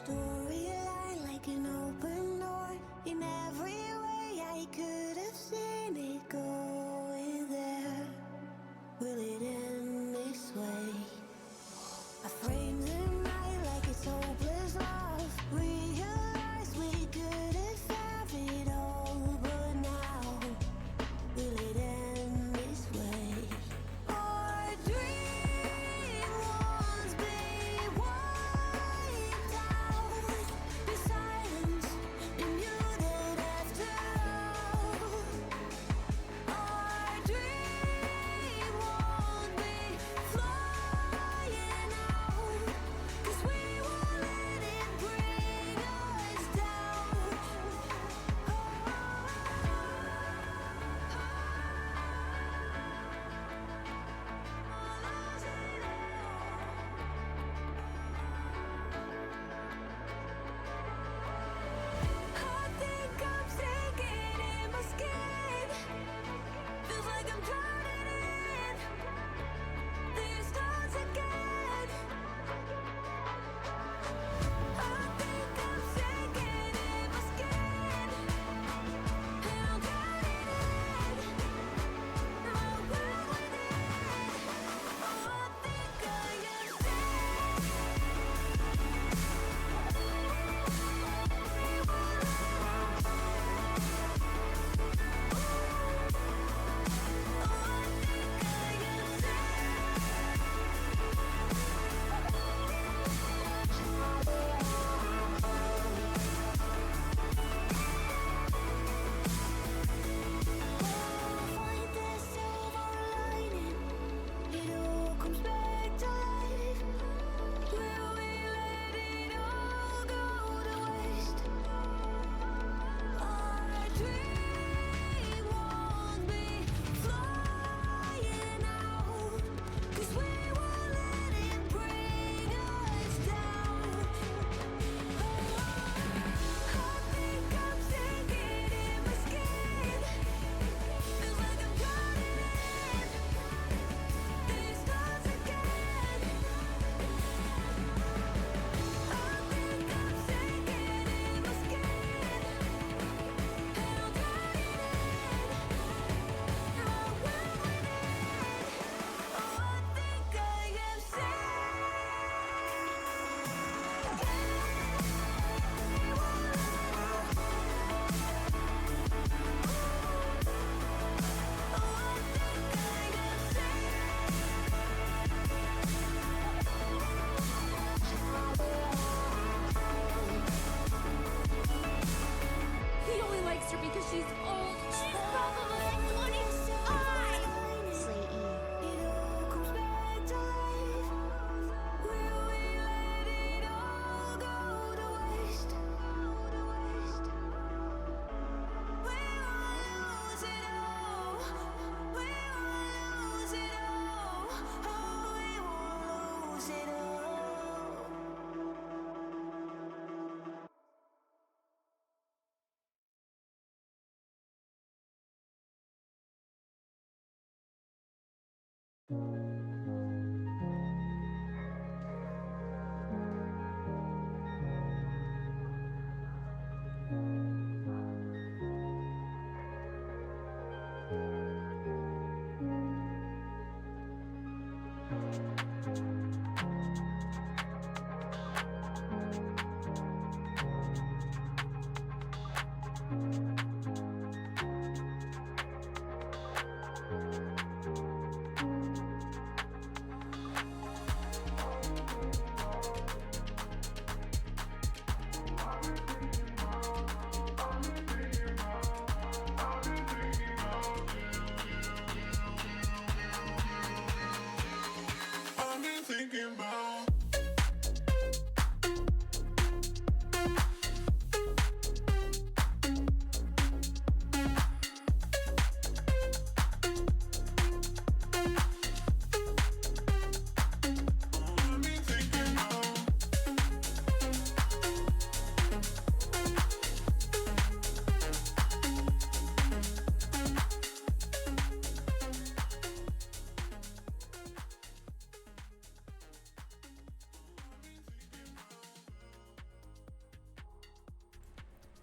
Storyline like an open door. In every way I could have seen it going there. Will it end this way? I frame the night like it's hopeless love. Realize we could have have it all, but now will it end this way? Our dream won't be wiped out. The silence immuted after all. Our dream won't be flying out, 'cause we won't let it bring us down. I think I'm sinking in my skin. Feels like I'm drowning in. This starts again. I think I'm sinking in my skin, and I'm drowning in my world within. Oh, I think I am find the silver lining. It all comes back to life. Will we let it all go to waste? Our dream won't be flying out, 'cause we won't let it bring us down. I think I'm sinking in my skin. Feels like I'm drowning in. This starts again. I think I'm sinking in my skin, and I'm drowning in my world within. Oh, I think I am He only likes her because she's old. She's probably like 25. It all comes back to life. Will we let it all go to waste? We will lose it all. We will lose it all. Oh, we will lose it all.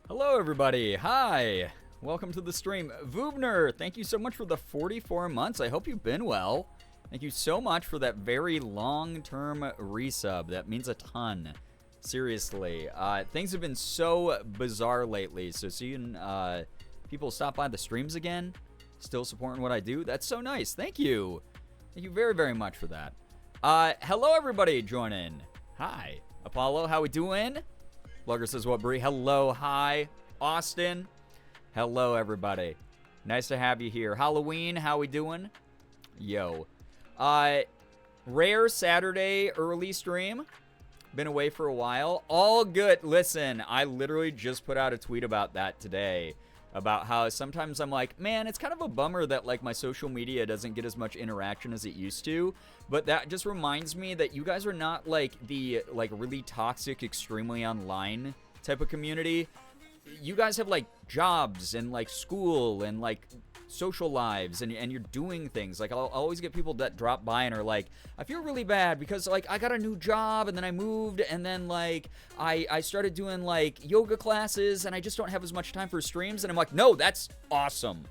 Hello, everybody. Hi. Welcome to the stream. Vubner, thank you so much for the 44 months. I hope you've been well. Thank you so much for that very long-term resub. That means a ton. Seriously. Things have been so bizarre lately. So seeing people stop by the streams again, still supporting what I do, that's so nice. Thank you. Thank you very, very much for that. Hello, everybody joining. Hi. Apollo, how we doing? Blugger says what, Bree? Hello, hi. Austin. Hello, everybody. Nice to have you here. Halloween, how we doing? Yo. Rare Saturday early stream. Been away for a while. All good. Listen, I literally just put out a tweet about that today. About how sometimes I'm like, man, it's kind of a bummer that like my social media doesn't get as much interaction as it used to. But that just reminds me that you guys are not like the like really toxic, extremely online type of community. You guys have like jobs and like school and like social lives and you're doing things. Like I'll always get people that drop by and are like, I feel really bad because like I got a new job and then I moved and then like I started doing like yoga classes and I just don't have as much time for streams. And I'm like, no, that's awesome.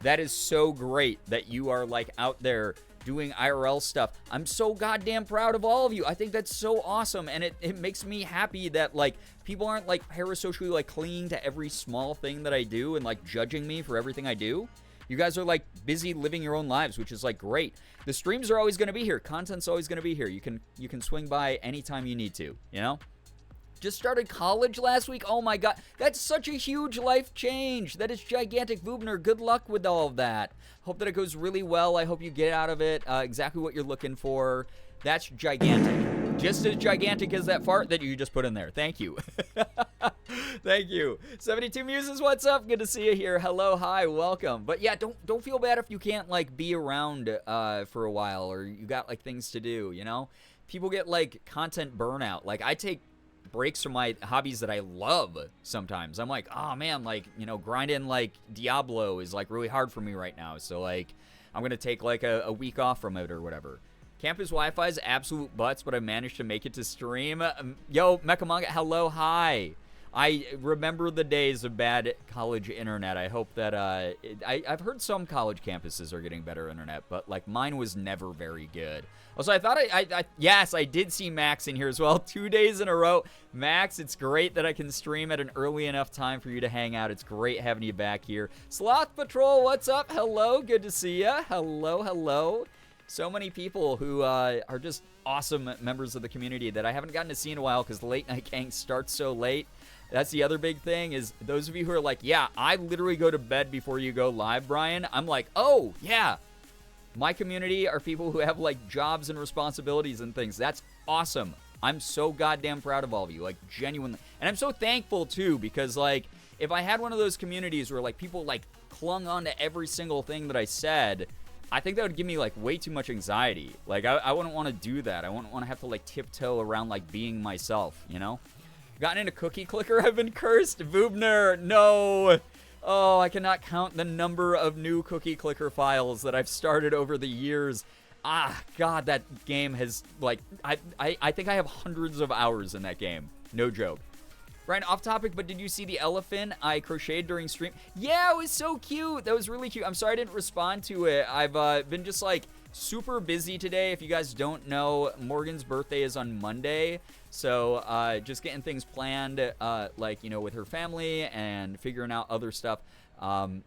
That is so great that you are like out there doing IRL stuff. I'm so goddamn proud of all of you. I think that's so awesome. And it makes me happy that like people aren't like parasocially like clinging to every small thing that I do and like judging me for everything I do. You guys are like busy living your own lives, which is like great. The streams are always going to be here. Content's always going to be here. You can swing by anytime you need to, you know? Just started college last week. Oh my god, that's such a huge life change. That is gigantic. Vubner, good luck with all of that. Hope that it goes really well. I hope you get out of it exactly what you're looking for. That's gigantic. Just as gigantic as that fart that you just put in there. Thank you. Thank you. 72 Muses, what's up? Good to see you here. Hello, hi, welcome. But yeah, don't feel bad if you can't like be around for a while or you got like things to do, you know? People get like content burnout. Like I take breaks from my hobbies that I love sometimes. I'm like, oh man, like, you know, grinding like Diablo is like really hard for me right now. So like I'm gonna take like a week off from it or whatever. Campus Wi-Fi is absolute butts, but I managed to make it to stream. Yo, Mechamanga, hello, hi. I remember the days of bad college internet. I hope that, I've heard some college campuses are getting better internet, but like mine was never very good. Also, I thought yes, I did see Max in here as well. 2 days in a row. Max, it's great that I can stream at an early enough time for you to hang out. It's great having you back here. Sloth Patrol, what's up? Hello, good to see ya. Hello, hello. So many people who are just awesome members of the community that I haven't gotten to see in a while because the late night gang starts so late. That's the other big thing is those of you who are like, yeah, I literally go to bed before you go live, Brian. I'm like, oh, yeah. My community are people who have like jobs and responsibilities and things. That's awesome. I'm so goddamn proud of all of you, like genuinely. And I'm so thankful too because like if I had one of those communities where like people like clung on to every single thing that I said, I think that would give me like way too much anxiety. Like I wouldn't want to do that. I wouldn't want to have to like tiptoe around like being myself, you know? Gotten into Cookie Clicker, I've been cursed. Vubner, no. Oh, I cannot count the number of new Cookie Clicker files that I've started over the years. Ah, God, that game has, like, I think I have hundreds of hours in that game. No joke. Brian, off topic, but did you see the elephant I crocheted during stream? Yeah, it was so cute. That was really cute. I'm sorry I didn't respond to it. I've been just, like, super busy today. If you guys don't know, Morgan's birthday is on Monday. So just getting things planned, like, you know, with her family and figuring out other stuff. I've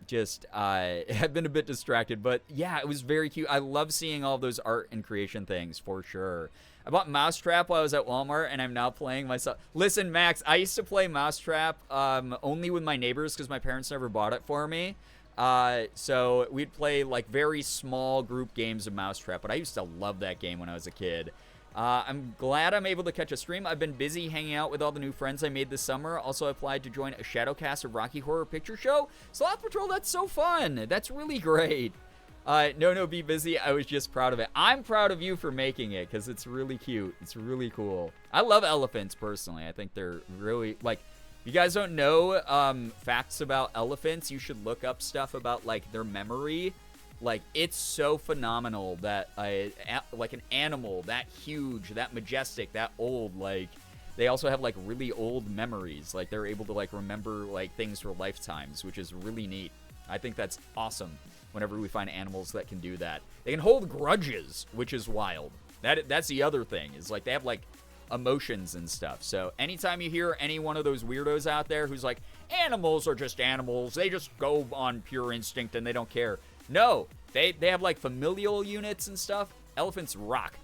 been a bit distracted, but yeah, it was very cute. I love seeing all those art and creation things for sure. I bought Mousetrap while I was at Walmart, and I'm now playing myself. Listen, Max, I used to play Mousetrap only with my neighbors because my parents never bought it for me. So we'd play like very small group games of Mousetrap, but I used to love that game when I was a kid. I'm glad I'm able to catch a stream. I've been busy hanging out with all the new friends I made this summer. Also applied to join a Shadowcast of Rocky Horror Picture Show. Sloth Patrol, that's so fun. That's really great. No, be busy. I was just proud of it. I'm proud of you for making it because it's really cute. It's really cool. I love elephants personally. I think they're really, like, if you guys don't know facts about elephants, you should look up stuff about, like, their memory. Like, it's so phenomenal that, like, an animal that huge, that majestic, that old, like, they also have like really old memories. Like they're able to like remember like things for lifetimes, which is really neat. I think that's awesome whenever we find animals that can do that. They can hold grudges, which is wild. That's the other thing, is like they have like emotions and stuff. So anytime you hear any one of those weirdos out there who's like, animals are just animals, they just go on pure instinct and they don't care. No, they have like familial units and stuff. Elephants rock.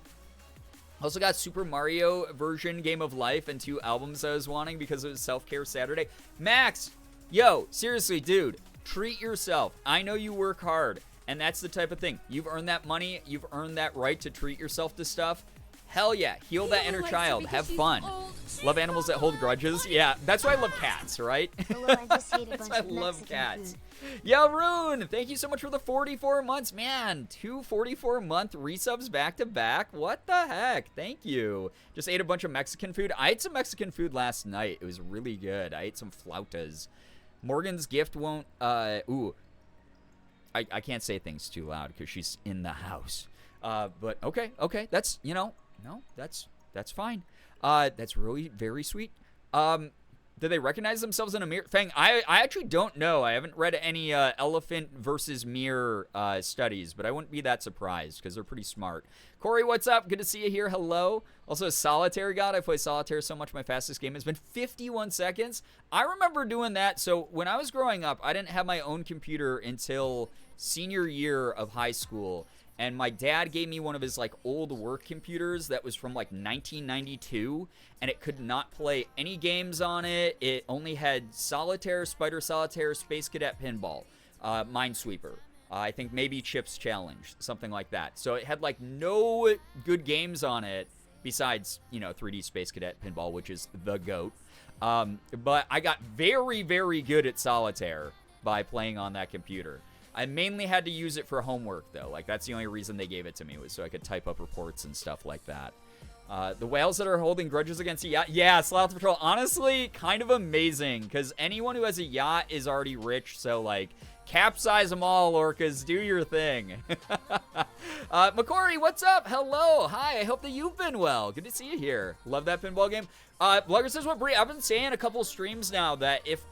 Also got Super Mario version Game of Life and 2 albums I was wanting because it was Self-Care Saturday. Max, yo, seriously, dude, treat yourself. I know you work hard, and that's the type of thing. You've earned that money. You've earned that right to treat yourself to stuff. Hell yeah. Heal that inner child. Have fun. Love animals that hold grudges. Yeah, that's why I love cats, right? That's why I love cats. Yo, Rune, thank you so much for the 44 months. Man, 2 44-month resubs back to back. What the heck? Thank you. Just ate a bunch of Mexican food. I ate some Mexican food last night. It was really good. I ate some flautas. Morgan's gift won't, I can't say things too loud because she's in the house. But okay. That's, no, that's fine. That's really very sweet. Do they recognize themselves in a mirror? Fang, I actually don't know. I haven't read any elephant versus mirror studies, but I wouldn't be that surprised because they're pretty smart. Corey, what's up? Good to see you here. Hello. Also, Solitaire God. I play Solitaire so much. My fastest game has been 51 seconds. I remember doing that. So when I was growing up, I didn't have my own computer until senior year of high school. And my dad gave me one of his like old work computers that was from like 1992, and it could not play any games on it. It only had Solitaire, Spider Solitaire, Space Cadet Pinball, Minesweeper. I think maybe Chips Challenge, something like that. So it had like no good games on it besides, 3D Space Cadet Pinball, which is the GOAT. But I got very, very good at Solitaire by playing on that computer. I mainly had to use it for homework, though. Like, that's the only reason they gave it to me, was so I could type up reports and stuff like that. The whales that are holding grudges against you. Yeah, Sloth Patrol. Honestly, kind of amazing, because anyone who has a yacht is already rich, so, like, capsize them all, orcas. Do your thing. Makori, what's up? Hello. Hi, I hope that you've been well. Good to see you here. Love that pinball game. Blogger says, what Brie? I've been saying a couple streams now that if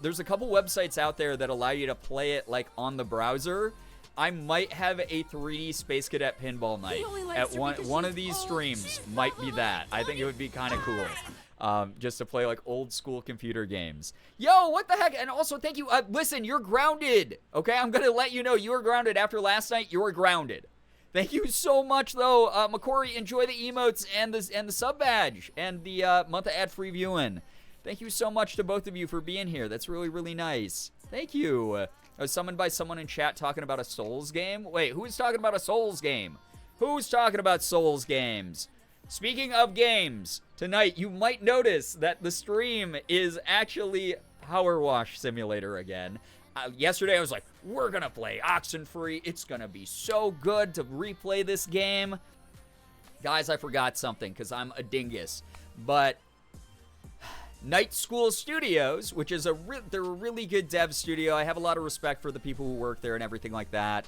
there's a couple websites out there that allow you to play it like on the browser, I might have a 3D Space Cadet pinball night at one of these streams. Might be that. I think it would be kind of cool. Just to play like old school computer games. Yo, what the heck? And also, thank you. Listen, you're grounded. Okay, I'm gonna let you know you were grounded after last night. You were grounded. Thank you so much, though, Makori. Enjoy the emotes and the sub badge and the month of ad-free viewing. Thank you so much to both of you for being here. That's really, really nice. Thank you. I was summoned by someone in chat talking about a Souls game. Wait, who's talking about a Souls game? Who's talking about Souls games? Speaking of games, tonight you might notice that the stream is actually Power Wash Simulator again. Yesterday I was like, we're gonna play Oxenfree. It's gonna be so good to replay this game. Guys, I forgot something because I'm a dingus. But Night School Studios, which is they're a really good dev studio. I have a lot of respect for the people who work there and everything like that.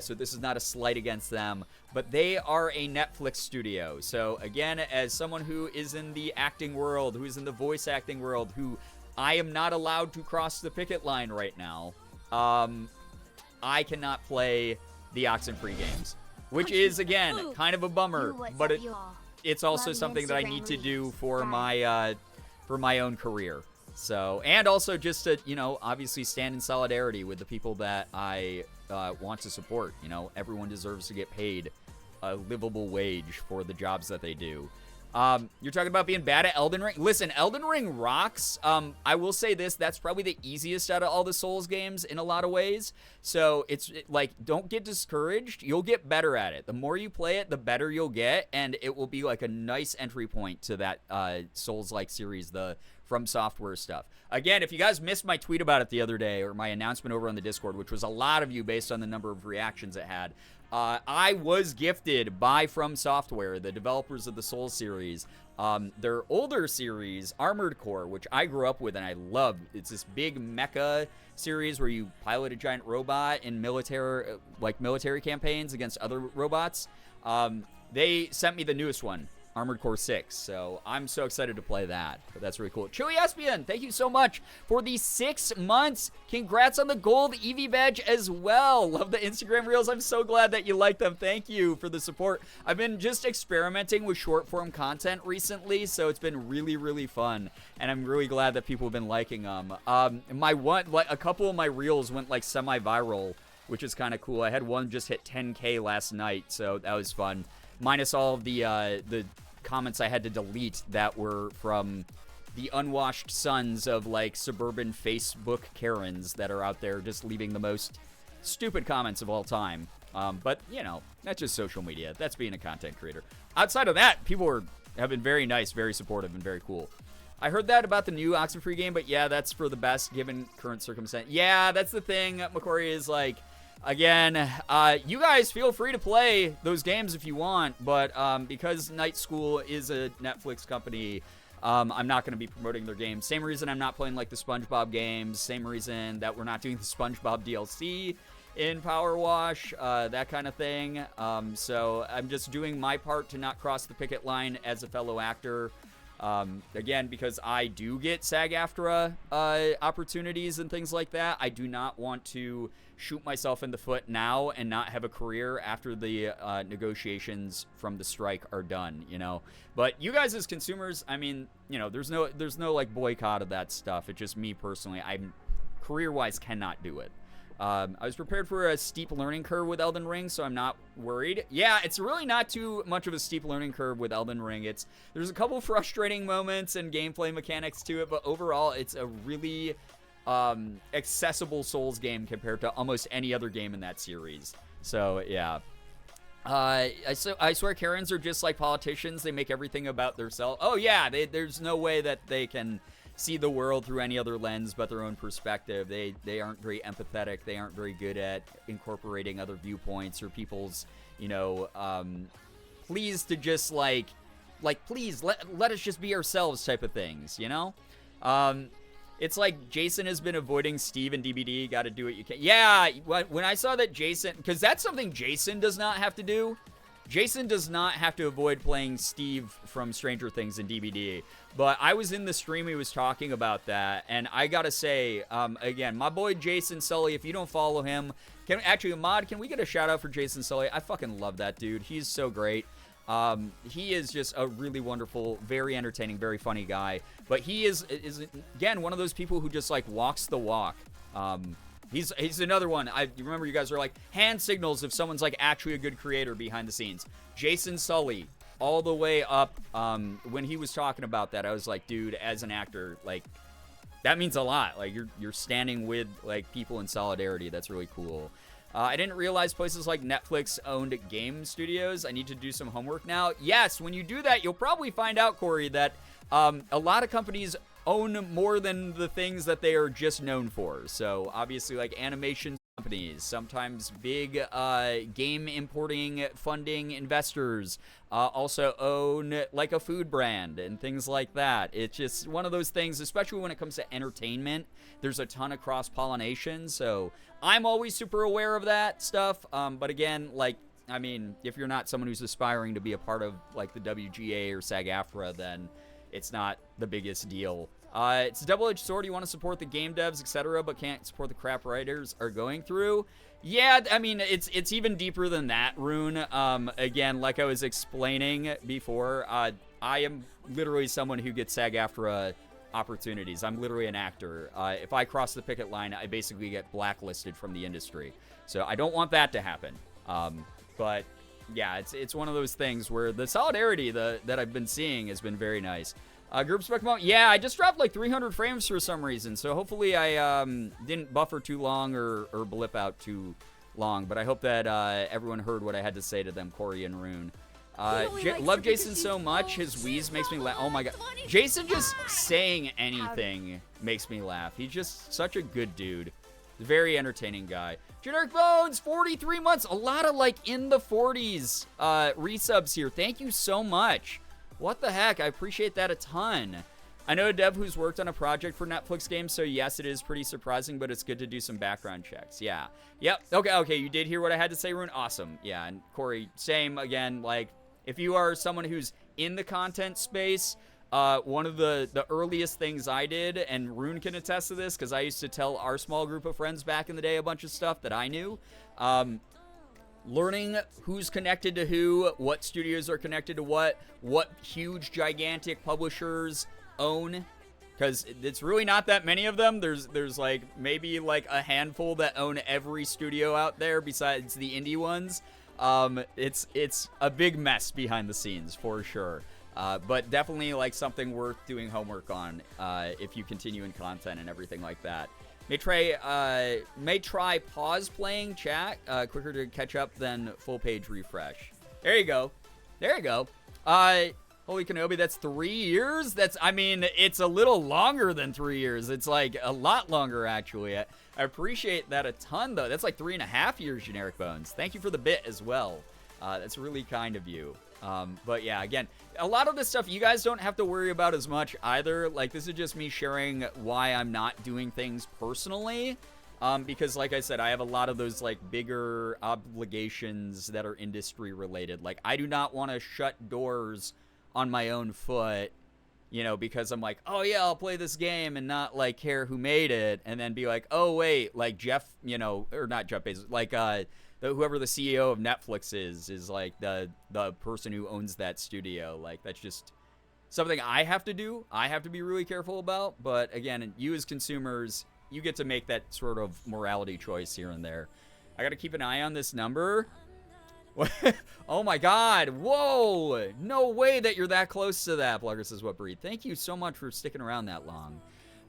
So this is not a slight against them, but they are a Netflix studio. So again, as someone who is in the acting world, who is in the voice acting world, who I am not allowed to cross the picket line right now, I cannot play the Oxenfree games, which is, again, kind of a bummer, but it's also something that I need to do for my own career. So, and also just to, obviously stand in solidarity with the people that I want to support. Everyone deserves to get paid a livable wage for the jobs that they do. You're talking about being bad at Elden Ring? Listen, Elden Ring rocks. I will say this, that's probably the easiest out of all the Souls games in a lot of ways. So it's like, don't get discouraged. You'll get better at it. The more you play it, the better you'll get, and it will be like a nice entry point to that Souls-like series, the From Software stuff. Again, if you guys missed my tweet about it the other day, or my announcement over on the Discord, which was a lot of you based on the number of reactions it had, I was gifted by From Software, the developers of the Souls series, their older series, Armored Core, which I grew up with and I loved. It's this big mecha series where you pilot a giant robot in military campaigns against other robots. They sent me the newest one, Armored Core 6. So I'm so excited to play that. But that's really cool. Chewy Espion, thank you so much for the 6 months. Congrats on the gold Eevee badge as well. Love the Instagram reels. I'm so glad that you like them. Thank you for the support. I've been just experimenting with short form content recently, so it's been really, really fun. And I'm really glad that people have been liking them. A couple of my reels went like semi-viral, which is kind of cool. I had one just hit 10K last night, so that was fun. Minus all of the comments I had to delete that were from the unwashed sons of like suburban Facebook Karens that are out there just leaving the most stupid comments of all time. But you know, that's just social media. That's being a content creator. Outside of that, people have been very nice, very supportive, and very cool. I heard that about the new Oxenfree game, but yeah, that's for the best given current circumstance. Yeah, that's the thing, McCory, is like, again, you guys feel free to play those games if you want, but because Night School is a Netflix company, I'm not going to be promoting their games. Same reason I'm not playing like the SpongeBob games. Same reason that we're not doing the SpongeBob DLC in powerwash, that kind of thing. So I'm just doing my part to not cross the picket line as a fellow actor. Again, because I do get SAG-AFTRA opportunities and things like that, I do not want to shoot myself in the foot now and not have a career after the negotiations from the strike are done, you know. But you guys as consumers, I mean, you know, there's no like boycott of that stuff. It's just me personally. I'm career-wise cannot do it. I was prepared for a steep learning curve with Elden Ring, so I'm not worried. Yeah, it's really not too much of a steep learning curve with Elden Ring. There's a couple frustrating moments and gameplay mechanics to it, but overall, it's a really accessible Souls game compared to almost any other game in that series. So, yeah. I swear Karens are just like politicians. They make everything about themselves. Oh, yeah, there's no way that they can see the world through any other lens but their own perspective. They aren't very empathetic. They aren't very good at incorporating other viewpoints or people's, you know, please to just like please let us just be ourselves type of things, you know? It's like Jason has been avoiding Steve and DBD. Got to do what you can. Yeah, when I saw that Jason, because that's something Jason does not have to do. Jason does not have to avoid playing Steve from Stranger Things in DBD. But I was in the stream, he was talking about that, and I gotta say, again, my boy Jason Sully, if you don't follow him, Mod, can we get a shout out for Jason Sully? I fucking love that dude. He's so great. He is just a really wonderful, very entertaining, very funny guy. But he is again, one of those people who just, like, walks the walk. He's another one. I remember you guys are like, hand signals if someone's, like, actually a good creator behind the scenes. Jason Sully, all the way up, when he was talking about that, I was like, dude, as an actor, like, that means a lot. Like, you're standing with, like, people in solidarity. That's really cool. I didn't realize places like Netflix owned game studios. I need to do some homework now. Yes, when you do that, you'll probably find out, Corey, that a lot of companies own more than the things that they are just known for. So, obviously, like animation companies, sometimes big game importing funding investors also own like a food brand and things like that. It's just one of those things, especially when it comes to entertainment. There's a ton of cross-pollination, so I'm always super aware of that stuff. But again, like, I mean, if you're not someone who's aspiring to be a part of like the WGA or SAG-AFTRA, then it's not the biggest deal. It's a double-edged sword. You want to support the game devs, etc., but can't support the crap writers are going through. Yeah, I mean, it's even deeper than that, Rune. Again, like I was explaining before, I am literally someone who gets SAG-AFTRA opportunities. I'm literally an actor. If I cross the picket line, I basically get blacklisted from the industry. So I don't want that to happen. But yeah, it's one of those things where the solidarity that I've been seeing has been very nice. Group spec mode, yeah, I just dropped like 300 frames for some reason, so hopefully I didn't buffer too long or blip out too long, but I hope that everyone heard what I had to say to them, Corey and Rune. Love Jason so much, his wheeze makes me laugh. Oh my god, Jason just saying anything makes me laugh. He's just such a good dude. Very entertaining guy. Generic Bones, 43 months, a lot of like in the 40s resubs here. Thank you so much. What the heck? I appreciate that a ton. I know a dev who's worked on a project for Netflix games, so yes, it is pretty surprising, but it's good to do some background checks. Yeah. Yep. Okay, you did hear what I had to say, Rune? Awesome. Yeah, and Corey, same again, like, if you are someone who's in the content space, one of the earliest things I did, and Rune can attest to this, because I used to tell our small group of friends back in the day a bunch of stuff that I knew. Learning who's connected to who, what studios are connected to what huge, gigantic publishers own, because it's really not that many of them. There's like maybe like a handful that own every studio out there besides the indie ones. It's a big mess behind the scenes for sure. But definitely like something worth doing homework on if you continue in content and everything like that. May try pause playing chat quicker to catch up than full page refresh. There you go. Holy Kenobi, that's 3 years? It's a little longer than 3 years. It's like a lot longer, actually. I appreciate that a ton, though. That's like 3.5 years, Generic Bones. Thank you for the bit as well. That's really kind of you. But yeah, again, a lot of this stuff you guys don't have to worry about as much either. Like, this is just me sharing why I'm not doing things personally. Because like I said, I have a lot of those like bigger obligations that are industry related. Like, I do not want to shut doors on my own foot, you know, because I'm like, oh yeah, I'll play this game and not like care who made it, and then be like, oh wait, like Jeff, you know, or not Jeff Bezos, like whoever the CEO of Netflix is like the person who owns that studio. Like, that's just something I have to do. I have to be really careful about. But again, you as consumers, you get to make that sort of morality choice here and there. I got to keep an eye on this number. Oh my god, whoa, no way that you're that close to that. Blugger says, what breed? Thank you so much for sticking around that long.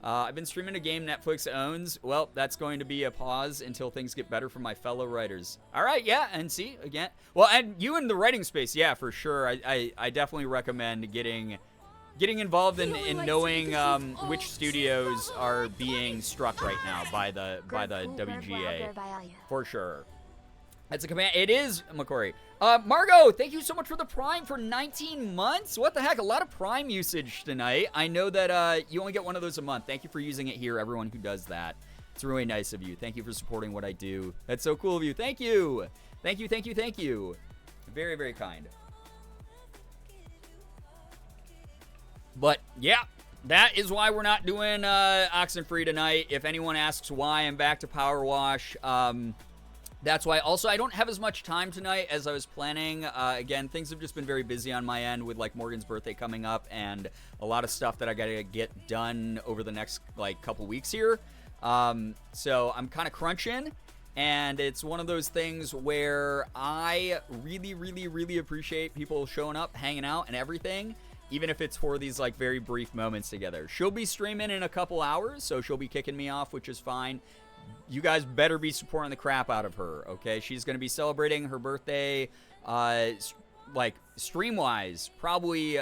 I've been streaming a game Netflix owns. Well, that's going to be a pause until things get better for my fellow writers. All right, yeah, and see, again, well, and you in the writing space, yeah, for sure. I definitely recommend getting involved in knowing which studios are being struck right now by the WGA, for sure. That's a command. It is, McCory. Margot, thank you so much for the Prime for 19 months. What the heck? A lot of Prime usage tonight. I know that you only get one of those a month. Thank you for using it here, everyone who does that. It's really nice of you. Thank you for supporting what I do. That's so cool of you. Thank you. Thank you, thank you, thank you. Very, very kind. But, yeah. That is why we're not doing Oxenfree tonight. If anyone asks why I'm back to Powerwash, that's why. Also, I don't have as much time tonight as I was planning. Again, things have just been very busy on my end with like Morgan's birthday coming up and a lot of stuff that I gotta get done over the next like couple weeks here. So I'm kind of crunching, and it's one of those things where I really, really, really appreciate people showing up, hanging out, and everything, even if it's for these like very brief moments together. She'll be streaming in a couple hours, so she'll be kicking me off, which is fine. You guys better be supporting the crap out of her, okay? She's going to be celebrating her birthday, like, stream-wise, probably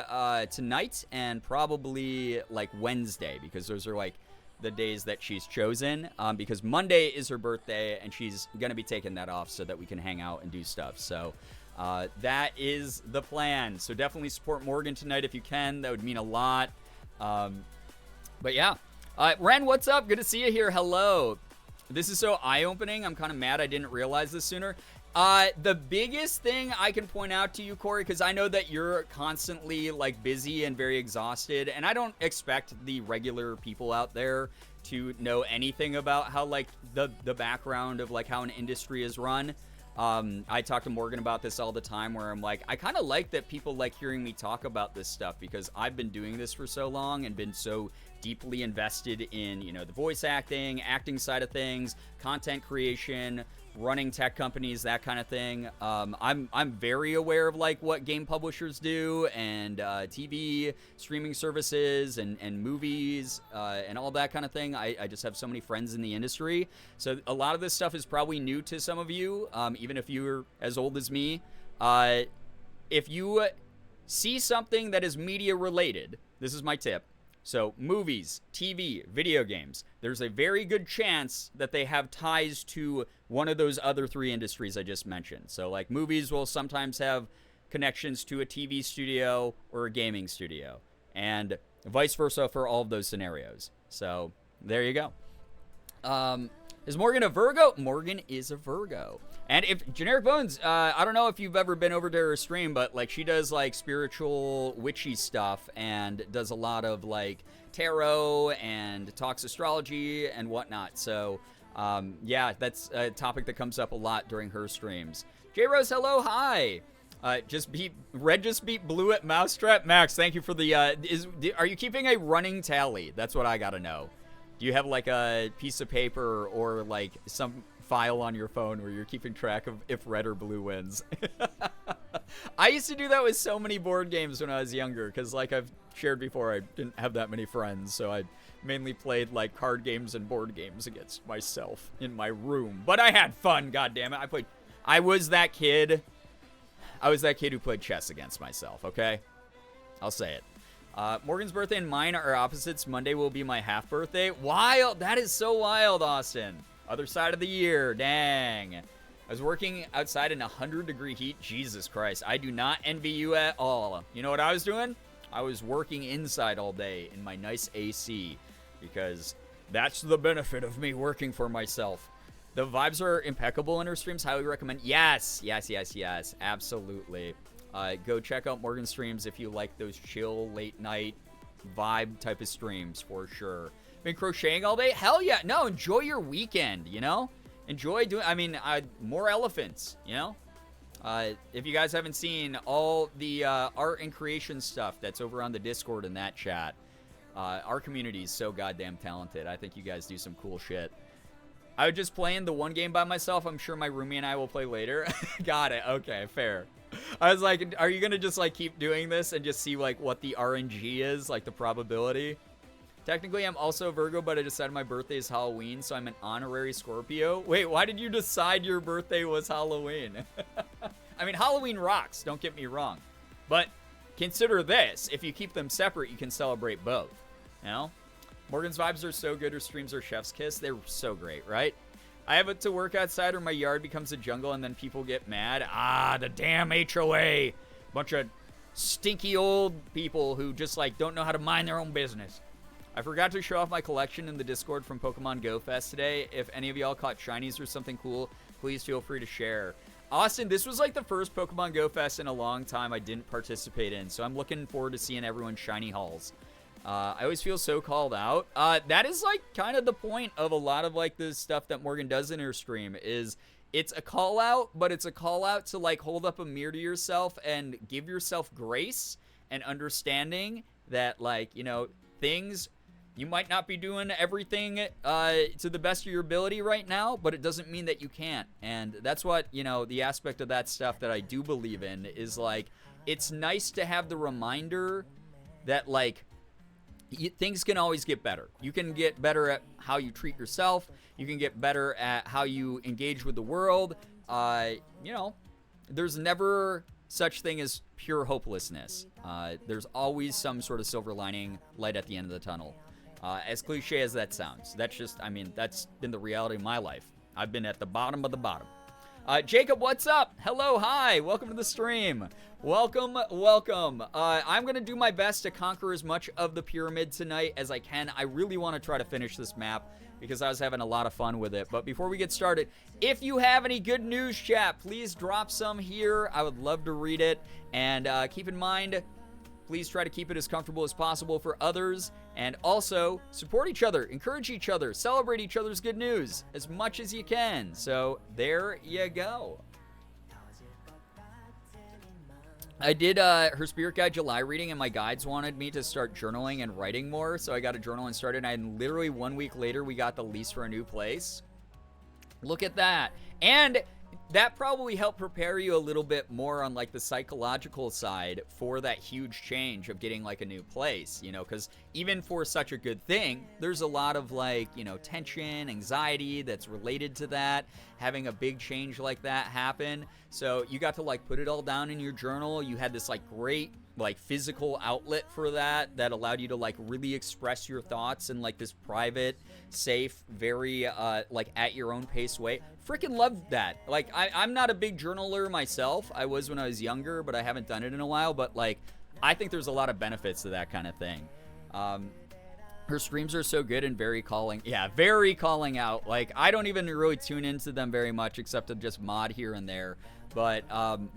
tonight and probably, like, Wednesday, because those are, like, the days that she's chosen, because Monday is her birthday, and she's going to be taking that off so that we can hang out and do stuff. So that is the plan. So definitely support Morgan tonight if you can. That would mean a lot. But, yeah. Ren, what's up? Good to see you here. Hello. This is so eye-opening. I'm kind of mad I didn't realize this sooner. The biggest thing I can point out to you, Corey, because I know that you're constantly like busy and very exhausted, and I don't expect the regular people out there to know anything about how like the background of like how an industry is run. I talk to Morgan about this all the time, where I'm like, I kind of like that people like hearing me talk about this stuff, because I've been doing this for so long and been so deeply invested in, you know, the voice acting side of things, content creation, running tech companies, that kind of thing. I'm very aware of like what game publishers do, and TV streaming services and movies and all that kind of thing. I just have so many friends in the industry, so a lot of this stuff is probably new to some of you, even if you're as old as me. If you see something that is media related, this is my tip. So movies, TV, video games, there's a very good chance that they have ties to one of those other three industries I just mentioned. So like movies will sometimes have connections to a TV studio or a gaming studio, and vice versa for all of those scenarios. So there you go. Is Morgan a Virgo? Morgan is a Virgo. And if Generic Bones, I don't know if you've ever been over to her stream, but like she does like spiritual witchy stuff and does a lot of like tarot and talks astrology and whatnot. So yeah, that's a topic that comes up a lot during her streams. J Rose, hello, hi. Red just beat blue at Mousetrap. Max, thank you for the are you keeping a running tally? That's what I gotta know. Do you have like a piece of paper or like some file on your phone where you're keeping track of if red or blue wins? I used to do that with so many board games when I was younger because like I've shared before, I didn't have that many friends, so I mainly played like card games and board games against myself in my room. But I had fun, goddammit. I was that kid who played chess against myself, okay? I'll say it. Morgan's birthday and mine are opposites. Monday will be my half birthday. Wild. That is so wild, Austin. Other side of the year. Dang. I was working outside in 100-degree heat. Jesus Christ. I do not envy you at all. You know what I was doing? I was working inside all day in my nice AC because that's the benefit of me working for myself. The vibes are impeccable in her streams. Highly recommend. Yes. Absolutely. Go check out Morgan's streams if you like those chill, late-night vibe type of streams, for sure. Been crocheting all day? Hell yeah. No, enjoy your weekend, you know? Enjoy doing, more elephants, you know? If you guys haven't seen all the art and creation stuff that's over on the Discord in that chat, our community is so goddamn talented. I think you guys do some cool shit. I was just playing the one game by myself. I'm sure my roomie and I will play later. Got it. Okay, fair. I was like, are you going to just like keep doing this and just see like what the RNG is, like the probability? Technically, I'm also a Virgo, but I decided my birthday is Halloween, so I'm an honorary Scorpio. Wait, why did you decide your birthday was Halloween? I mean, Halloween rocks, don't get me wrong. But consider this. If you keep them separate, you can celebrate both. You know? Morgan's vibes are so good. Her streams are chef's kiss. They're so great, right? I have it to work outside or my yard becomes a jungle and then people get mad. Ah, the damn HOA. Bunch of stinky old people who just like don't know how to mind their own business. I forgot to show off my collection in the Discord from Pokemon Go Fest today. If any of y'all caught shinies or something cool, please feel free to share. Austin, this was like the first Pokemon Go Fest in a long time I didn't participate in, so I'm looking forward to seeing everyone's shiny hauls. I always feel so called out. That is like kind of the point of a lot of like the stuff that Morgan does in her stream is it's a call out, but it's a call out to like hold up a mirror to yourself and give yourself grace and understanding that like, you know, things you might not be doing everything to the best of your ability right now, but it doesn't mean that you can't. And that's what, you know, the aspect of that stuff that I do believe in is like, it's nice to have the reminder that like, things can always get better. You can get better at how you treat yourself. You can get better at how you engage with the world. You know, there's never such thing as pure hopelessness. There's always some sort of silver lining, light at the end of the tunnel. As cliche as that sounds, that's just, I mean, that's been the reality of my life. I've been at the bottom of the bottom. Jacob, what's up? Hello, hi, welcome to the stream. Welcome. I'm going to do my best to conquer as much of the pyramid tonight as I can. I really want to try to finish this map because I was having a lot of fun with it. But before we get started, if you have any good news, chat, please drop some here. I would love to read it. And keep in mind, please try to keep it as comfortable as possible for others. And also, support each other, encourage each other, celebrate each other's good news as much as you can. So, there you go. I did her Spirit Guide July reading, and my guides wanted me to start journaling and writing more, so I got a journal and started, and literally 1 week later, we got the lease for a new place. Look at that. And that probably helped prepare you a little bit more on like the psychological side for that huge change of getting like a new place, you know, because even for such a good thing, there's a lot of like, you know, tension, anxiety that's related to that, having a big change like that happen. So you got to like put it all down in your journal. You had this like great like physical outlet for that allowed you to like really express your thoughts in like this private, safe, very like at your own pace way. Freaking loved that. Like I'm not a big journaler myself. I was when I was younger, but I haven't done it in a while. But like I think there's a lot of benefits to that kind of thing. Her streams are so good and very calling. Yeah, very calling out. Like, I don't even really tune into them very much except to just mod here and there. But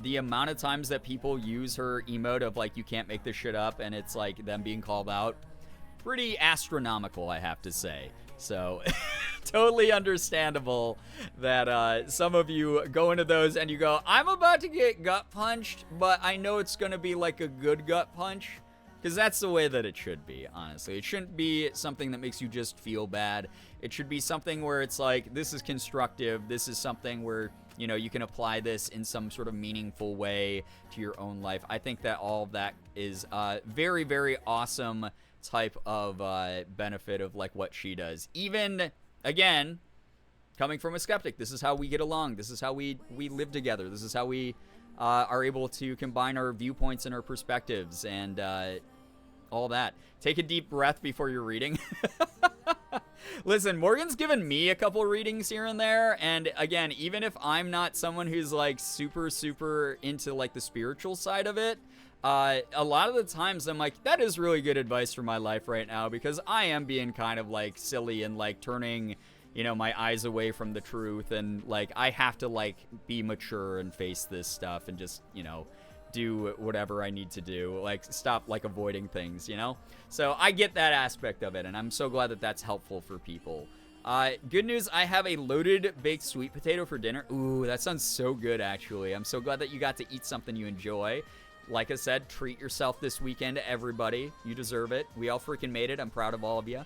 the amount of times that people use her emote of, like, you can't make this shit up, and it's, like, them being called out, pretty astronomical, I have to say. So, totally understandable that some of you go into those and you go, I'm about to get gut punched, but I know it's going to be, like, a good gut punch. Because that's the way that it should be, honestly. It shouldn't be something that makes you just feel bad. It should be something where it's like, this is constructive. This is something where, you know, you can apply this in some sort of meaningful way to your own life. I think that all of that is very, very awesome type of benefit of, like, what she does. Even, again, coming from a skeptic, this is how we get along. This is how we live together. This is how we are able to combine our viewpoints and our perspectives and all that. Take a deep breath before you're reading. Listen, Morgan's given me a couple readings here and there, and again, even if I'm not someone who's like super into like the spiritual side of it, a lot of the times I'm like, that is really good advice for my life right now, because I am being kind of like silly and like turning, you know, my eyes away from the truth, and like I have to like be mature and face this stuff and just, you know, do whatever I need to do, like stop like avoiding things, you know. So I get that aspect of it, and I'm so glad that that's helpful for people. Good news, I have a loaded baked sweet potato for dinner. Ooh, that sounds so good, actually. I'm so glad that you got to eat something you enjoy. Like I said, treat yourself this weekend, everybody. You deserve it. We all freaking made it. I'm proud of all of you.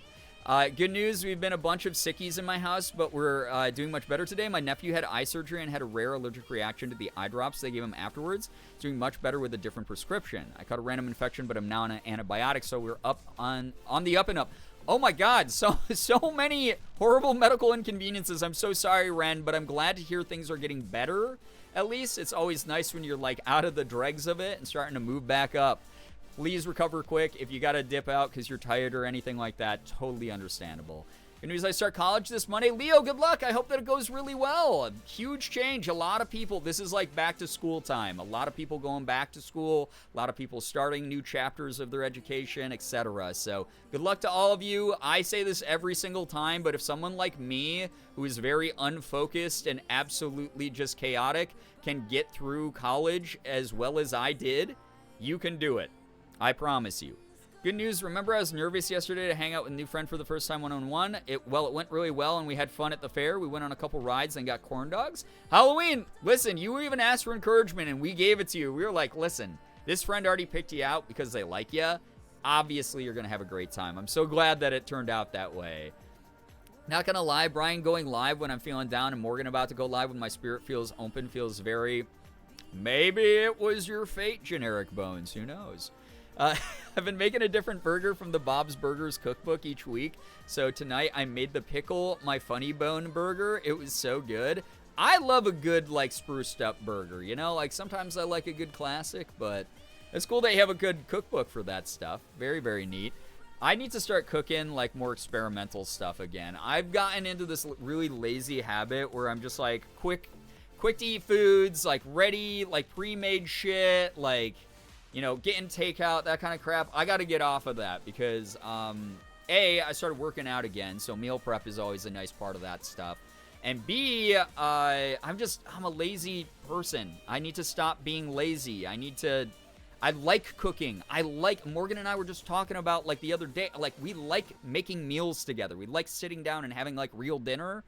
Good news, we've been a bunch of sickies in my house, but we're doing much better today. My nephew had eye surgery and had a rare allergic reaction to the eye drops they gave him afterwards. He's doing much better with a different prescription. I caught a random infection, but I'm now on an antibiotic, so we're up on the up and up. Oh my god, so many horrible medical inconveniences. I'm so sorry, Ren, but I'm glad to hear things are getting better. At least it's always nice when you're like out of the dregs of it and starting to move back up. Please recover quick. If you got to dip out because you're tired or anything like that, totally understandable. Good news, I start college this Monday. Leo, good luck. I hope that it goes really well. A huge change. A lot of people, this is like back to school time. A lot of people going back to school. A lot of people starting new chapters of their education, etc. So good luck to all of you. I say this every single time, but if someone like me, who is very unfocused and absolutely just chaotic, can get through college as well as I did, you can do it. I promise you. Good news, remember I was nervous yesterday to hang out with a new friend for the first time one-on-one? It went really well, and we had fun at the fair. We went on a couple rides and got corn dogs. Halloween, listen, you even asked for encouragement, and we gave it to you. We were like, listen, this friend already picked you out because they like you. Obviously, you're going to have a great time. I'm so glad that it turned out that way. Not going to lie, Brian going live when I'm feeling down and Morgan about to go live when my spirit feels open feels very... Maybe it was your fate, Generic Bones. Who knows? I've been making a different burger from the Bob's Burgers cookbook each week. So tonight I made the pickle my funny bone burger. It was so good. I love a good like spruced up burger, you know, like sometimes I like a good classic, but it's cool that you have a good cookbook for that stuff. Very, very neat. I need to start cooking like more experimental stuff again. I've gotten into this really lazy habit where I'm just like quick to eat foods, like ready, like pre-made shit, like, you know, getting takeout, that kind of crap. I got to get off of that because, A, I started working out again, so meal prep is always a nice part of that stuff. And B, I'm a lazy person. I need to stop being lazy. I like cooking. Morgan and I were just talking about, like, the other day, like, we like making meals together. We like sitting down and having, like, real dinner.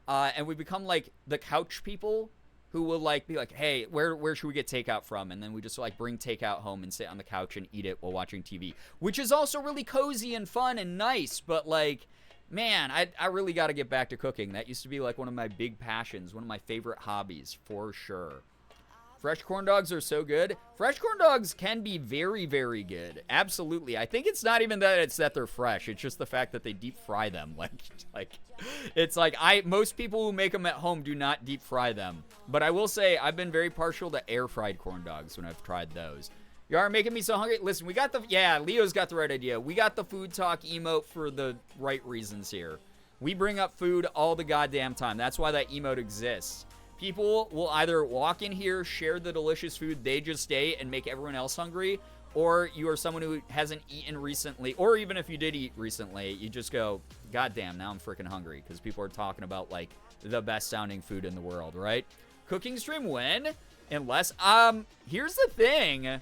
And we become, like, the couch people who will like be like, hey, where should we get takeout from? And then we just like bring takeout home and sit on the couch and eat it while watching TV, which is also really cozy and fun and nice. But like, man, I really got to get back to cooking. That used to be like one of my big passions, one of my favorite hobbies for sure. Fresh corn dogs are so good. Fresh corn dogs can be very, very good. Absolutely. I think it's not even that they're fresh. It's just the fact that they deep fry them. Most people who make them at home do not deep fry them. But I will say I've been very partial to air fried corn dogs when I've tried those. You are making me so hungry. Listen, Leo's got the right idea. We got the food talk emote for the right reasons here. We bring up food all the goddamn time. That's why that emote exists. People will either walk in here, share the delicious food they just ate, and make everyone else hungry, or you are someone who hasn't eaten recently, or even if you did eat recently, you just go, God damn, now I'm freaking hungry because people are talking about like the best sounding food in the world, right? Cooking stream when? Unless, here's the thing.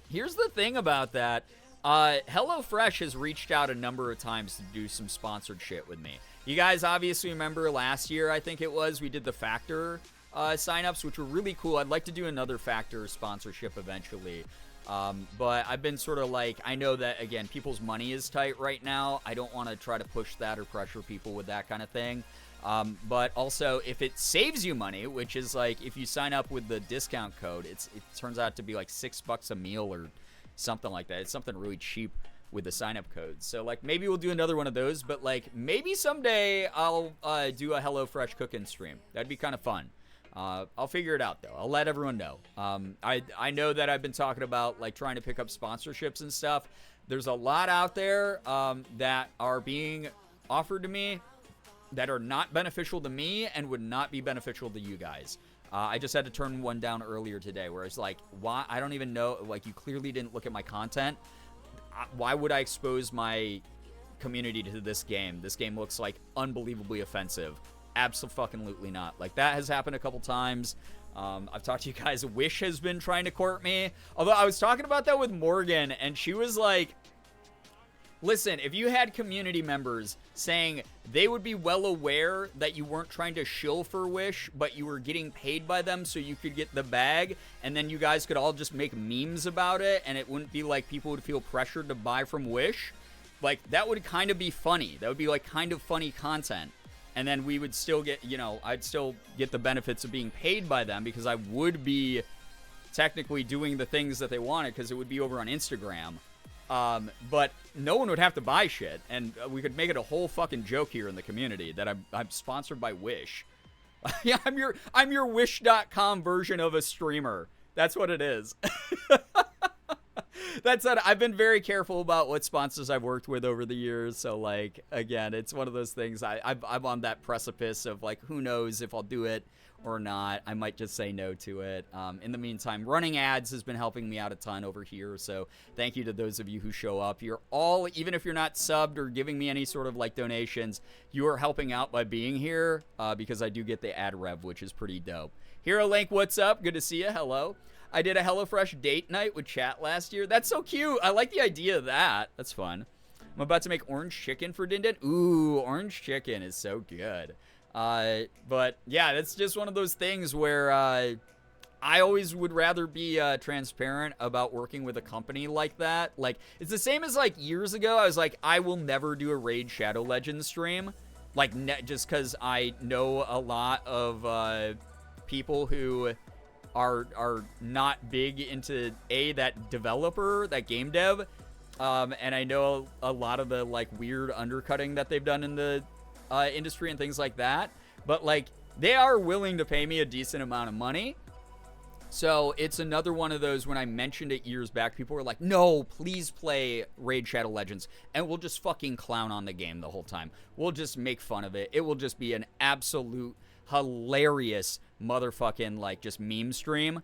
Here's the thing about that. HelloFresh has reached out a number of times to do some sponsored shit with me. You guys obviously remember last year, I think it was, we did the Factor signups, which were really cool. I'd like to do another Factor sponsorship eventually. But I've been sort of like, I know that, again, people's money is tight right now. I don't want to try to push that or pressure people with that kind of thing. But also, if it saves you money, which is like, if you sign up with the discount code, it turns out to be like $6 a meal or something like that. It's something really cheap with the sign up code. So like, maybe we'll do another one of those, but like, maybe someday I'll do a HelloFresh cooking stream. That'd be kind of fun. I'll figure it out, though. I'll let everyone know. I know that I've been talking about, like, trying to pick up sponsorships and stuff. There's a lot out there that are being offered to me that are not beneficial to me and would not be beneficial to you guys. I just had to turn one down earlier today where it's like, why? I don't even know. Like, you clearly didn't look at my content. Why would I expose my community to this game? This game looks, like, unbelievably offensive. Absolutely not. Like, that has happened a couple times. I've talked to you guys. Wish has been trying to court me. Although I was talking about that with Morgan, and she was like, listen, if you had community members saying they would be well aware that you weren't trying to shill for Wish, but you were getting paid by them so you could get the bag, and then you guys could all just make memes about it, and it wouldn't be like people would feel pressured to buy from Wish, like, that would kind of be funny. That would be, like, kind of funny content. And then we would still get, you know, I'd still get the benefits of being paid by them because I would be technically doing the things that they wanted because it would be over on Instagram. But no one would have to buy shit. And we could make it a whole fucking joke here in the community that I'm sponsored by Wish. Yeah, I'm your Wish.com version of a streamer. That's what it is. That said, I've been very careful about what sponsors I've worked with over the years. So, like, again, it's one of those things. I'm on that precipice of, like, who knows if I'll do it or not. I might just say no to it. In the meantime, running ads has been helping me out a ton over here. So thank you to those of you who show up. You're all, even if you're not subbed or giving me any sort of, like, donations, you are helping out by being here because I do get the ad rev, which is pretty dope. Hero Link, what's up? Good to see you. Hello. I did a HelloFresh date night with chat last year. That's so cute. I like the idea of that. That's fun. I'm about to make orange chicken for Din Din. Ooh, orange chicken is so good. But yeah, it's just one of those things where I always would rather be transparent about working with a company like that. Like, it's the same as, like, years ago. I was like, I will never do a Raid Shadow Legends stream. Like, just because I know a lot of people who are not big into that developer, that game dev, and I know a lot of the, like, weird undercutting that they've done in the industry and things like that, but, like, they are willing to pay me a decent amount of money. So it's another one of those, when I mentioned it years back, people were like, no, please play Raid Shadow Legends, and we'll just fucking clown on the game the whole time. We'll just make fun of it. It will just be an absolute hilarious motherfucking, like, just meme stream.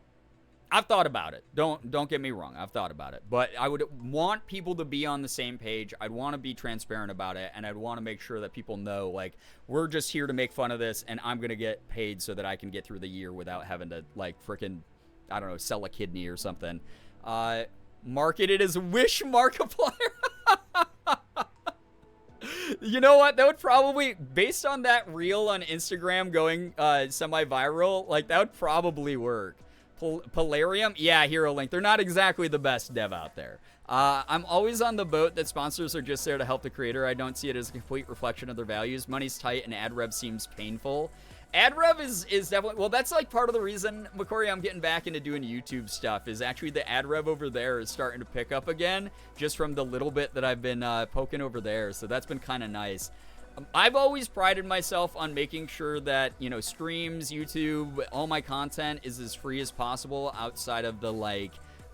I've thought about it. Don't get me wrong. I've thought about it. But I would want people to be on the same page. I'd want to be transparent about it, and I'd want to make sure that people know, like, we're just here to make fun of this, and I'm going to get paid so that I can get through the year without having to, like, freaking, I don't know, sell a kidney or something. Market it as a Wish Markiplier. You know what? That would probably, based on that reel on Instagram going semi-viral, like, that would probably work. Polarium? Yeah, Hero Link. They're not exactly the best dev out there. I'm always on the boat that sponsors are just there to help the creator. I don't see it as a complete reflection of their values. Money's tight and ad rev seems painful. Ad rev is definitely, well, that's, like, part of the reason, McCory, I'm getting back into doing YouTube stuff, is actually the ad rev over there is starting to pick up again, just from the little bit that I've been poking over there, so that's been kind of nice. I've always prided myself on making sure that, you know, streams, YouTube, all my content is as free as possible outside of the, like,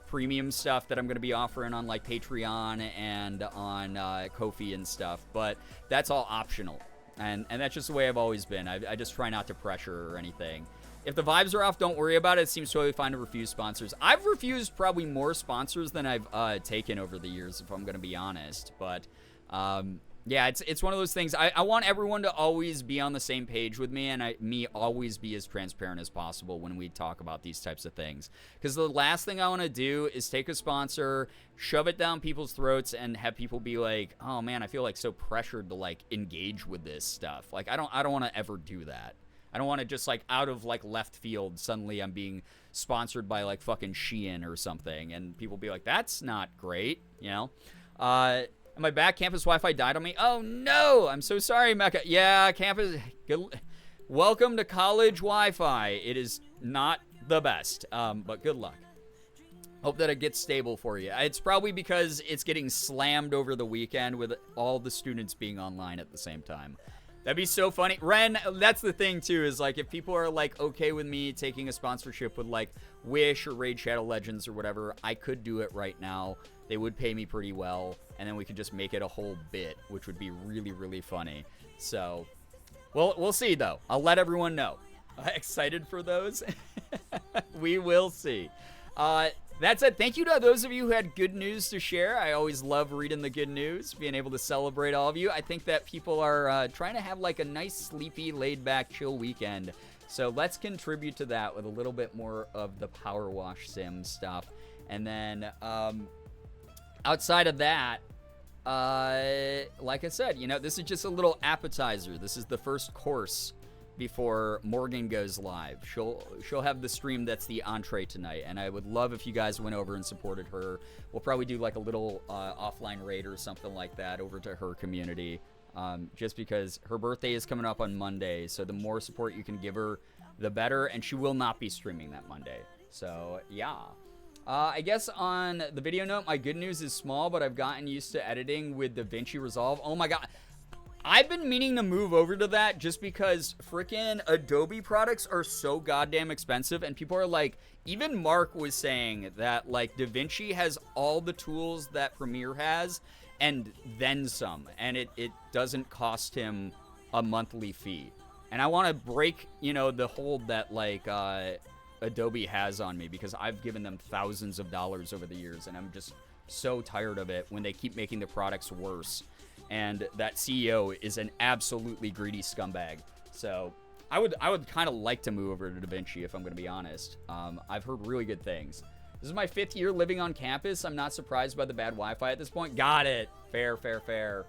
premium stuff that I'm going to be offering on, like, Patreon and on Ko-fi and stuff, but that's all optional. And that's just the way I've always been. I just try not to pressure or anything. If the vibes are off, don't worry about it. It seems totally fine to refuse sponsors. I've refused probably more sponsors than I've taken over the years, if I'm going to be honest. But, yeah, it's one of those things. I want everyone to always be on the same page with me, and me always be as transparent as possible when we talk about these types of things. Because the last thing I want to do is take a sponsor, shove it down people's throats, and have people be like, oh man, I feel like so pressured to like engage with this stuff. Like I don't want to ever do that. I don't want to just like out of like left field suddenly I'm being sponsored by like fucking Shein or something, and people be like, that's not great, you know. Am I back? Campus Wi-Fi died on me. Oh no! I'm so sorry, Mecca. Yeah, campus. Welcome to college Wi-Fi. It is not the best, but good luck. Hope that it gets stable for you. It's probably because it's getting slammed over the weekend with all the students being online at the same time. That'd be so funny. Ren, that's the thing too, is like if people are like okay with me taking a sponsorship with like Wish or Raid Shadow Legends or whatever, I could do it right now. They would pay me pretty well, and then we could just make it a whole bit, which would be really, really funny. So, well, we'll see though. I'll let everyone know. Excited for those? We will see. That's it. Thank you to those of you who had good news to share. I always love reading the good news, being able to celebrate all of you. I think that people are trying to have like a nice, sleepy, laid-back, chill weekend. So let's contribute to that with a little bit more of the Power Wash Sim stuff. And then outside of that, like I said, you know, this is just a little appetizer. This is the first course before Morgan goes live. She'll have the stream that's the entree tonight, and I would love if you guys went over and supported her. We'll probably do like a little offline raid or something like that over to her community, just because her birthday is coming up on Monday, so the more support you can give her, the better, and she will not be streaming that Monday. So, yeah. I guess on the video note, my good news is small, but I've gotten used to editing with DaVinci Resolve. Oh my god. I've been meaning to move over to that just because freaking Adobe products are so goddamn expensive, and people are like, even Mark was saying that like DaVinci has all the tools that Premiere has and then some, and it doesn't cost him a monthly fee. And I want to break, you know, the hold that like Adobe has on me, because I've given them thousands of dollars over the years, and I'm just so tired of it when they keep making the products worse. And that CEO is an absolutely greedy scumbag. So I would kind of like to move over to DaVinci, if I'm going to be honest. I've heard really good things. This is my 5th year living on campus. I'm not surprised by the bad Wi-Fi at this point. Got it. Fair, fair, fair.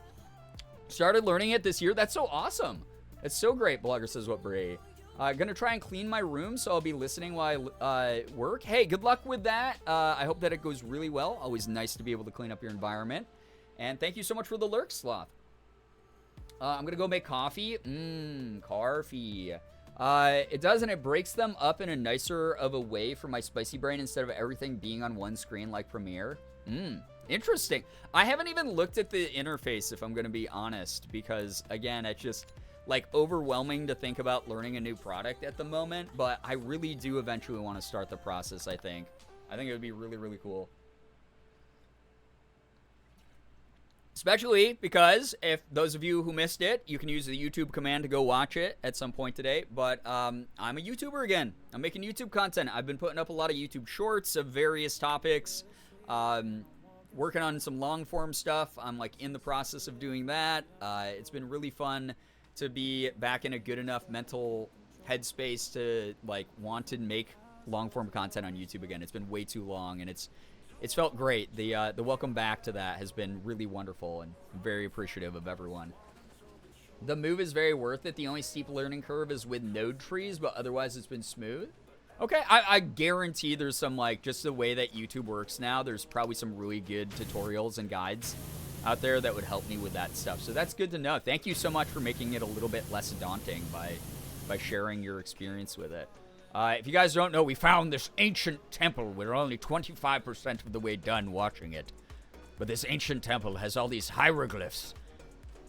Started learning it this year. That's so awesome. It's so great, Blogger says what Brie. Gonna try and clean my room, so I'll be listening while I work. Hey, good luck with that. I hope that it goes really well. Always nice to be able to clean up your environment. And thank you so much for the lurk, Sloth. I'm going to go make coffee. Coffee. It does, and it breaks them up in a nicer of a way for my spicy brain instead of everything being on one screen like Premiere. Interesting. I haven't even looked at the interface, if I'm going to be honest, because, again, it's just, like, overwhelming to think about learning a new product at the moment, but I really do eventually want to start the process, I think. I think it would be really, really cool. Especially because, if those of you who missed it, you can use the YouTube command to go watch it at some point today. But I'm a YouTuber again. I'm making YouTube content. I've been putting up a lot of YouTube shorts of various topics. Working on some long-form stuff. I'm like in the process of doing that. It's been really fun to be back in a good enough mental headspace to like want to make long-form content on YouTube again. It's been way too long, and it's felt great. The welcome back to that has been really wonderful, and I'm very appreciative of everyone. The move is very worth it. The only steep learning curve is with node trees, but otherwise it's been smooth. Okay, I guarantee there's some, like, just the way that YouTube works now, there's probably some really good tutorials and guides out there that would help me with that stuff. So that's good to know. Thank you so much for making it a little bit less daunting by sharing your experience with it. If you guys don't know, we found this ancient temple. We're only 25% of the way done watching it. But this ancient temple has all these hieroglyphs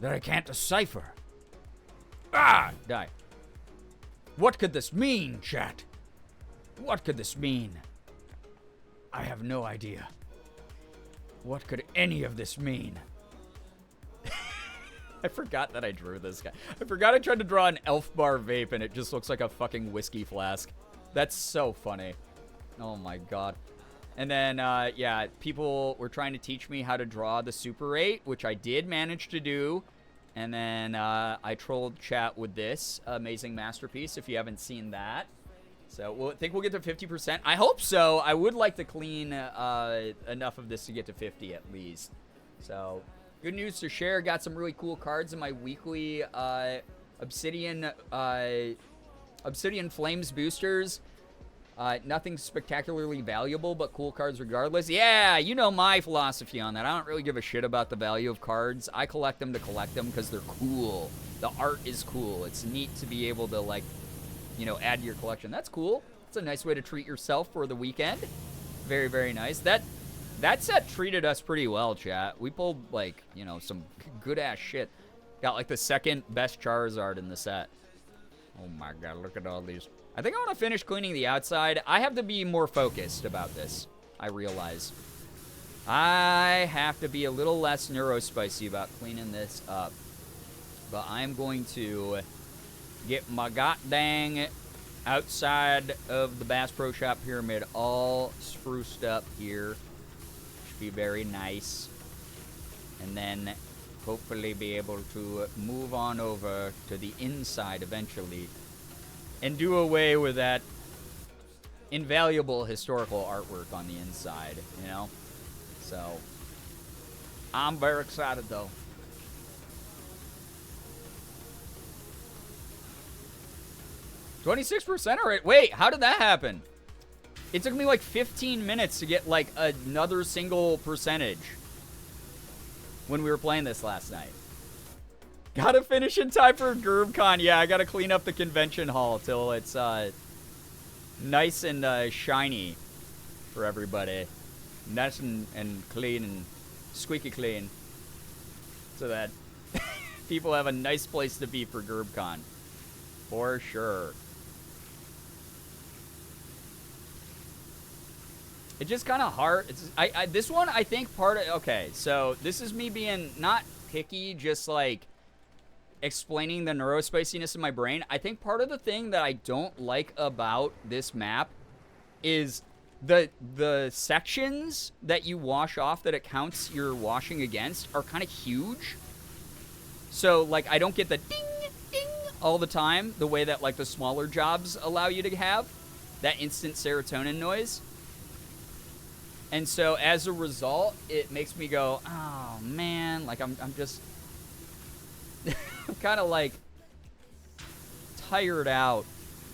that I can't decipher. Ah! Die. What could this mean, chat? What could this mean? I have no idea. What could any of this mean? I forgot that I drew this guy. I forgot I tried to draw an elf bar vape and it just looks like a fucking whiskey flask. That's so funny. Oh my god. And then, yeah, people were trying to teach me how to draw the Super 8, which I did manage to do. And then I trolled chat with this amazing masterpiece, if you haven't seen that. So I think we'll get to 50%. I hope so. I would like to clean enough of this to get to 50 at least. So good news to share. Got some really cool cards in my weekly Obsidian Flames boosters. Nothing spectacularly valuable, but cool cards regardless. Yeah, you know my philosophy on that. I don't really give a shit about the value of cards. I collect them to collect them because they're cool. The art is cool. It's neat to be able to, like, you know, add to your collection. That's cool. It's a nice way to treat yourself for the weekend. Very, very nice. That set treated us pretty well, chat. We pulled, like, you know, some good-ass shit. Got, like, the second best Charizard in the set. Oh, my God. Look at all these. I think I want to finish cleaning the outside. I have to be more focused about this, I realize. I have to be a little less neurospicy about cleaning this up. But I'm going to get my god-dang outside of the Bass Pro Shop Pyramid all spruced up here. Should be very nice. And then hopefully be able to move on over to the inside eventually. And do away with that invaluable historical artwork on the inside, you know? So, I'm very excited, though. 26% already? Wait, how did that happen? It took me like 15 minutes to get like another single percentage when we were playing this last night. Gotta finish in time for GerbCon. Yeah, I gotta clean up the convention hall till it's nice and shiny for everybody. Nice and clean and squeaky clean. So that people have a nice place to be for GerbCon. For sure. It's just kind of hard. This one, I think part of... Okay, so this is me being not picky, just like explaining the neurospiciness in my brain. I think part of the thing that I don't like about this map is the sections that you wash off that it counts you're washing against are kind of huge. So, like, I don't get the ding, ding all the time, the way that, like, the smaller jobs allow you to have. That instant serotonin noise. And so, as a result, it makes me go, oh, man. Like, I'm just... I'm kind of, like, tired out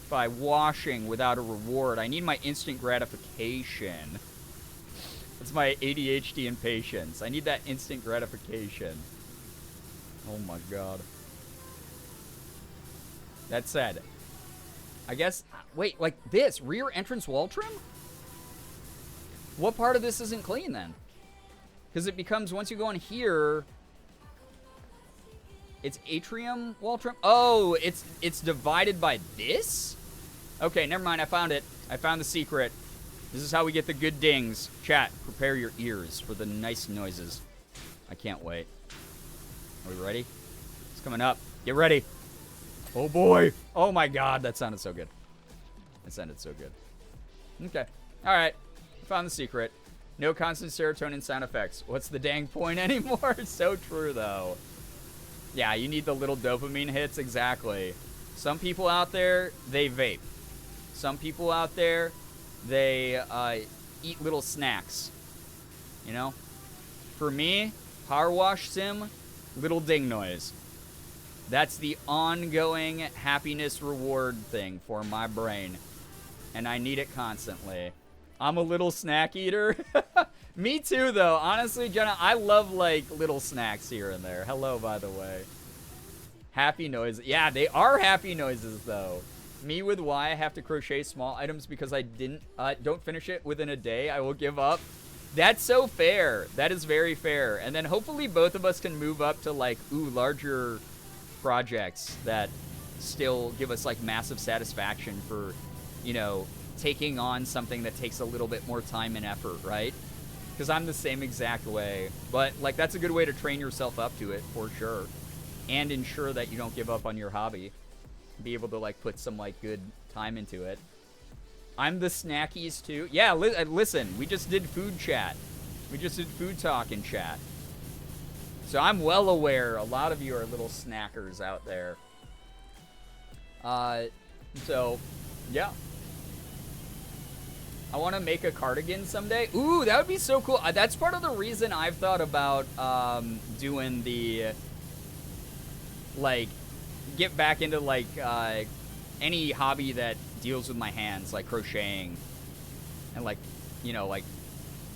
by washing without a reward. I need my instant gratification. It's my ADHD impatience. I need that instant gratification. Oh, my God. That said, I guess... Wait, like this? Rear entrance wall trim? What part of this isn't clean, then? Because it becomes, once you go in here... It's atrium wall trim? Oh, it's divided by this? Okay, never mind. I found it. I found the secret. This is how we get the good dings. Chat, prepare your ears for the nice noises. I can't wait. Are we ready? It's coming up. Get ready. Oh, boy. Oh, my God. That sounded so good. That sounded so good. Okay. All right. Found the secret. No constant serotonin sound effects. What's the dang point anymore? It's so true, though. Yeah, you need the little dopamine hits. Exactly. Some people out there, they vape. Some people out there, they eat little snacks. You know? For me, power wash sim, little ding noise. That's the ongoing happiness reward thing for my brain. And I need it constantly. I'm a little snack eater. Me too, though. Honestly, Jenna, I love, like, little snacks here and there. Hello, by the way. Happy noises. Yeah, they are happy noises, though. Me with why I have to crochet small items because I don't finish it within a day. I will give up. That's so fair. That is very fair. And then hopefully both of us can move up to, like, larger projects that still give us, like, massive satisfaction for, you know, taking on something that takes a little bit more time and effort, right? Because I'm the same exact way. But, like, that's a good way to train yourself up to it, for sure. and ensure that you don't give up on your hobby. Be able to like put some like good time into it. I'm the snackies too. Yeah, listen, we just did food chat. We just did food talk in chat. So I'm well aware a lot of you are little snackers out there. So, yeah. I want to make a cardigan someday. Ooh, that would be so cool. That's part of the reason I've thought about doing the, like, get back into, like, any hobby that deals with my hands, like crocheting and, like, you know, like,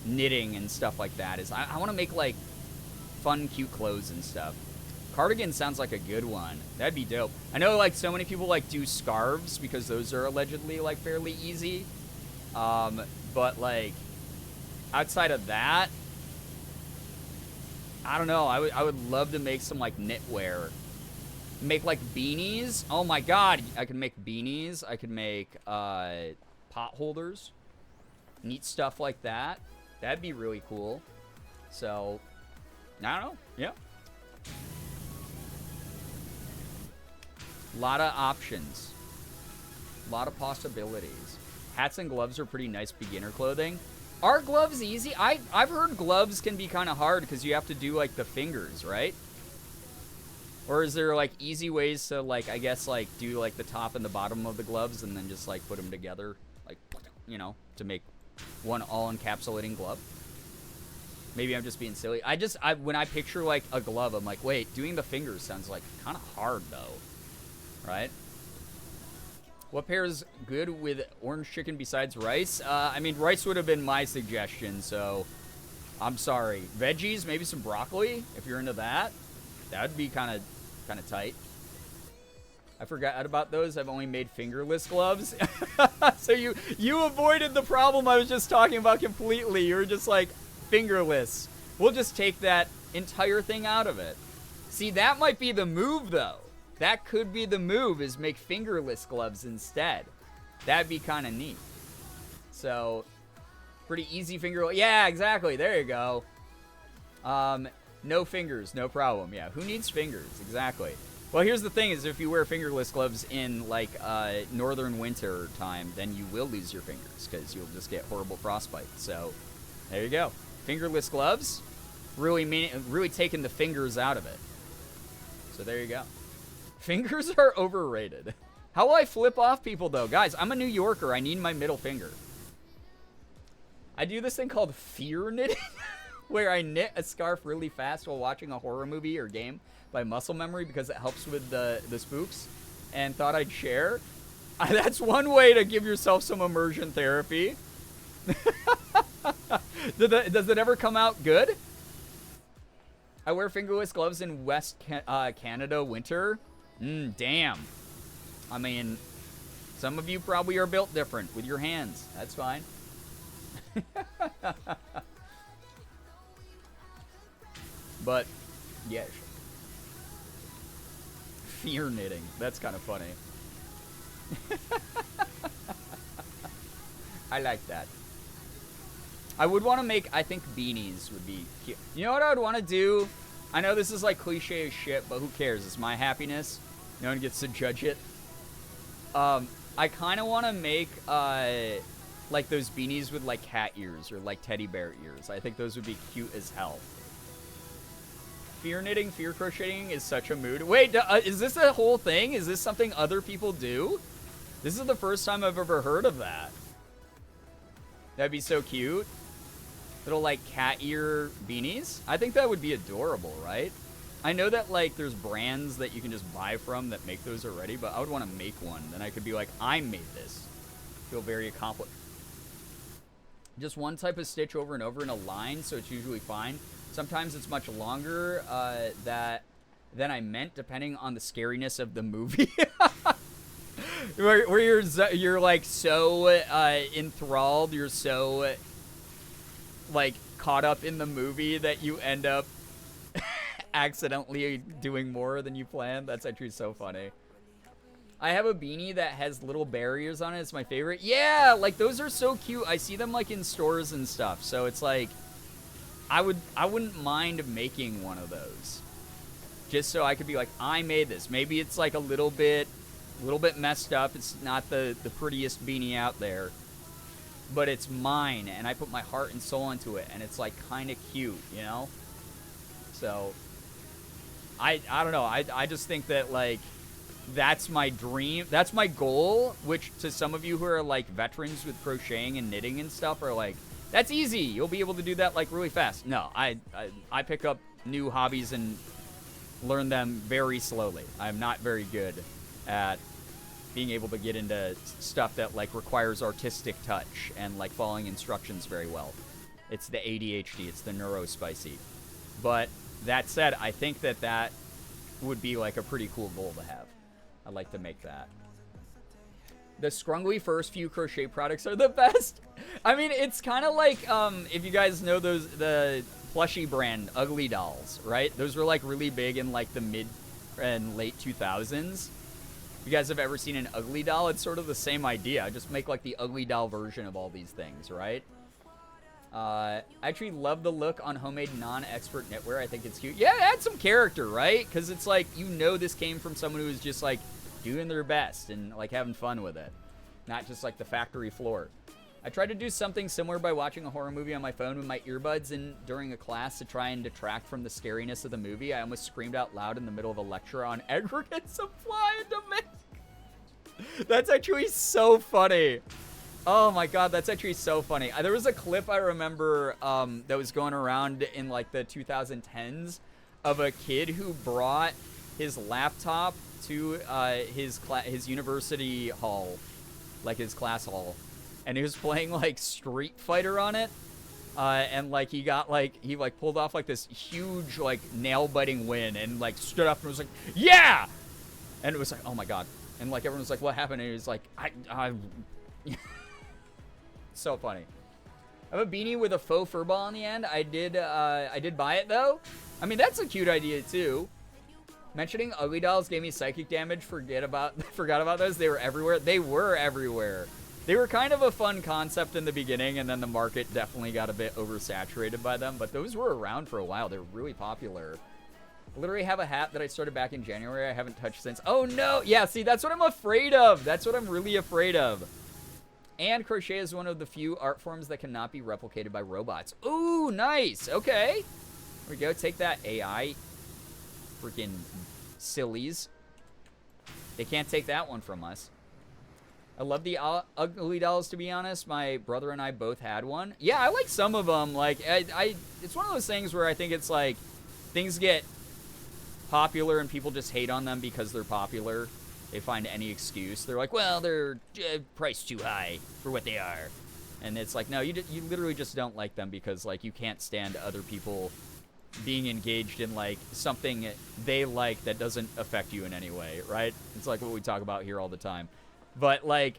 knitting and stuff like that. Is I want to make, like, fun, cute clothes and stuff. Cardigan sounds like a good one. That'd be dope. I know, like, so many people, like, do scarves because those are allegedly, like, fairly easy. But, like, outside of that, I don't know. I would love to make some, like, knitwear. Make, like, beanies. Oh, my God. I could make beanies. I could make, pot holders. Neat stuff like that. That'd be really cool. So, I don't know. Yeah. A lot of options. A lot of possibilities. Hats and gloves are pretty nice beginner clothing. Are gloves easy? I've heard gloves can be kind of hard because you have to do, like, the fingers, right? Or is there, like, easy ways to, like, I guess, like, do, like, the top and the bottom of the gloves and then just, like, put them together, like, you know, to make one all-encapsulating glove? Maybe I'm just being silly. When I picture, like, a glove, I'm like, wait, doing the fingers sounds, like, kind of hard, though. Right? What pairs good with orange chicken besides rice? I mean, rice would have been my suggestion, so I'm sorry. Veggies, maybe some broccoli, if you're into that. That would be kind of tight. I forgot about those. I've only made fingerless gloves. So you avoided the problem I was just talking about completely. You were just like, fingerless. We'll just take that entire thing out of it. See, that might be the move, though. That could be the move, is make fingerless gloves instead. That'd be kind of neat. So, pretty easy finger. Yeah, exactly. There you go. No fingers, no problem. Yeah, who needs fingers? Exactly. Well, here's the thing, is if you wear fingerless gloves in, like, northern winter time, then you will lose your fingers, because you'll just get horrible frostbite. So, there you go. Fingerless gloves, really taking the fingers out of it. So, there you go. Fingers are overrated. How will I flip off people, though? Guys, I'm a New Yorker. I need my middle finger. I do this thing called fear knitting, where I knit a scarf really fast while watching a horror movie or game by muscle memory because it helps with the spooks, and thought I'd share. That's one way to give yourself some immersion therapy. Does it ever come out good? I wear fingerless gloves in West Canada winter. Damn. I mean, some of you probably are built different with your hands. That's fine. But, yeah. Fear knitting. That's kind of funny. I like that. I would want to make, I think beanies would be cute. You know what I would want to do? I know this is like cliche as shit, but who cares? It's my happiness. No one gets to judge it. I kind of want to make, like those beanies with like cat ears or like teddy bear ears. I think those would be cute as hell. Fear knitting, fear crocheting is such a mood. Wait, is this a whole thing? Is this something other people do? This is the first time I've ever heard of that. That'd be so cute. Little, like, cat ear beanies. I think that would be adorable, right? I know that, like, there's brands that you can just buy from that make those already, but I would want to make one. Then I could be like, I made this. Feel very accomplished. Just one type of stitch over and over in a line, so it's usually fine. Sometimes it's much longer than I meant, depending on the scariness of the movie. where you're like so enthralled, you're so like caught up in the movie that you end up accidentally doing more than you planned. That's actually so funny. I have a beanie that has little barriers on it. It's my favorite. Yeah, like those are so cute. I see them like in stores and stuff. So it's like I wouldn't mind making one of those. just so I could be like, I made this. Maybe it's like a little bit messed up. It's not the prettiest beanie out there, but it's mine, and I put my heart and soul into it, and it's like kind of cute, you know? So I don't know. I just think that like that's my dream. That's my goal, which to some of you who are like veterans with crocheting and knitting and stuff are like, that's easy. You'll be able to do that like really fast. No, I pick up new hobbies and learn them very slowly. I'm not very good at being able to get into stuff that like requires artistic touch and like following instructions very well. It's the ADHD, it's the neurospicy. But that said, I think that would be like a pretty cool goal to have. I'd like to make that. The scrungly first few crochet products are the best. I mean, it's kind of like if you guys know the plushie brand Ugly Dolls, right? Those were like really big in like the mid and late 2000s. If you guys have ever seen an Ugly Doll, it's sort of the same idea. Just make like the Ugly Doll version of all these things, right? I actually love the look on homemade non-expert knitwear. I think it's cute. Yeah, it adds some character, right? Because it's like, you know, this came from someone who was just like doing their best and like having fun with it. Not just like the factory floor. I tried to do something similar by watching a horror movie on my phone with my earbuds in during a class to try and detract from the scariness of the movie. I almost screamed out loud in the middle of a lecture on aggregate supply and demand. That's actually so funny. Oh my god, that's actually so funny. There was a clip I remember that was going around in like the 2010s of a kid who brought his laptop to his university hall, like his class hall, and he was playing like Street Fighter on it, and like he pulled off like this huge like nail-biting win and like stood up and was like, yeah, and it was like, oh my god, and like everyone was like, what happened? And he was like, I so funny. I have a beanie with a faux fur ball on the end. I did buy it though. I mean, that's a cute idea too. Mentioning Ugly Dolls gave me psychic damage. Forgot about those. They were everywhere. They were everywhere. They were kind of a fun concept in the beginning, and then the market definitely got a bit oversaturated by them. But those were around for a while. They're really popular. I literally have a hat that I started back in January. I haven't touched since. Oh no! Yeah, see, that's what I'm afraid of. That's what I'm really afraid of. And crochet is one of the few art forms that cannot be replicated by robots. Ooh, nice. Okay. Here we go. Take that, AI. Freaking sillies. They can't take that one from us. I love the Ugly Dolls, to be honest. My brother and I both had one. Yeah, I like some of them. Like, it's one of those things where I think it's like things get popular and people just hate on them because they're popular. They find any excuse. They're like, well, they're priced too high for what they are. And it's like, no, you literally just don't like them because, like, you can't stand other people being engaged in, like, something they like that doesn't affect you in any way, right? It's like what we talk about here all the time. But, like,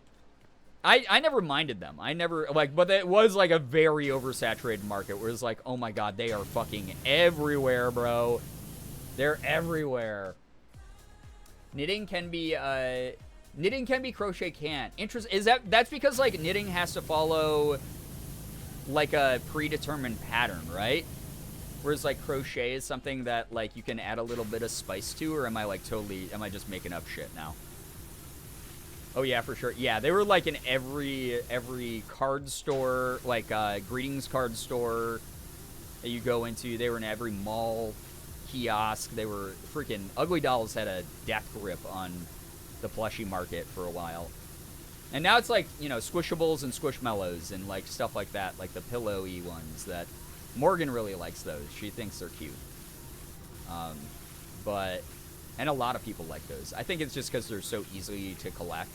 I never minded them. I never, like, but it was, like, a very oversaturated market where it's like, oh, my God, they are fucking everywhere, bro. They're everywhere. Knitting can be crochet can't. That's because like knitting has to follow like a predetermined pattern, right? Whereas like crochet is something that like you can add a little bit of spice to, or am I just making up shit now? Oh yeah, for sure. Yeah, they were like in every card store, like greetings card store that you go into. They were in every mall kiosk. They were freaking Ugly Dolls had a death grip on the plushie market for a while, and now it's like, you know, Squishables and Squishmallows and like stuff like that, like the pillowy ones that Morgan really likes. Those she thinks they're cute, but and a lot of people like those. I think it's just because they're so easy to collect.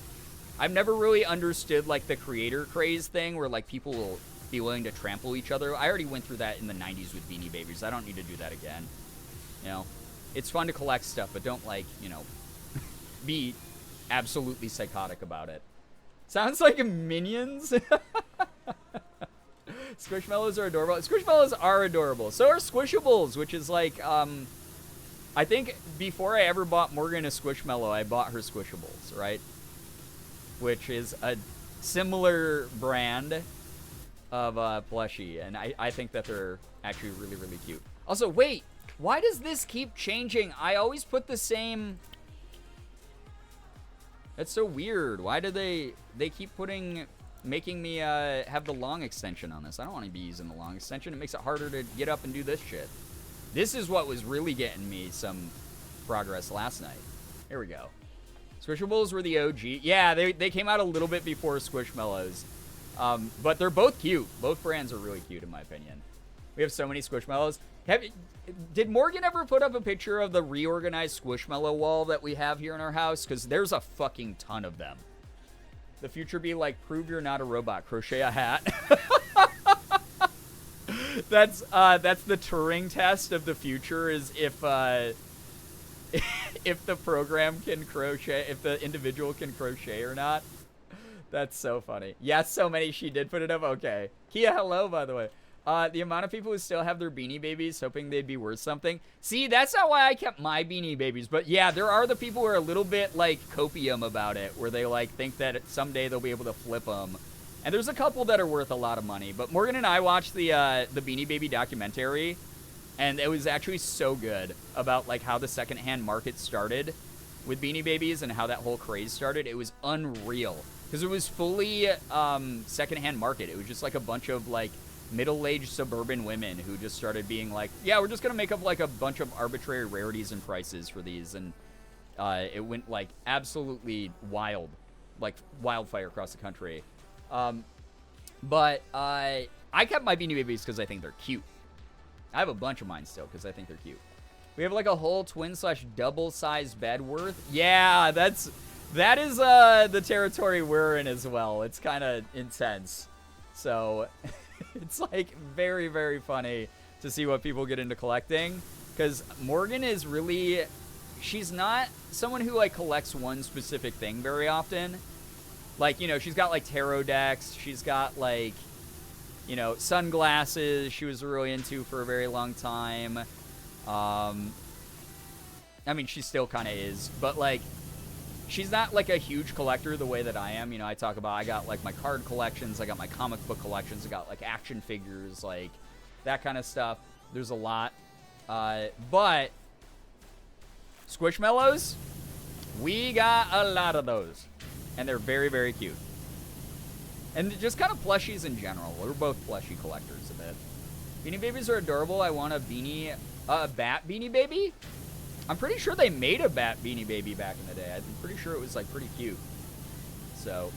I've never really understood like the creator craze thing where like people will be willing to trample each other. I already went through that in the 90s with Beanie Babies. I don't need to do that again. You know, it's fun to collect stuff, but don't, like, you know, be absolutely psychotic about it. Sounds like Minions. Squishmallows are adorable. Squishmallows are adorable. So are Squishables, which is like, I think before I ever bought Morgan a Squishmallow, I bought her Squishables, right? Which is a similar brand of plushie, and I think that they're actually really, really cute. Also, wait! Why does this keep changing? I always put the same... That's so weird. Why do they keep making me have the long extension on this? I don't want to be using the long extension. It makes it harder to get up and do this shit. This is what was really getting me some progress last night. Here we go. Squishables were the OG. Yeah, they came out a little bit before Squishmallows. But they're both cute. Both brands are really cute in my opinion. We have so many Squishmallows. Did Morgan ever put up a picture of the reorganized Squishmallow wall that we have here in our house? Because there's a fucking ton of them. The future be like, prove you're not a robot. Crochet a hat. That's the Turing test of the future, is if the program can crochet, if the individual can crochet or not. That's so funny. Yes, so many. She did put it up. Okay. Kia, hello, by the way. The amount of people who still have their Beanie Babies hoping they'd be worth something. See, that's not why I kept my Beanie Babies. But yeah, there are the people who are a little bit like copium about it, where they like think that someday they'll be able to flip them. And there's a couple that are worth a lot of money. But Morgan and I watched the Beanie Baby documentary, and it was actually so good about like how the secondhand market started with Beanie Babies and how that whole craze started. It was unreal because it was fully secondhand market. It was just like a bunch of like middle-aged suburban women who just started being like, yeah, we're just gonna make up like a bunch of arbitrary rarities and prices for these, and it went like absolutely wild, like wildfire across the country. But I kept my Beanie Babies because I think they're cute. I have a bunch of mine still because I think they're cute. We have like a whole twin/double size bed worth. Yeah, that is the territory we're in as well. It's kind of intense. So it's like very, very funny to see what people get into collecting, because Morgan is really, she's not someone who like collects one specific thing very often. Like, you know, she's got like tarot decks, she's got like, you know, sunglasses she was really into for a very long time. I mean, she still kind of is, but like, she's not like a huge collector the way that I am. You know, I talk about, I got like my card collections, I got my comic book collections, I got like action figures, like that kind of stuff. There's a lot. But Squishmallows, we got a lot of those. And they're very, very cute. And just kind of plushies in general. We're both plushie collectors a bit. Beanie Babies are adorable. I want a bat Beanie Baby. I'm pretty sure they made a bat Beanie Baby back in the day. I'm pretty sure it was like pretty cute. So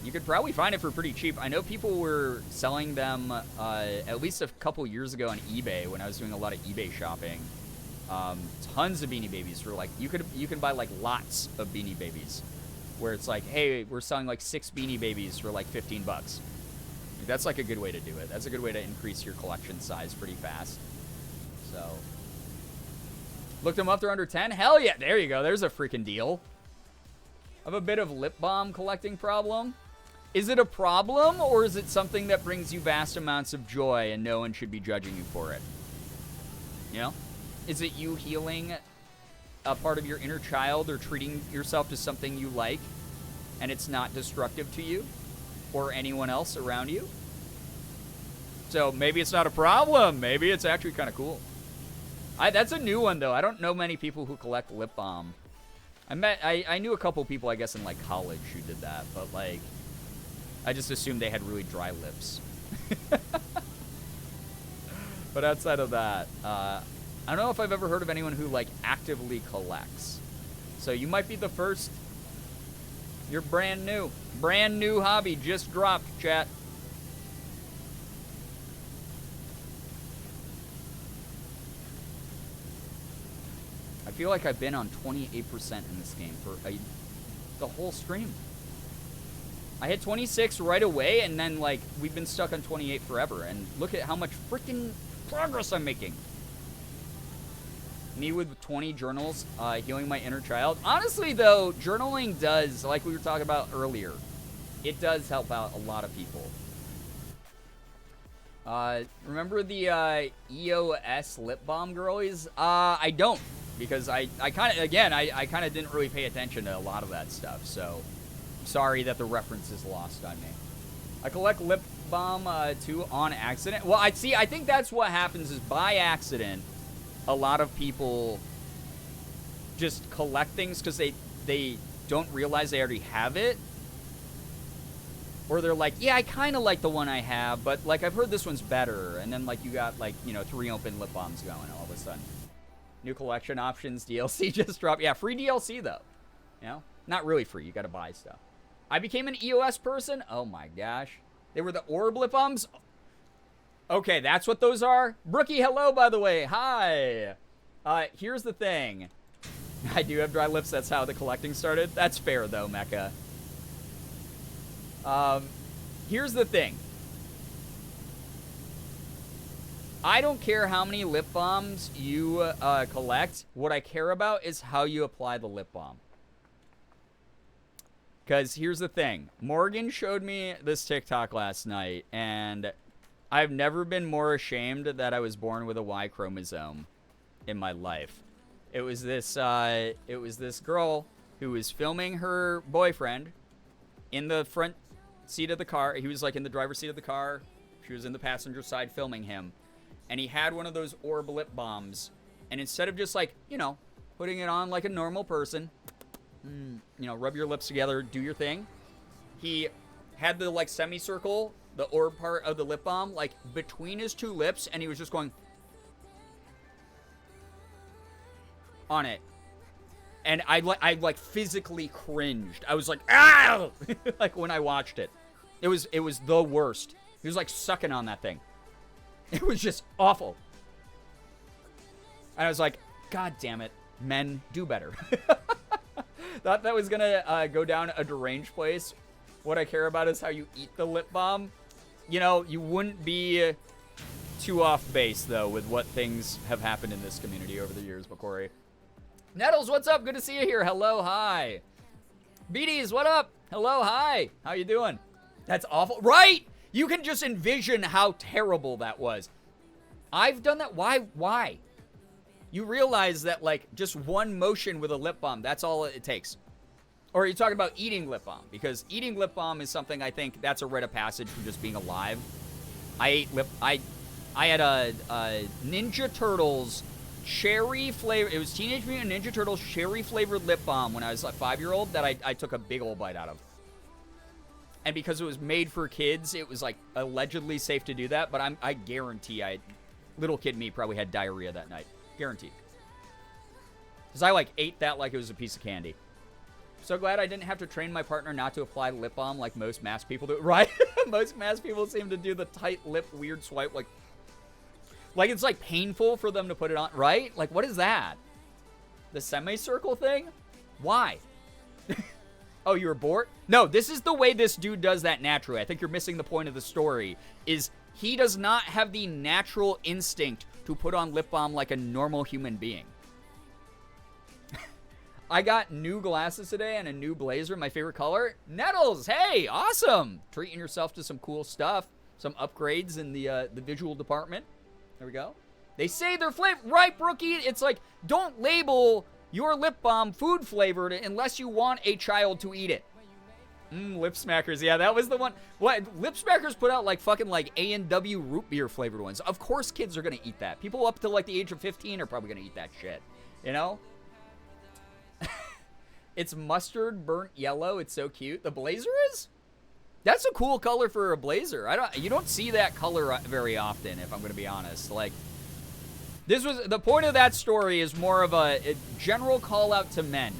you could probably find it for pretty cheap. I know people were selling them at least a couple years ago on eBay when I was doing a lot of eBay shopping. Tons of Beanie Babies for like, you can buy like lots of Beanie Babies where it's like, hey, we're selling like 6 Beanie Babies for like $15. That's like a good way to do it. That's a good way to increase your collection size pretty fast. So looked them up, they're under 10. Hell yeah, there you go. There's a freaking deal. I have a bit of lip balm collecting problem. Is it a problem, or is it something that brings you vast amounts of joy and no one should be judging you for it? You know? Is it you healing a part of your inner child or treating yourself to something you like and it's not destructive to you or anyone else around you? So maybe it's not a problem. Maybe it's actually kind of cool. That's a new one, though. I don't know many people who collect lip balm. I knew a couple people, I guess, in like college who did that, but like, I just assumed they had really dry lips. But outside of that, I don't know if I've ever heard of anyone who like actively collects. So you might be the first. You're brand new. Brand new hobby just dropped, chat. I feel like I've been on 28% in this game for the whole stream. I hit 26 right away, and then like we've been stuck on 28 forever. And look at how much freaking progress I'm making. Me with 20 journals, healing my inner child. Honestly, though, journaling does, like we were talking about earlier, it does help out a lot of people. Remember the EOS lip balm girlies? I don't, because I kind of didn't really pay attention to a lot of that stuff. So, sorry that the reference is lost on me. I collect lip balm too on accident. Well, I think that's what happens is by accident, a lot of people just collect things because they don't realize they already have it. Or they're like, yeah, I kind of like the one I have, but, like, I've heard this one's better. And then, like, you got, like, 3 open lip balms going all of a sudden. New collection options, DLC just dropped. Yeah, free DLC, though. Not really free. You got to buy stuff. I became an EOS person? Oh, my gosh. They were the orb lip balms? Okay, that's what those are? Brookie, hello, by the way. Hi. Here's the thing. I do have dry lips. That's how the collecting started. That's fair, though, Mecca. Here's the thing. I don't care how many lip balms you collect. What I care about is how you apply the lip balm. Because here's the thing. Morgan showed me this TikTok last night, and I've never been more ashamed that I was born with a Y chromosome in my life. It was this girl who was filming her boyfriend in the front seat of the car. He was like in the driver's seat of the car. She was in the passenger side filming him. And he had one of those orb lip balms. And instead of just like, putting it on like a normal person, rub your lips together, do your thing, he had the like semicircle, the orb part of the lip balm, like between his two lips, and he was just going on it. And I like physically cringed. I was like, ah! Like when I watched it. It was the worst. He was like sucking on that thing. It was just awful. And I was like, God damn it. Men, do better. Thought that was gonna go down a deranged place. What I care about is how you eat the lip balm. You wouldn't be too off base, though, with what things have happened in this community over the years, Corey. Nettles, what's up? Good to see you here. Hello, hi. BDs, what up? Hello, hi. How you doing? That's awful. Right? You can just envision how terrible that was. I've done that. Why? You realize that, like, just one motion with a lip balm, that's all it takes. Or are you talking about eating lip balm? Because eating lip balm is something I think that's a rite of passage from just being alive. I had a Ninja Turtles cherry flavor. It was Teenage Mutant Ninja Turtles cherry flavored lip balm when I was a 5-year-old that I took a big old bite out of. And because it was made for kids, it was like allegedly safe to do that. But I guarantee little kid me probably had diarrhea that night. Guaranteed. Because I like ate that like it was a piece of candy. So glad I didn't have to train my partner not to apply lip balm like most masked people do. Right? Most masked people seem to do the tight lip weird swipe like it's like painful for them to put it on, right? Like what is that? The semicircle thing? Why? Oh, you were bored? No, this is the way this dude does that naturally. I think you're missing the point of the story. Is he does not have the natural instinct to put on lip balm like a normal human being. I got new glasses today and a new blazer, my favorite color. Nettles, hey, awesome. Treating yourself to some cool stuff. Some upgrades in the visual department. There we go. They say they're flavored. Right, Brookie? It's like, don't label your lip balm food flavored unless you want a child to eat it. Lip smackers. Yeah, that was the one. What? Lip smackers put out like fucking like A&W root beer flavored ones. Of course kids are going to eat that. People up to like the age of 15 are probably going to eat that shit. You know? It's mustard burnt yellow. It's so cute. The blazer is? That's a cool color for a blazer. You don't see that color very often, if I'm going to be honest. Like, this was the point of that story is more of a general call out to men.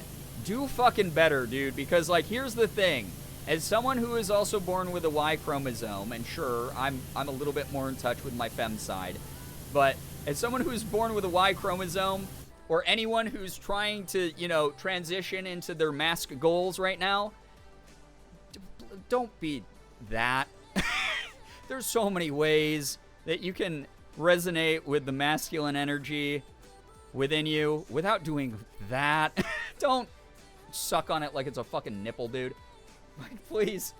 Do fucking better, dude, because like here's the thing. As someone who is also born with a Y chromosome, and sure, I'm a little bit more in touch with my femme side, but as someone who is born with a Y chromosome, or anyone who's trying to, transition into their mask goals right now, don't be that. There's so many ways that you can resonate with the masculine energy within you without doing that. Don't suck on it like it's a fucking nipple, dude. Like, please.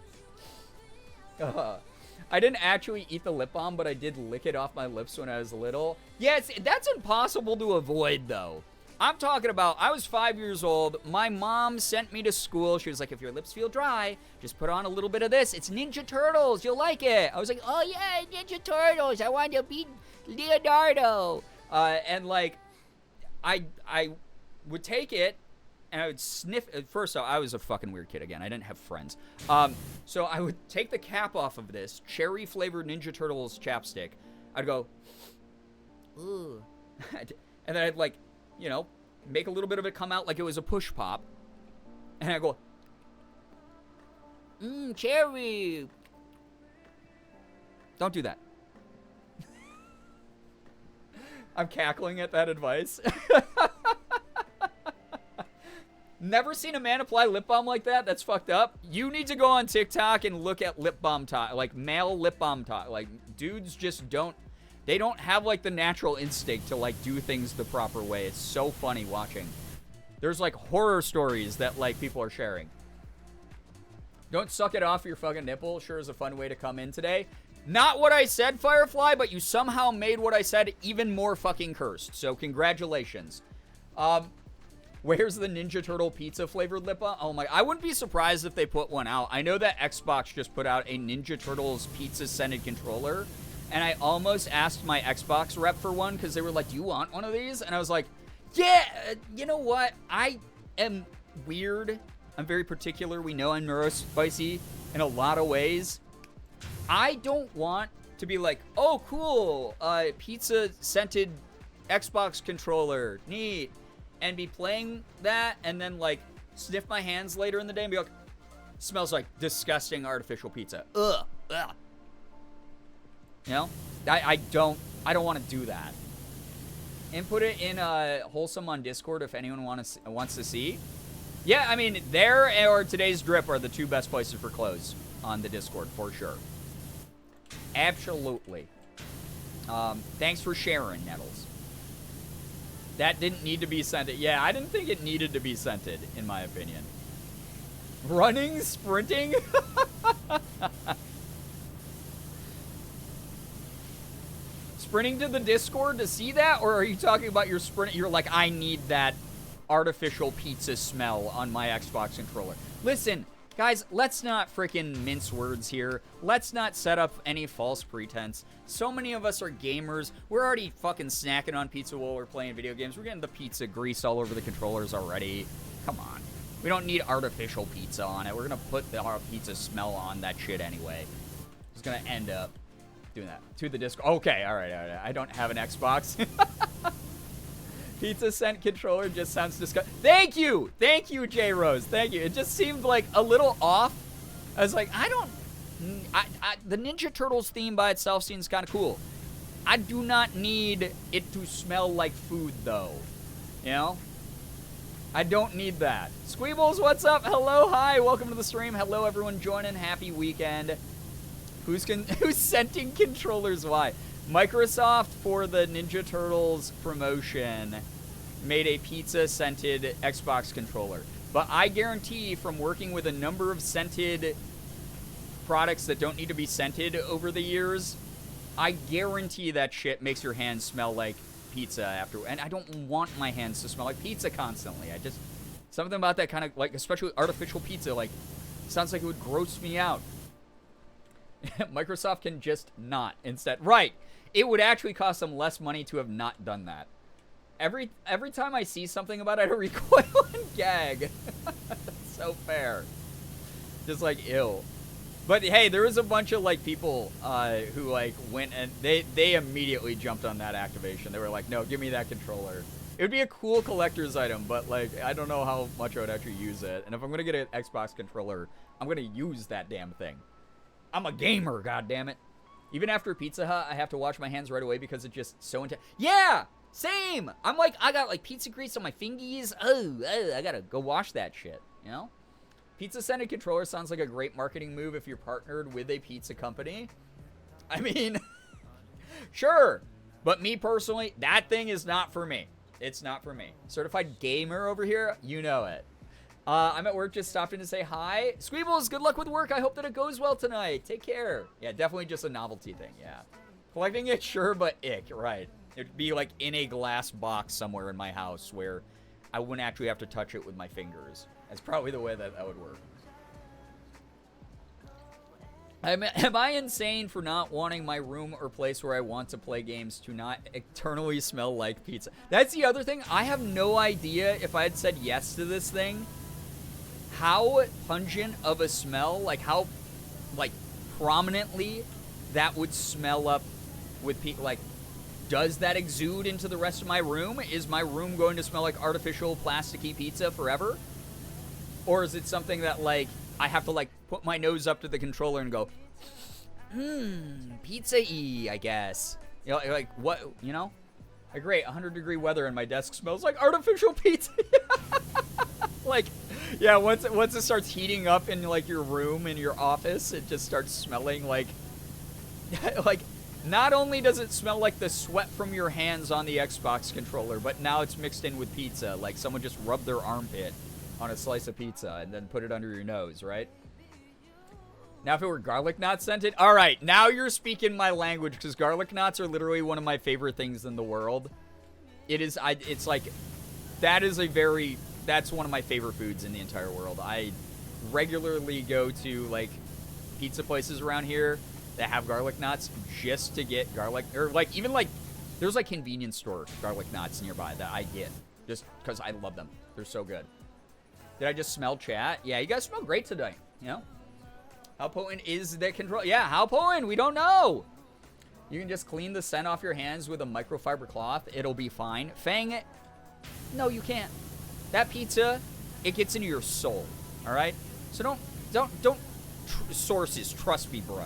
I didn't actually eat the lip balm, but I did lick it off my lips when I was little. Yeah, that's impossible to avoid, though. I'm talking about, I was 5 years old. My mom sent me to school. She was like, if your lips feel dry, just put on a little bit of this. It's Ninja Turtles. You'll like it. I was like, oh, yeah, Ninja Turtles. I want to be Leonardo. And, like, I would take it, and I would sniff. First off, I was a fucking weird kid again. I didn't have friends. So I would take the cap off of this cherry-flavored Ninja Turtles chapstick. I'd go, ooh. And then I'd, like, you know, make a little bit of it come out like it was a push pop. And I go, cherry. Don't do that. I'm cackling at that advice. Never seen a man apply lip balm like that. That's fucked up. You need to go on TikTok and look at lip balm talk, like male lip balm talk. Like, dudes just don't. They don't have, like, the natural instinct to, like, do things the proper way. It's so funny watching. There's, like, horror stories that, like, people are sharing. Don't suck it off your fucking nipple. Sure is a fun way to come in today. Not what I said, Firefly, but you somehow made what I said even more fucking cursed. So, congratulations. Where's the Ninja Turtle pizza flavored lip balm? Oh my, I wouldn't be surprised if they put one out. I know that Xbox just put out a Ninja Turtles pizza scented controller. And I almost asked my Xbox rep for one because they were like, do you want one of these? And I was like, yeah, you know what? I am weird. I'm very particular. We know I'm neurospicy in a lot of ways. I don't want to be like, oh, cool, pizza scented Xbox controller, neat. And be playing that and then, like, sniff my hands later in the day and be like, smells like disgusting artificial pizza. Ugh. You know, I don't want to do that. And put it in Wholesome on Discord if anyone wants to see. Yeah, I mean, there or Today's Drip are the two best places for clothes on the Discord, for sure. Absolutely. Thanks for sharing, Nettles. That didn't need to be scented. Yeah, I didn't think it needed to be scented, in my opinion. Running, sprinting? Sprinting to the Discord to see that? Or are you talking about your sprint? You're like, I need that artificial pizza smell on my Xbox controller. Listen, guys, let's not freaking mince words here. Let's not set up any false pretense. So many of us are gamers. We're already fucking snacking on pizza while we're playing video games. We're getting the pizza grease all over the controllers already. Come on. We don't need artificial pizza on it. We're going to put the pizza smell on that shit anyway. It's going to end up doing that. To the Discord. Okay, all right. I don't have an Xbox. Pizza scent controller just sounds disgusting. Thank you, J-Rose. Thank you. It just seemed like a little off. I was like, the Ninja Turtles theme by itself seems kind of cool. I do not need it to smell like food, though. You know? I don't need that. Squeebles, what's up? Hello, hi, welcome to the stream. Hello, everyone joining. Happy weekend. Who's scenting controllers? Why? Microsoft, for the Ninja Turtles promotion, made a pizza-scented Xbox controller. But I guarantee, from working with a number of scented products that don't need to be scented over the years, I guarantee that shit makes your hands smell like pizza after. And I don't want my hands to smell like pizza constantly. Something about that kind of, like, especially artificial pizza, like, sounds like it would gross me out. Microsoft can just not instead. Right. It would actually cost them less money to have not done that. Every time I see something about it, I recoil and gag. That's so fair. Just like, ew. But hey, there was a bunch of, like, people who, like, went and they immediately jumped on that activation. They were like, no, give me that controller. It would be a cool collector's item, but, like, I don't know how much I would actually use it. And if I'm going to get an Xbox controller, I'm going to use that damn thing. I'm a gamer, goddammit. Even after Pizza Hut, I have to wash my hands right away because it's just so intense. Yeah, same. I'm like, I got, like, pizza grease on my fingies. Oh, I gotta go wash that shit, you know? Pizza-scented controller sounds like a great marketing move if you're partnered with a pizza company. I mean, sure. But me personally, that thing is not for me. It's not for me. Certified gamer over here, you know it. I'm at work, just stopped in to say hi. Squeebles, good luck with work. I hope that it goes well tonight. Take care. Yeah, definitely just a novelty thing, yeah. Collecting it, sure, but ick, right. It'd be like in a glass box somewhere in my house where I wouldn't actually have to touch it with my fingers. That's probably the way that would work. Am I insane for not wanting my room or place where I want to play games to not eternally smell like pizza? That's the other thing. I have no idea if I had said yes to this thing, how pungent of a smell, like how, like, prominently that would smell up with pizza. Like, does that exude into the rest of my room? Is my room going to smell like artificial plasticky pizza forever? Or is it something that, like, I have to, like, put my nose up to the controller and go, pizza-y, I guess. You know, like, what, you know? Like, great, 100-degree weather and my desk smells like artificial pizza. Like, yeah, once it starts heating up in, like, your room, in your office, it just starts smelling like, like, not only does it smell like the sweat from your hands on the Xbox controller, but now it's mixed in with pizza. Like, someone just rubbed their armpit on a slice of pizza and then put it under your nose, right? Now if it were garlic knot scented, all right, now you're speaking my language, because garlic knots are literally one of my favorite things in the world. It's like, that's one of my favorite foods in the entire world. I regularly go to, like, pizza places around here that have garlic knots just to get garlic, or, like, even, like, there's, like, convenience store garlic knots nearby that I get just because I love them. They're so good. Did I just smell chat? Yeah, you guys smell great today, you know? How potent is the control? Yeah, how potent? We don't know. You can just clean the scent off your hands with a microfiber cloth. It'll be fine. Fang, no, you can't. That pizza, it gets into your soul, all right? So don't sources, trust me, bro.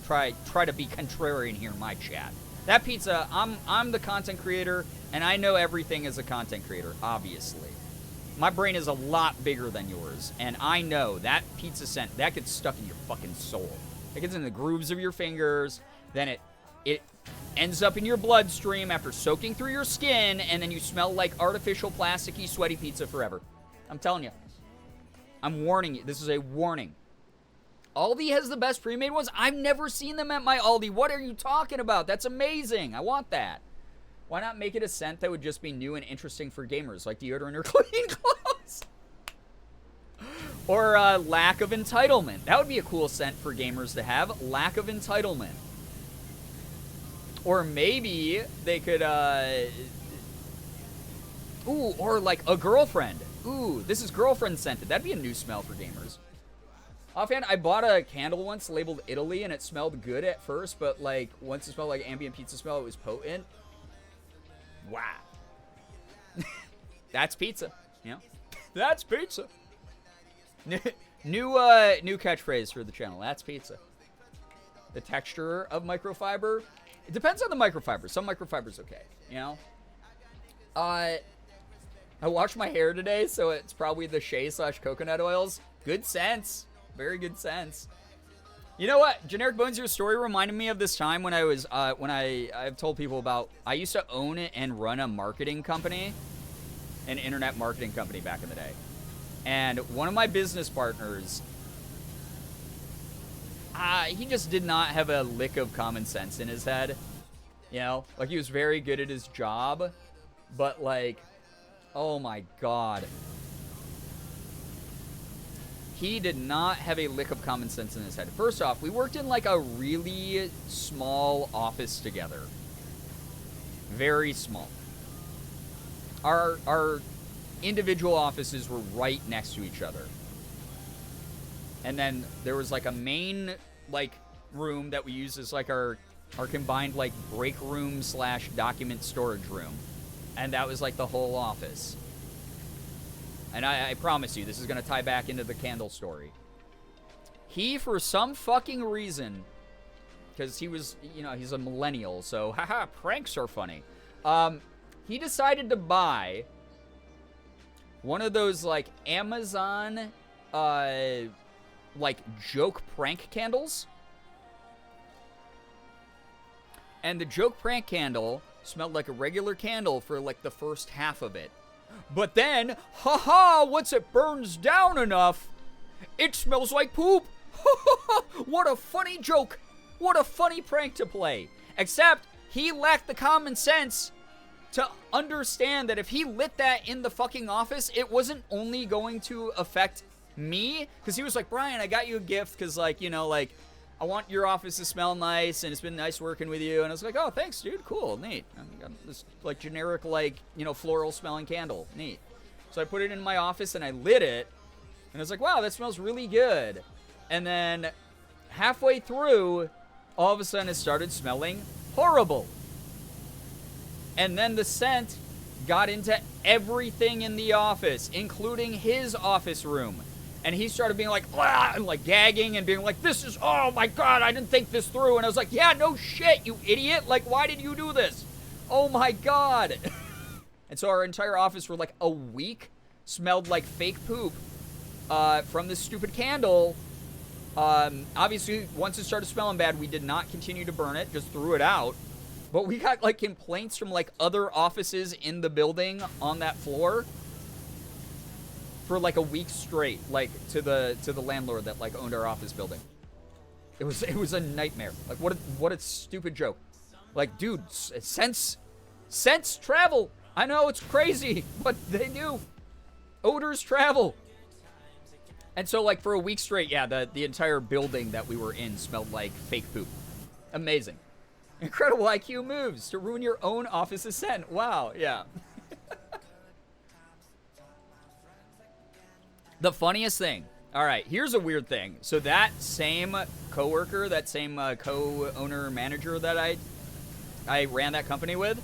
Try to be contrarian here in my chat. That pizza, I'm the content creator, and I know everything as a content creator, obviously. My brain is a lot bigger than yours, and I know that pizza scent, that gets stuck in your fucking soul. It gets in the grooves of your fingers, then it ends up in your bloodstream after soaking through your skin, and then you smell like artificial, plasticky, sweaty pizza forever. I'm telling you. I'm warning you. This is a warning. Aldi has the best pre-made ones. I've never seen them at my Aldi. What are you talking about? That's amazing. I want that. Why not make it a scent that would just be new and interesting for gamers, like deodorant or clean clothes? Or lack of entitlement. That would be a cool scent for gamers to have. Lack of entitlement. Or maybe they could, ooh, or like a girlfriend. Ooh, this is girlfriend scented. That'd be a new smell for gamers. Offhand, I bought a candle once labeled Italy, and it smelled good at first, but like once it smelled like ambient pizza smell, it was potent. Wow. That's pizza, you know? That's pizza. New catchphrase for the channel. That's pizza. The texture of microfiber. It depends on the microfiber. Some microfiber's okay, you know? I washed my hair today, so it's probably the shea/coconut oils. Good sense. Very good sense. You know what? Generic Bones, your story reminded me of this time when I was, I've told people about, I used to own and run a marketing company, an internet marketing company back in the day. And one of my business partners, he just did not have a lick of common sense in his head. You know, like he was very good at his job, but like, oh my God. He did not have a lick of common sense in his head. First off, we worked in like a really small office together. Very small. Our individual offices were right next to each other. And then there was like a main like room that we used as like our combined like break room / document storage room. And that was like the whole office. And I promise you, this is going to tie back into the candle story. He, for some fucking reason, because he was, you know, he's a millennial, so haha, pranks are funny. He decided to buy one of those like Amazon like joke prank candles. And the joke prank candle smelled like a regular candle for like the first half of it. But then, haha, once it burns down enough, it smells like poop. What a funny joke. What a funny prank to play. Except he lacked the common sense to understand that if he lit that in the fucking office, it wasn't only going to affect me. Because he was like, Brian, I got you a gift because, like, you know, like, I want your office to smell nice, and it's been nice working with you. And I was like, oh, thanks, dude. Cool, neat. I got this, like, generic, like, you know, floral-smelling candle. Neat. So I put it in my office, and I lit it. And I was like, wow, that smells really good. And then halfway through, all of a sudden, it started smelling horrible. And then the scent got into everything in the office, including his office room. And he started being like, ah, and like gagging and being like, this is, oh my God, I didn't think this through. And I was like, yeah, no shit, you idiot. Like, why did you do this? Oh my God. And so our entire office for like a week smelled like fake poop from this stupid candle. Obviously, once it started smelling bad, we did not continue to burn it, just threw it out. But we got like complaints from like other offices in the building on that floor for like a week straight, like to the landlord that like owned our office building. It was a nightmare. Like what a stupid joke. Like, dude, scents travel. I know it's crazy, but they do. Odors travel. And so like for a week straight, yeah, the entire building that we were in smelled like fake poop. Amazing. Incredible IQ moves to ruin your own office's scent. Wow, yeah. The funniest thing. All right, here's a weird thing. So that same coworker, that same co-owner manager that I ran that company with,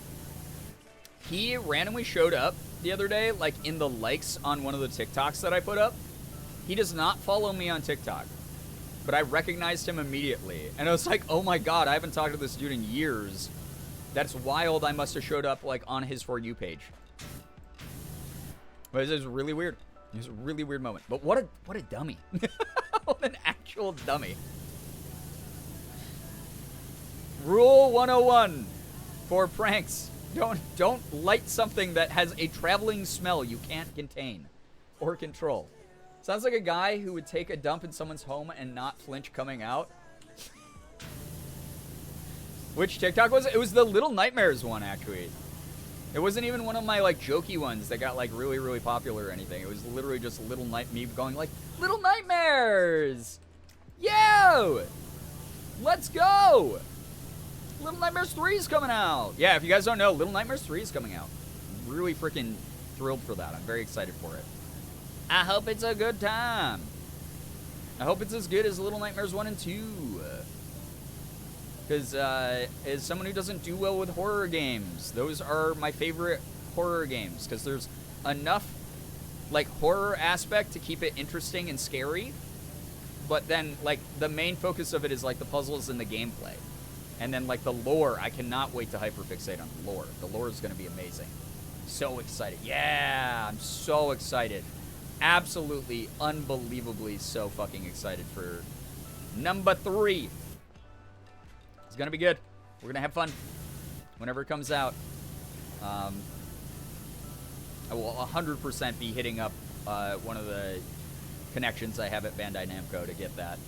he randomly showed up the other day, like in the likes on one of the TikToks that I put up. He does not follow me on TikTok, but I recognized him immediately. And I was like, oh my God, I haven't talked to this dude in years. That's wild. I must have showed up like on his For You page. But it was really weird. It was a really weird moment. But what a dummy. What an actual dummy. Rule 101 for pranks. Don't light something that has a traveling smell you can't contain or control. Sounds like a guy who would take a dump in someone's home and not flinch coming out. Which TikTok was it? It was the Little Nightmares one, actually. It wasn't even one of my, like, jokey ones that got, like, really, really popular or anything. It was literally just me going, like, Little Nightmares! Yo! Let's go! Little Nightmares 3 is coming out! Yeah, if you guys don't know, Little Nightmares 3 is coming out. I'm really freaking thrilled for that. I'm very excited for it. I hope it's a good time. I hope it's as good as Little Nightmares 1 and 2. Because as someone who doesn't do well with horror games, those are my favorite horror games. Because there's enough, like, horror aspect to keep it interesting and scary. But then, like, the main focus of it is, like, the puzzles and the gameplay. And then, like, the lore. I cannot wait to hyperfixate on the lore. The lore is going to be amazing. So excited. Yeah, I'm so excited. Absolutely, unbelievably so fucking excited for number 3. It's gonna be good. We're gonna have fun whenever it comes out. I will 100% be hitting up one of the connections I have at Bandai Namco to get that.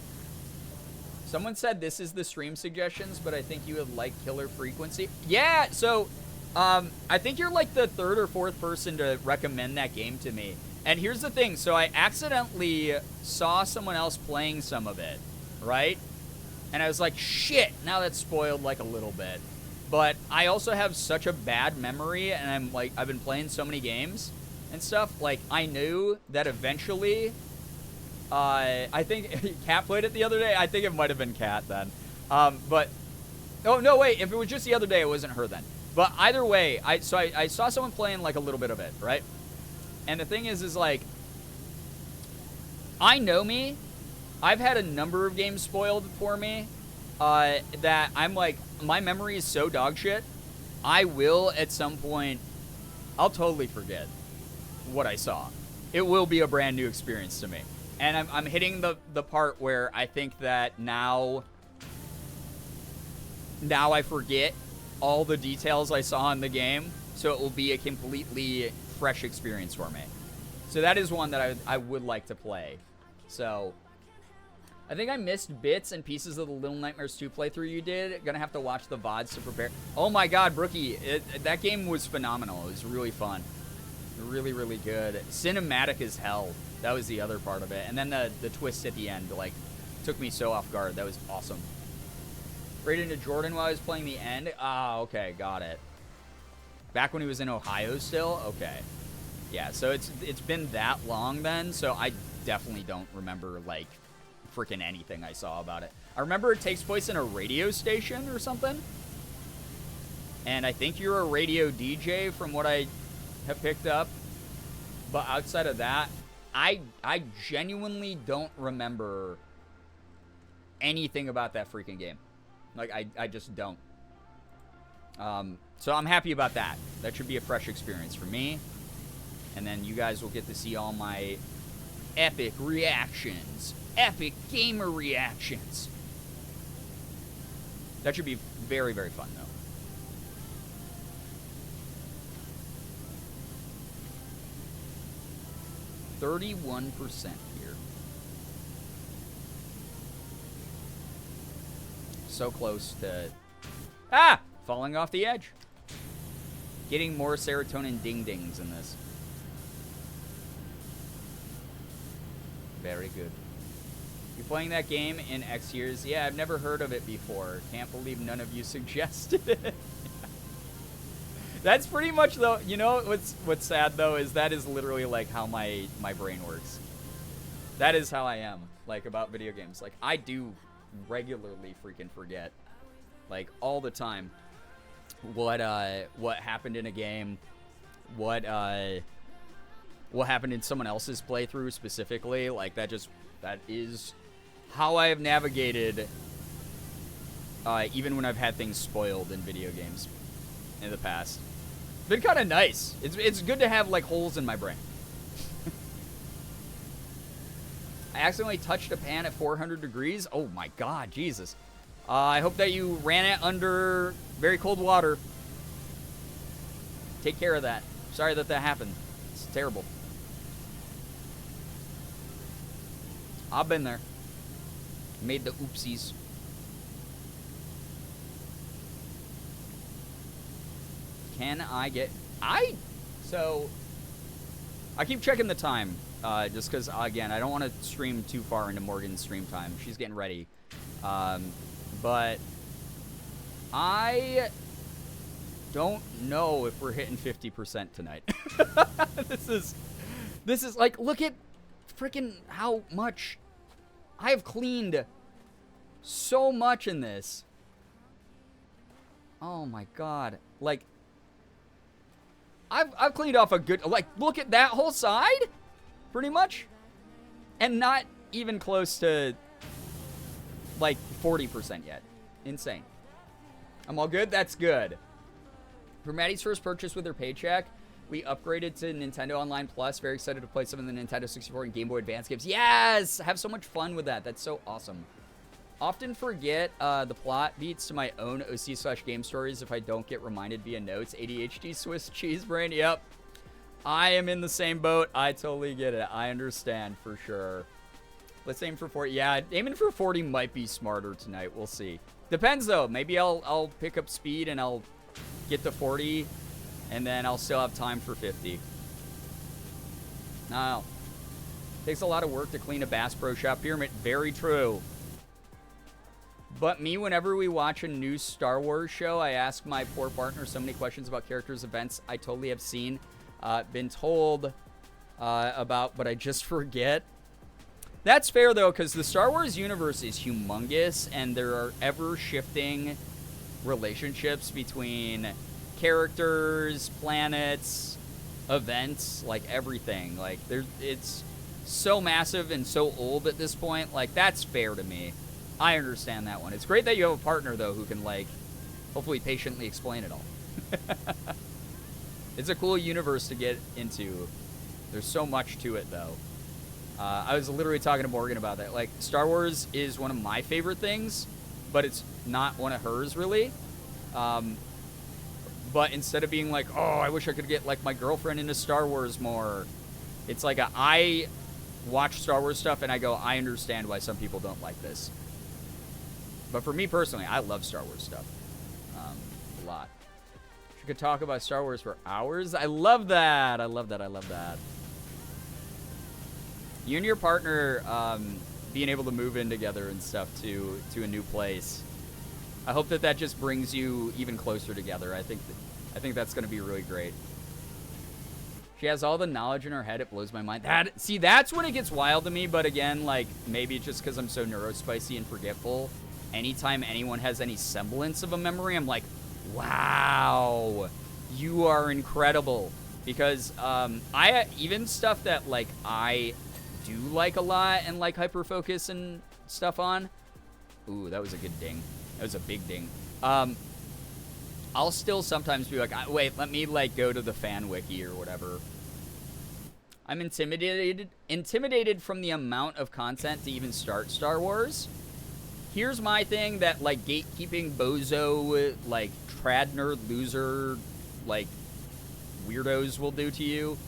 Someone said this is the stream suggestions, but I think you would like Killer Frequency. Yeah, so I think you're like the 3rd or 4th person to recommend that game to me. And here's the thing. So I accidentally saw someone else playing some of it, right? And I was like, shit, now that's spoiled like a little bit. But I also have such a bad memory, and I'm like, I've been playing so many games and stuff. Like, I knew that eventually, I think Kat played it the other day. I think it might have been Kat then. But, oh, no, wait, if it was just the other day, it wasn't her then. But either way, I saw someone playing like a little bit of it, right? And the thing is like, I know me. I've had a number of games spoiled for me that I'm like, my memory is so dog shit. I will, at some point, I'll totally forget what I saw. It will be a brand new experience to me. And I'm hitting the part where I think that now I forget all the details I saw in the game, so it will be a completely fresh experience for me. So that is one that I would like to play. So I think I missed bits and pieces of the Little Nightmares 2 playthrough you did. Gonna have to watch the VODs to prepare. Oh my god, Brookie, that game was phenomenal. It was really fun. Really, really good. Cinematic as hell. That was the other part of it. And then the twist at the end, like, took me so off guard. That was awesome. Right into Jordan while I was playing the end. Ah, okay, got it. Back when he was in Ohio still? Okay. Yeah, so it's been that long then, so I definitely don't remember, like, freaking anything I saw about it. I remember it takes place in a radio station or something. And I think you're a radio DJ from what I have picked up. But outside of that, I genuinely don't remember anything about that freaking game. Like, I just don't. So I'm happy about that. That should be a fresh experience for me. And then you guys will get to see all my epic reactions. Epic gamer reactions. That should be very, very fun, though. $31% here. So close to... Ah! Falling off the edge. Getting more serotonin ding-dings in this. Very good. You playing that game in X years? Yeah, I've never heard of it before. Can't believe none of you suggested it. That's pretty much, though, you know what's sad, though, is that is literally, like, how my brain works. That is how I am, like, about video games. Like, I do regularly freaking forget, like, all the time, what happened in a game, what happened in someone else's playthrough specifically. Like, that is how I have navigated, even when I've had things spoiled in video games in the past. It's been kind of nice. It's good to have, like, holes in my brain. I accidentally touched a pan at 400 degrees. Oh my god, Jesus. I hope that you ran it under very cold water. Take care of that. Sorry that happened. It's terrible. I've been there. Made the oopsies. Can I get... So, I keep checking the time, just because, again, I don't want to stream too far into Morgan's stream time. She's getting ready. But I don't know if we're hitting 50% tonight. This is like, look at freaking how much I have cleaned. So much in this. Oh my god. Like, I've cleaned off a good, like, look at that whole side, pretty much, and not even close to, like, 40% yet. Insane. I'm all good? That's good. For Maddie's first purchase with her paycheck, we upgraded to Nintendo Online Plus. Very excited to play some of the Nintendo 64 and Game Boy Advance games. Yes! Have so much fun with that. That's so awesome. Often forget the plot beats to my own OC/game stories if I don't get reminded via notes. ADHD Swiss cheese brain. Yep. I am in the same boat. I totally get it. I understand for sure. Let's aim for 40. Yeah, aiming for 40 might be smarter tonight. We'll see. Depends, though. Maybe I'll pick up speed and I'll get to 40, and then I'll still have time for 50. No. Takes a lot of work to clean a Bass Pro Shop pyramid. Very true. But me, whenever we watch a new Star Wars show, I ask my poor partner so many questions about characters, events I totally have seen, been told about, but I just forget. That's fair, though, because the Star Wars universe is humongous, and there are ever-shifting relationships between characters, planets, events, like everything. Like, it's so massive and so old at this point. Like, that's fair to me. I understand that one. It's great that you have a partner, though, who can, like, hopefully patiently explain it all. It's a cool universe to get into. There's so much to it, though. I was literally talking to Morgan about that. Like, Star Wars is one of my favorite things, but it's not one of hers, really. But instead of being like, oh, I wish I could get, like, my girlfriend into Star Wars more, it's like I watch Star Wars stuff and I go, I understand why some people don't like this. But for me personally, I love Star Wars stuff. A lot. You could talk about Star Wars for hours. I love that. I love that. I love that. You and your partner being able to move in together and stuff to a new place. I hope that just brings you even closer together. I think that's going to be really great. She has all the knowledge in her head. It blows my mind. See, that's when it gets wild to me. But again, like, maybe it's just because I'm so neurospicy and forgetful. Anytime anyone has any semblance of a memory, I'm like, wow, you are incredible. Because I even stuff that, like, I do like a lot and, like, hyper-focus and stuff on. Ooh, that was a good ding. That was a big ding. I'll still sometimes be like, wait, let me, like, go to the fan wiki or whatever. I'm intimidated from the amount of content to even start Star Wars. Here's my thing that, like, gatekeeping bozo, like, trad nerd loser, like, weirdos will do to you.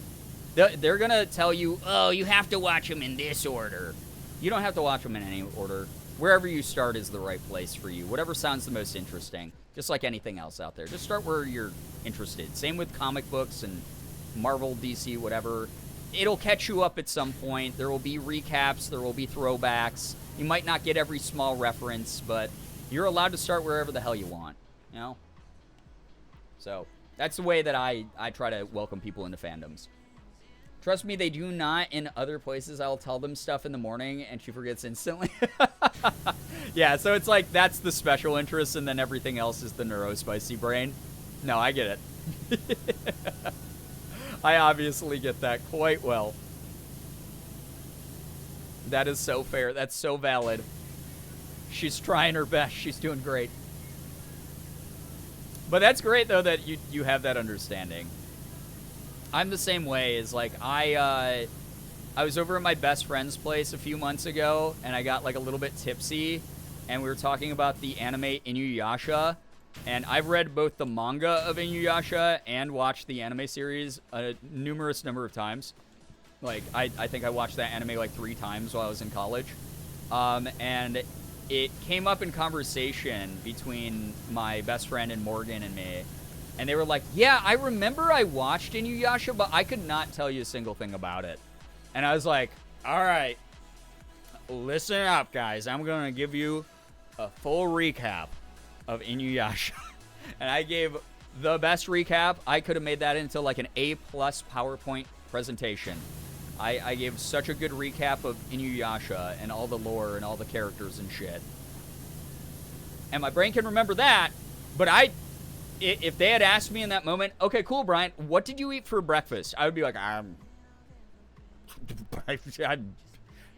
They're gonna tell you, oh, you have to watch them in this order. You don't have to watch them in any order. Wherever you start is the right place for you. Whatever sounds the most interesting. Just like anything else out there. Just start where you're interested. Same with comic books and Marvel, DC, whatever. It'll catch you up at some point. There will be recaps. There will be throwbacks. You might not get every small reference, but you're allowed to start wherever the hell you want. You know? So, that's the way that I try to welcome people into fandoms. Trust me, they do not in other places. I'll tell them stuff in the morning, and she forgets instantly. Yeah, so it's like, that's the special interest, and then everything else is the neurospicy brain. No, I get it. I obviously get that quite well. That is so fair. That's so valid. She's trying her best. She's doing great. But that's great, though, that you have that understanding. I'm the same way. Is like, I was over at my best friend's place a few months ago, and I got, like, a little bit tipsy, and we were talking about the anime Inuyasha, and I've read both the manga of Inuyasha and watched the anime series a numerous number of times. Like, I think I watched that anime, like, 3 times while I was in college. And it came up in conversation between my best friend and Morgan and me, and they were like, yeah, I remember I watched Inuyasha, but I could not tell you a single thing about it. And I was like, all right, listen up, guys. I'm going to give you a full recap of Inuyasha. And I gave the best recap. I could have made that into like an A+ PowerPoint presentation. I gave such a good recap of Inuyasha and all the lore and all the characters and shit. And my brain can remember that, but if they had asked me in that moment, okay, cool, Brian, what did you eat for breakfast? I would be like,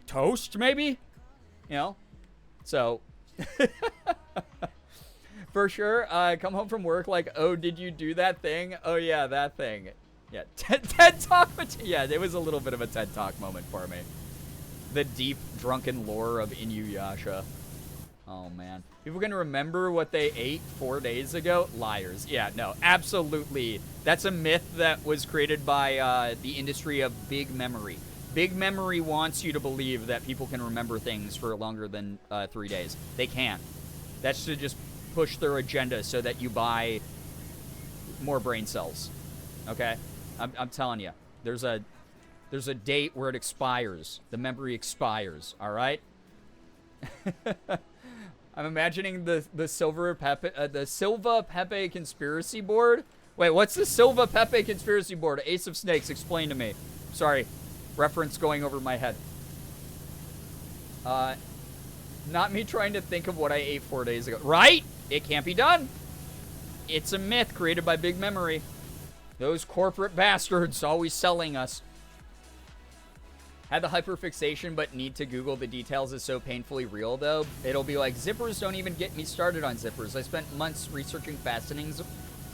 toast, maybe? You know? So, for sure, come home from work like, oh, did you do that thing? Oh, yeah, that thing. Yeah, TED Talk. Yeah, it was a little bit of a TED Talk moment for me. The deep, drunken lore of Inuyasha. Oh, man. People can remember what they ate 4 days ago? Liars. Yeah, no, absolutely. That's a myth that was created by the industry of big memory. Big memory wants you to believe that people can remember things for longer than 3 days. They can't. That's to just push their agenda so that you buy more brain cells. Okay? I'm telling you. There's a date where it expires. The memory expires. All right? I'm imagining the Silva Pepe conspiracy board. Wait, what's the Silva Pepe conspiracy board? Ace of Snakes, explain to me. Sorry, reference going over my head. Not me trying to think of what I ate 4 days ago. Right? It can't be done. It's a myth created by big memory. Those corporate bastards always selling us. Had the hyperfixation, but need to Google the details is so painfully real, though. It'll be like, zippers don't even get me started on zippers. I spent months researching fastenings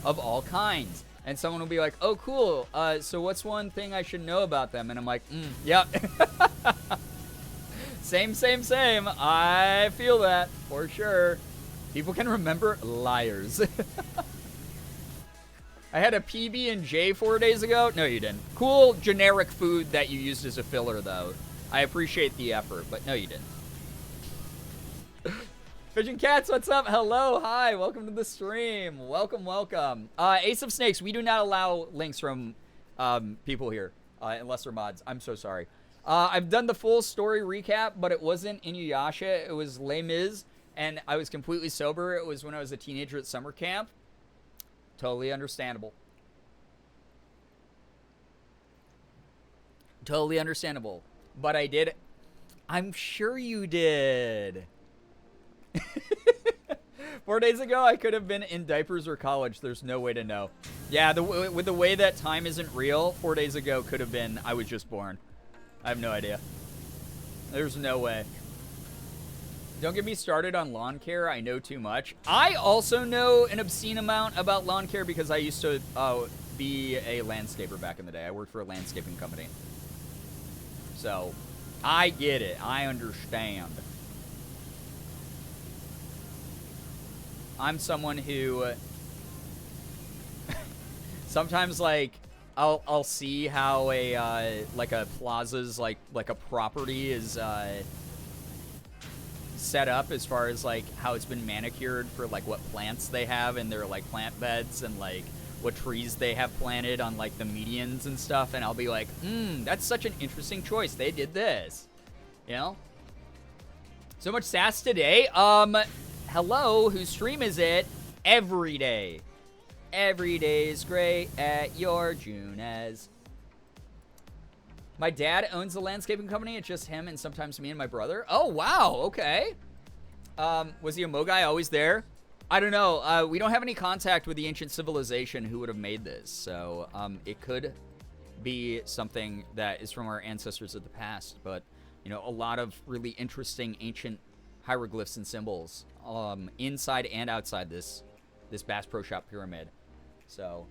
of all kinds. And someone will be like, oh, cool. So what's one thing I should know about them? And I'm like, yep. Same. I feel that, for sure. People can remember. Liars. I had a PB&J 4 days ago. No, you didn't. Cool generic food that you used as a filler, though. I appreciate the effort, but no, you didn't. Pigeon Cats, what's up? Hello, hi, welcome to the stream. Welcome, welcome. Ace of Snakes, we do not allow links from people here, unless they're mods. I'm so sorry. I've done the full story recap, but it wasn't Inuyasha. It was Les Mis, and I was completely sober. It was when I was a teenager at summer camp. Totally understandable. Totally understandable. But I did. I'm sure you did. 4 days ago, I could have been in diapers or college. There's no way to know. Yeah, with the way that time isn't real, 4 days ago could have been I was just born. I have no idea. There's no way. Don't get me started on lawn care. I know too much. I also know an obscene amount about lawn care because I used to be a landscaper back in the day. I worked for a landscaping company. So, I get it. I understand. I'm someone who sometimes, like, I'll see how a plaza's like a property is set up as far as like how it's been manicured for like what plants they have in their like plant beds and like what trees they have planted on like the medians and stuff, and I'll be like, that's such an interesting choice. They did this, you know? So much sass today. Hello, whose stream is it? Every day. Every day is great at your Junes. My dad owns a landscaping company. It's just him and sometimes me and my brother. Oh, wow. Okay. Was he a Mogai always there? I don't know. We don't have any contact with the ancient civilization who would have made this. So it could be something that is from our ancestors of the past. But, you know, a lot of really interesting ancient hieroglyphs and symbols inside and outside this Bass Pro Shop pyramid. So,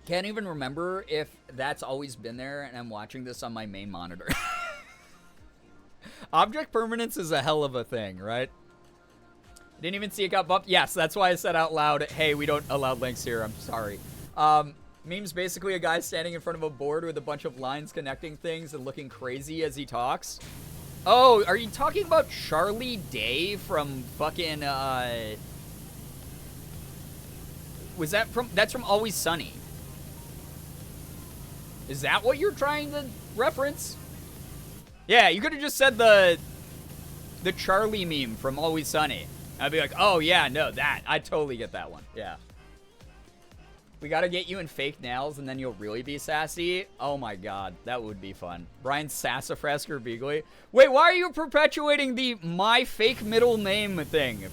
can't even remember if that's always been there, and I'm watching this on my main monitor. Object permanence is a hell of a thing, right? Didn't even see it got bumped. Yes, that's why I said out loud, hey, we don't allow links here. I'm sorry. Meme's basically a guy standing in front of a board with a bunch of lines connecting things and looking crazy as he talks. Oh, are you talking about Charlie Day from fucking, was that from, that's from Always Sunny. Is that what you're trying to reference? Yeah, you could have just said the Charlie meme from Always Sunny. I'd be like, oh yeah, no, that. I totally get that one. Yeah. We gotta get you in fake nails and then you'll really be sassy. Oh my god, that would be fun. Brian Sassafras Girbeagly. Wait, why are you perpetuating the my fake middle name thing?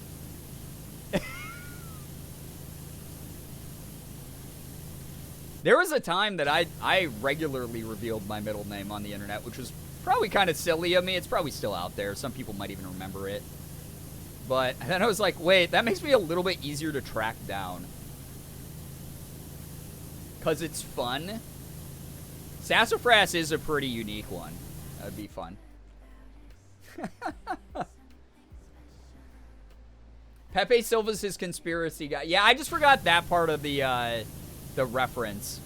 There was a time that I regularly revealed my middle name on the internet, which was probably kind of silly of me. It's probably still out there. Some people might even remember it. But then I was like, wait, that makes me a little bit easier to track down. Because it's fun. Sassafras is a pretty unique one. That'd be fun. Pepe Silva's his conspiracy guy. Yeah, I just forgot that part of the reference.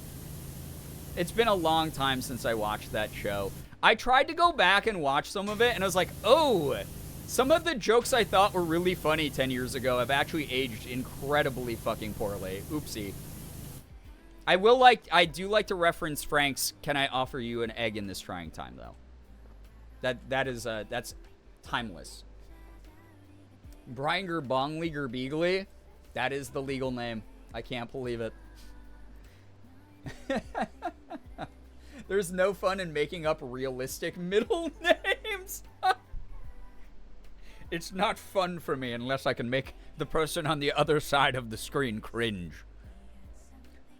It's been a long time since I watched that show. I tried to go back and watch some of it, and I was like, oh, some of the jokes I thought were really funny 10 years ago have actually aged incredibly fucking poorly. Oopsie. I do like to reference Frank's, can I offer you an egg in this trying time, though? That's timeless. Brian Girbeagly, that is the legal name. I can't believe it. There's no fun in making up realistic middle names. It's not fun for me unless I can make the person on the other side of the screen cringe.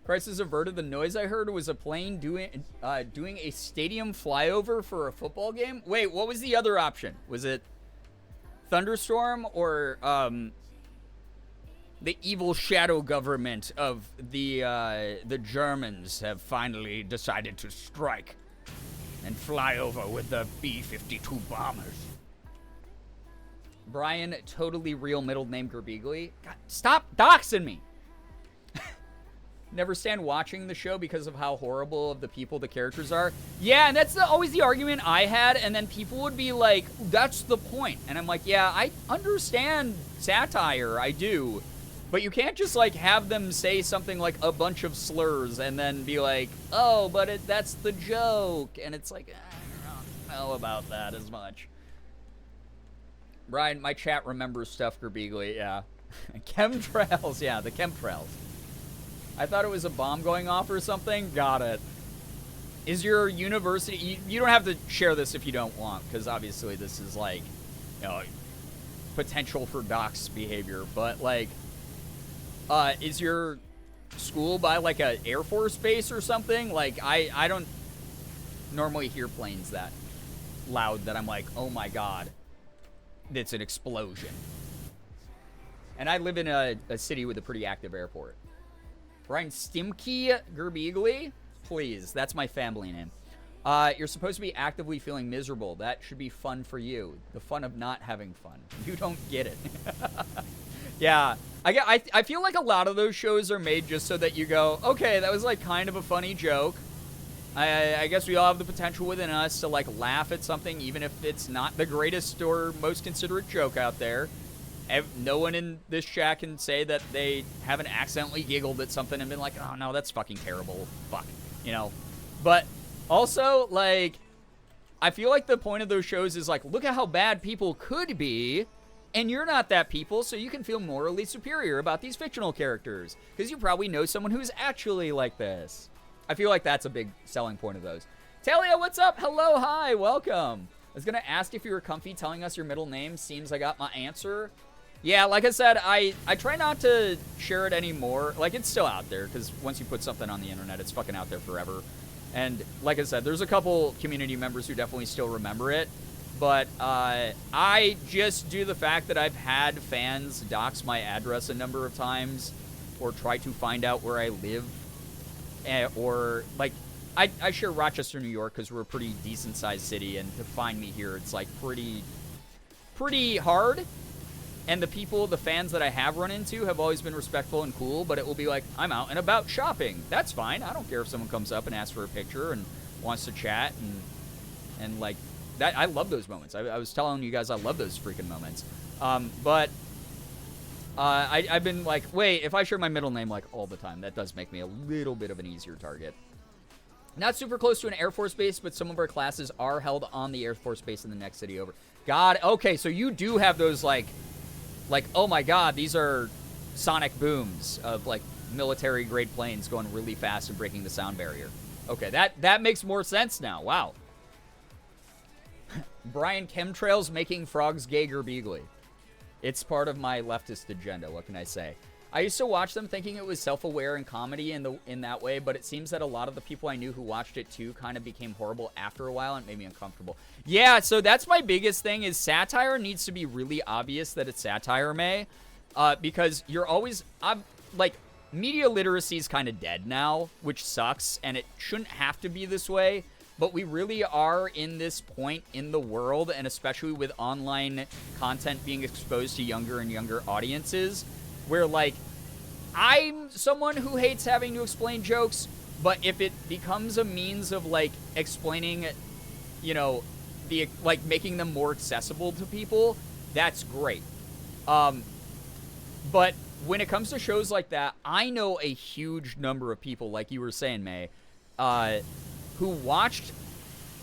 Crisis averted. The noise I heard was a plane doing a stadium flyover for a football game. Wait, what was the other option? Was it thunderstorm or the evil shadow government of the Germans have finally decided to strike and fly over with the B-52 bombers? Brian, totally real middle name Girbeagly. God, stop doxing me. never stand watching the show because of how horrible of the people the characters are. Yeah, and that's always the argument I had, and then people would be like, that's the point. And I'm like, yeah, I understand satire, I do. But you can't just, like, have them say something like a bunch of slurs and then be like, oh, but that's the joke. And it's like, I don't know about that as much. Brian, my chat remembers stuff, Girbeagly, yeah. Chemtrails, yeah, the chemtrails. I thought it was a bomb going off or something. Got it. Is your university... You don't have to share this if you don't want, because obviously this is, like, you know, potential for dox behavior. But, like, is your school by, like, a Air Force base or something? Like, I don't normally hear planes that loud that I'm like, oh my god, it's an explosion. And I live in a city with a pretty active airport. Brian Stimke Girbeagly, please. That's my family name. You're supposed to be actively feeling miserable. That should be fun for you. The fun of not having fun. You don't get it. Yeah. I feel like a lot of those shows are made just so that you go, okay, that was like kind of a funny joke. I guess we all have the potential within us to like laugh at something, even if it's not the greatest or most considerate joke out there. No one in this chat can say that they haven't accidentally giggled at something and been like, oh no, that's fucking terrible. Fuck. You know? But also, like, I feel like the point of those shows is like, look at how bad people could be, and you're not that people, so you can feel morally superior about these fictional characters. Because you probably know someone who's actually like this. I feel like that's a big selling point of those. Talia, what's up? Hello, hi, welcome. I was gonna ask if you were comfy telling us your middle name. Seems I got my answer. Yeah, like I said, I try not to share it anymore. Like, it's still out there, because once you put something on the internet, it's fucking out there forever. And like I said, there's a couple community members who definitely still remember it. But I just do the fact that I've had fans dox my address a number of times, or try to find out where I live, or, like, I share Rochester, New York, because we're a pretty decent-sized city, and to find me here, it's, like, pretty hard. And the fans that I have run into have always been respectful and cool, but it will be like, I'm out and about shopping. That's fine. I don't care if someone comes up and asks for a picture and wants to chat, and like, that. I love those moments. I was telling you guys I love those freaking moments. But I've been like, wait, if I share my middle name, like, all the time, that does make me a little bit of an easier target. Not super close to an Air Force base, but some of our classes are held on the Air Force base in the next city over. God, okay, so you do have those, like, oh my god, these are sonic booms of, like, military-grade planes going really fast and breaking the sound barrier. Okay, that makes more sense now. Wow. Brian Chemtrails making frogs gay Girbeagly. It's part of my leftist agenda, what can I say? I used to watch them thinking it was self-aware and comedy in that way, but it seems that a lot of the people I knew who watched it too kind of became horrible after a while and made me uncomfortable. Yeah, so that's my biggest thing is satire needs to be really obvious that it's satire, May, because you're always, like, media literacy is kind of dead now, which sucks, and it shouldn't have to be this way, but we really are in this point in the world, and especially with online content being exposed to younger and younger audiences, where, like, I'm someone who hates having to explain jokes, but if it becomes a means of, like, explaining, you know, like, making them more accessible to people, that's great. But when it comes to shows like that, I know a huge number of people, like you were saying, May, who watched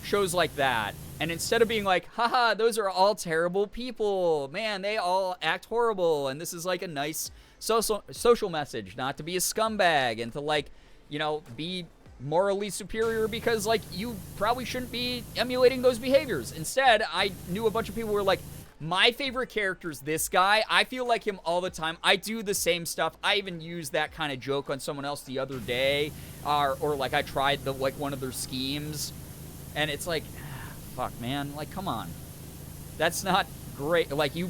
shows like that, and instead of being like, haha, those are all terrible people, man, they all act horrible, and this is like a nice social message, not to be a scumbag, and to, like, you know, be morally superior because, like, you probably shouldn't be emulating those behaviors. Instead, I knew a bunch of people who were like, my favorite character's this guy. I feel like him all the time. I do the same stuff. I even used that kind of joke on someone else the other day, or like I tried one of their schemes, and it's like, fuck, man, like, come on, that's not great. Like, you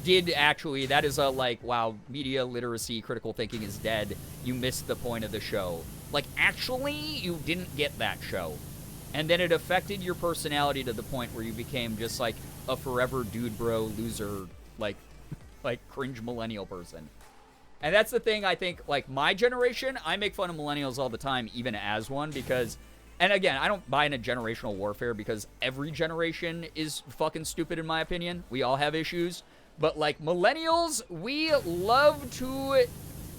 did actually, that is a, like, wow, media literacy, critical thinking is dead. You missed the point of the show. Like, actually, you didn't get that show. And then it affected your personality to the point where you became just, like, a forever dude bro loser, like cringe millennial person. And that's the thing, I think, like, my generation, I make fun of millennials all the time, even as one, because, and again, I don't buy into generational warfare because every generation is fucking stupid, in my opinion. We all have issues. But, like, millennials, we love to,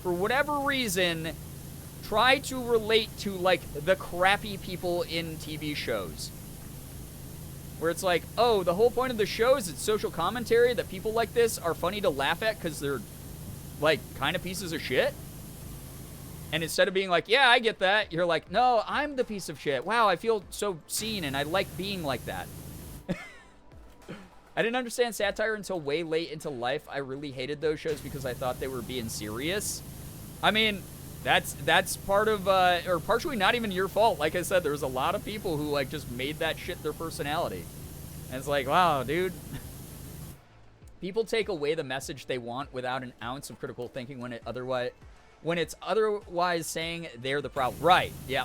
for whatever reason, try to relate to, like, the crappy people in TV shows. Where it's like, oh, the whole point of the show is it's social commentary, that people like this are funny to laugh at because they're, like, kind of pieces of shit. And instead of being like, yeah, I get that, you're like, no, I'm the piece of shit. Wow, I feel so seen, and I like being like that. I didn't understand satire until way late into life. I really hated those shows because I thought they were being serious. I mean, that's part of, or partially not even your fault. Like I said, there was a lot of people who, like, just made that shit their personality. And it's like, wow, dude. People take away the message they want without an ounce of critical thinking when it's otherwise saying they're the problem. Right, yeah,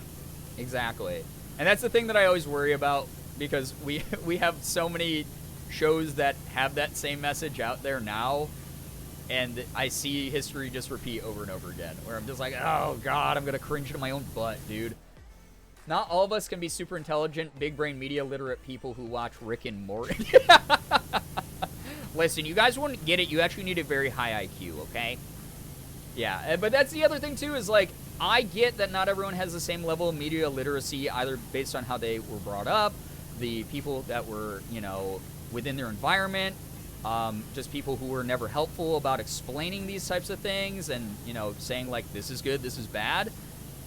exactly. And that's the thing that I always worry about, because we have so many shows that have that same message out there now, and I see history just repeat over and over again, where I'm just like, oh god, I'm gonna cringe to my own butt, dude. Not all of us can be super intelligent, big brain, media literate people who watch Rick and Morty. Listen, you guys wouldn't get it. You actually need a very high IQ, okay? Yeah, but that's the other thing, too, is, like, I get that not everyone has the same level of media literacy, either based on how they were brought up, the people that were, you know, within their environment, just people who were never helpful about explaining these types of things and, you know, saying, like, this is good, this is bad.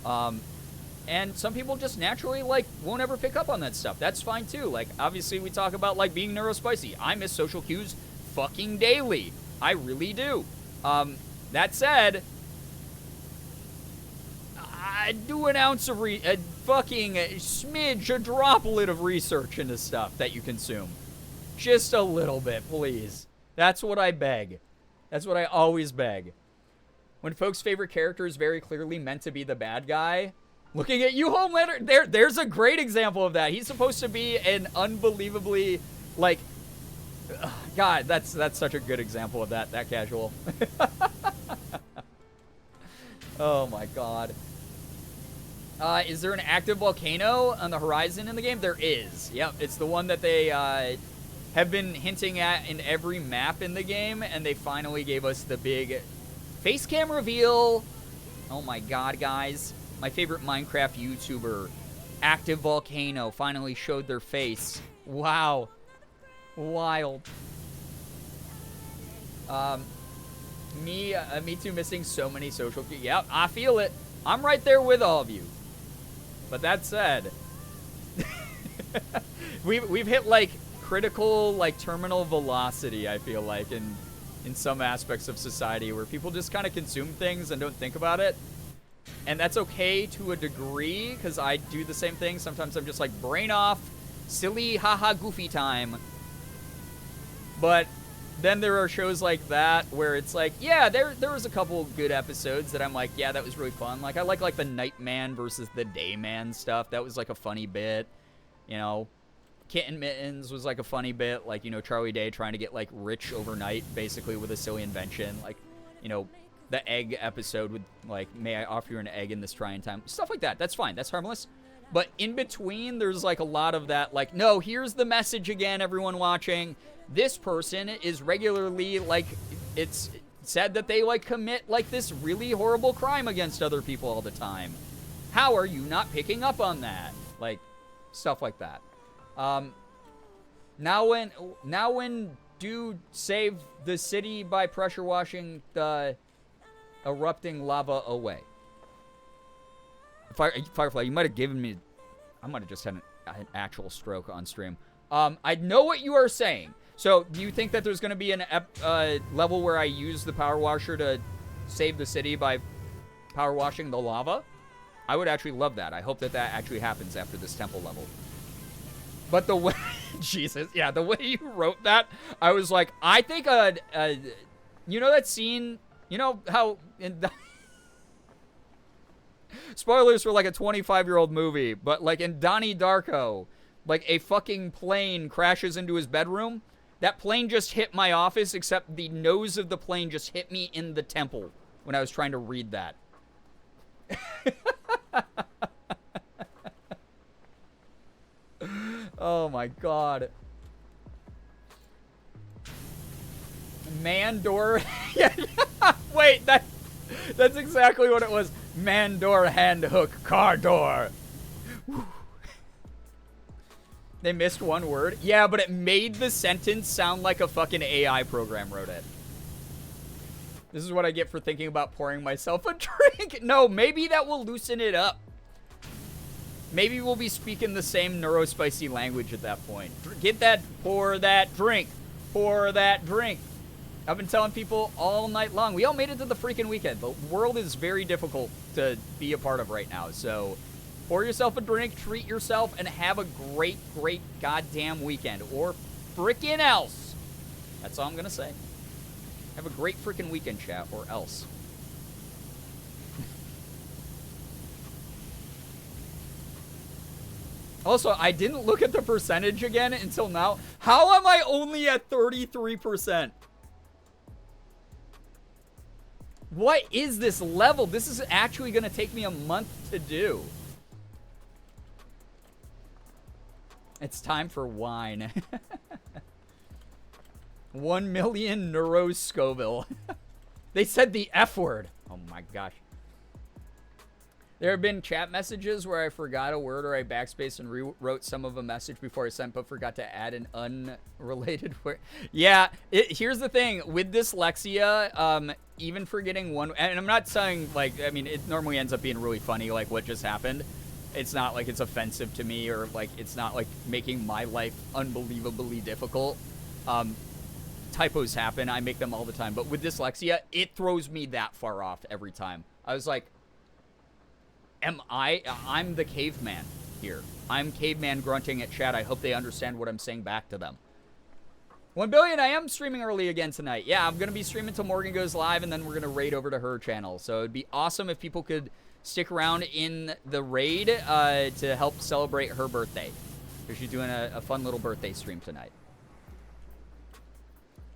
And some people just naturally, like, won't ever pick up on that stuff. That's fine, too. Like, obviously, we talk about, like, being neurospicy. I miss social cues fucking daily. I really do. That said, I do an ounce of a fucking smidge, a droplet of research into stuff that you consume. Just a little bit, please. That's what I beg. That's what I always beg. When folks' favorite character is very clearly meant to be the bad guy. Looking at you, Homelander, there's a great example of that. He's supposed to be an unbelievably, like, God, that's such a good example of that casual. Oh my god. Is there an active volcano on the horizon in the game? There is. Yep, it's the one that they have been hinting at in every map in the game, and they finally gave us the big face cam reveal. Oh my god, guys. My favorite Minecraft YouTuber, Active Volcano, finally showed their face. Wow. Wild. Me too, missing so many social cues. Yep, I feel it. I'm right there with all of you. But that said, we've hit, like, critical, like, terminal velocity, I feel like, in some aspects of society, where people just kind of consume things and don't think about it. And that's okay to a degree, because I do the same thing. Sometimes I'm just like, brain off, silly, haha, goofy time. But then there are shows like that where it's like, yeah, there was a couple good episodes that I'm like, yeah, that was really fun. Like, I like the Nightman versus the Dayman stuff. That was, like, a funny bit. You know, Kitten Mittens was, like, a funny bit. Like, you know, Charlie Day trying to get, like, rich overnight, basically, with a silly invention. Like, you know, the egg episode with, like, may I offer you an egg in this trying time? Stuff like that. That's fine. That's harmless. But in between, there's, like, a lot of that, like, no, here's the message again, everyone watching. This person is regularly, like, it's said that they, like, commit, like, this really horrible crime against other people all the time. How are you not picking up on that? Like, stuff like that. Now when do save the city by pressure washing the erupting lava away? Firefly, you might have given me... I might have just had an actual stroke on stream. I know what you are saying. So, do you think that there's going to be an level where I use the power washer to save the city by power washing the lava? I would actually love that. I hope that actually happens after this temple level. But the way... Jesus. Yeah, the way you wrote that, I was like, I think you know that scene... You know how... Spoilers for, like, a 25-year-old movie, but, like, in Donnie Darko, like, a fucking plane crashes into his bedroom. That plane just hit my office, except the nose of the plane just hit me in the temple. when I was trying to read that. Oh my god. Mandor. Yeah. Wait, that's exactly what it was. Mandor hand hook car door. Whew. They missed one word. Yeah, but it made the sentence sound like a fucking AI program wrote it. This is what I get for thinking about pouring myself a drink. No, maybe that will loosen it up. Maybe we'll be speaking the same neurospicy language at that point. Get that, pour that drink. Pour that drink. I've been telling people all night long. We all made it to the freaking weekend. The world is very difficult to be a part of right now. So pour yourself a drink, treat yourself, and have a great, great goddamn weekend. Or frickin' else. That's all I'm going to say. Have a great freaking weekend, chat, or else. Also, I didn't look at the percentage again until now. How am I only at 33%? What is this level? This is actually going to take me a month to do. It's time for wine. 1 million Neuro Scoville. They said the F word. Oh my gosh. There have been chat messages where I forgot a word or I backspaced and rewrote some of a message before I sent, but forgot to add an unrelated word. Yeah, here's the thing. With dyslexia, even forgetting one... And I'm not saying, like, I mean, it normally ends up being really funny, like what just happened. It's not like it's offensive to me or, like, it's not, like, making my life unbelievably difficult. Typos happen. I make them all the time. But with dyslexia, it throws me that far off every time. I was like... I'm the caveman here. I'm caveman grunting at chat. I hope they understand what I'm saying back to them. 1 billion, I am streaming early again tonight. Yeah, I'm going to be streaming till Morgan goes live, and then we're going to raid over to her channel. So it'd be awesome if people could stick around in the raid to help celebrate her birthday. Because she's doing a fun little birthday stream tonight.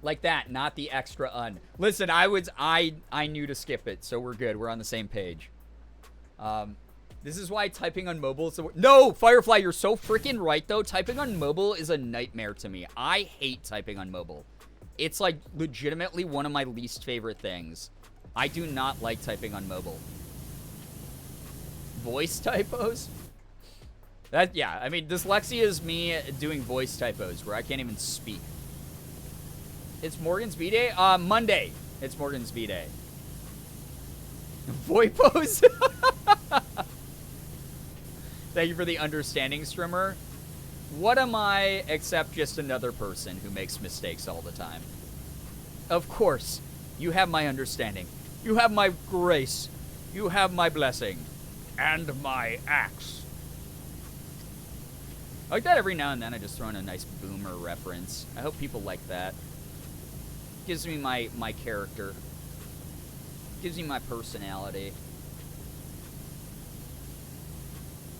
Like that, not the extra un. Listen, I knew to skip it, so we're good. We're on the same page. This is why typing on mobile is the No, Firefly, you're so freaking right, though. Typing on mobile is a nightmare to me. I hate typing on mobile. It's, like, legitimately one of my least favorite things. I do not like typing on mobile. Voice typos? Yeah, I mean, dyslexia is me doing voice typos where I can't even speak. It's Morgan's B-Day? Monday. It's Morgan's B-Day. Voipos? Thank you for the understanding, streamer. What am I except just another person who makes mistakes all the time? Of course, you have my understanding. You have my grace. You have my blessing. And my axe. I like that every now and then I just throw in a nice boomer reference. I hope people like that. Gives me my character. Gives me my personality.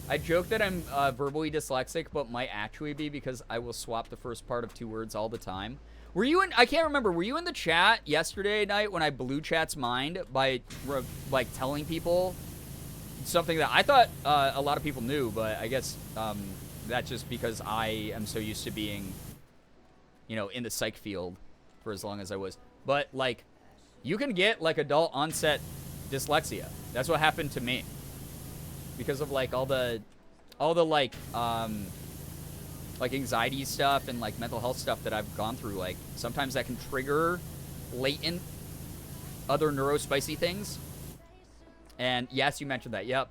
I joke that I'm verbally dyslexic, but might actually be because I will swap the first part of 2 words all the time. Were you in... I can't remember. Were you in the chat yesterday night when I blew chat's mind by, like, telling people something that I thought a lot of people knew, but I guess that's just because I am so used to being, you know, in the psych field for as long as I was. But, like, you can get, like, adult onset dyslexia. That's what happened to me. Because of, like, all the like anxiety stuff and, like, mental health stuff that I've gone through. Like, sometimes that can trigger latent other neurospicy things. And, yes, you mentioned that. Yep.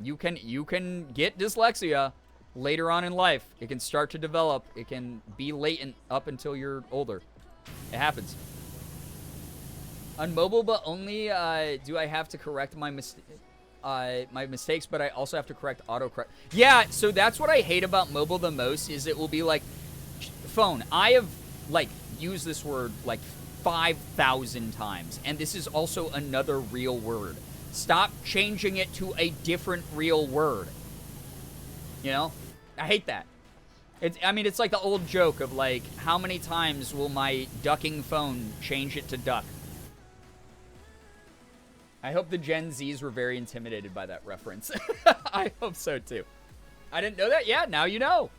You can get dyslexia later on in life. It can start to develop. It can be latent up until you're older. It happens. On mobile, but only do I have to correct my mistakes, but I also have to correct autocorrect. Yeah, so that's what I hate about mobile the most, is it will be like, phone. I have, like, used this word, like, 5,000 times, and this is also another real word. Stop changing it to a different real word. You know? I hate that. I mean, it's like the old joke of, like, how many times will my ducking phone change it to duck? I hope the Gen Zs were very intimidated by that reference. I hope so, too. I didn't know that? Yeah, now you know.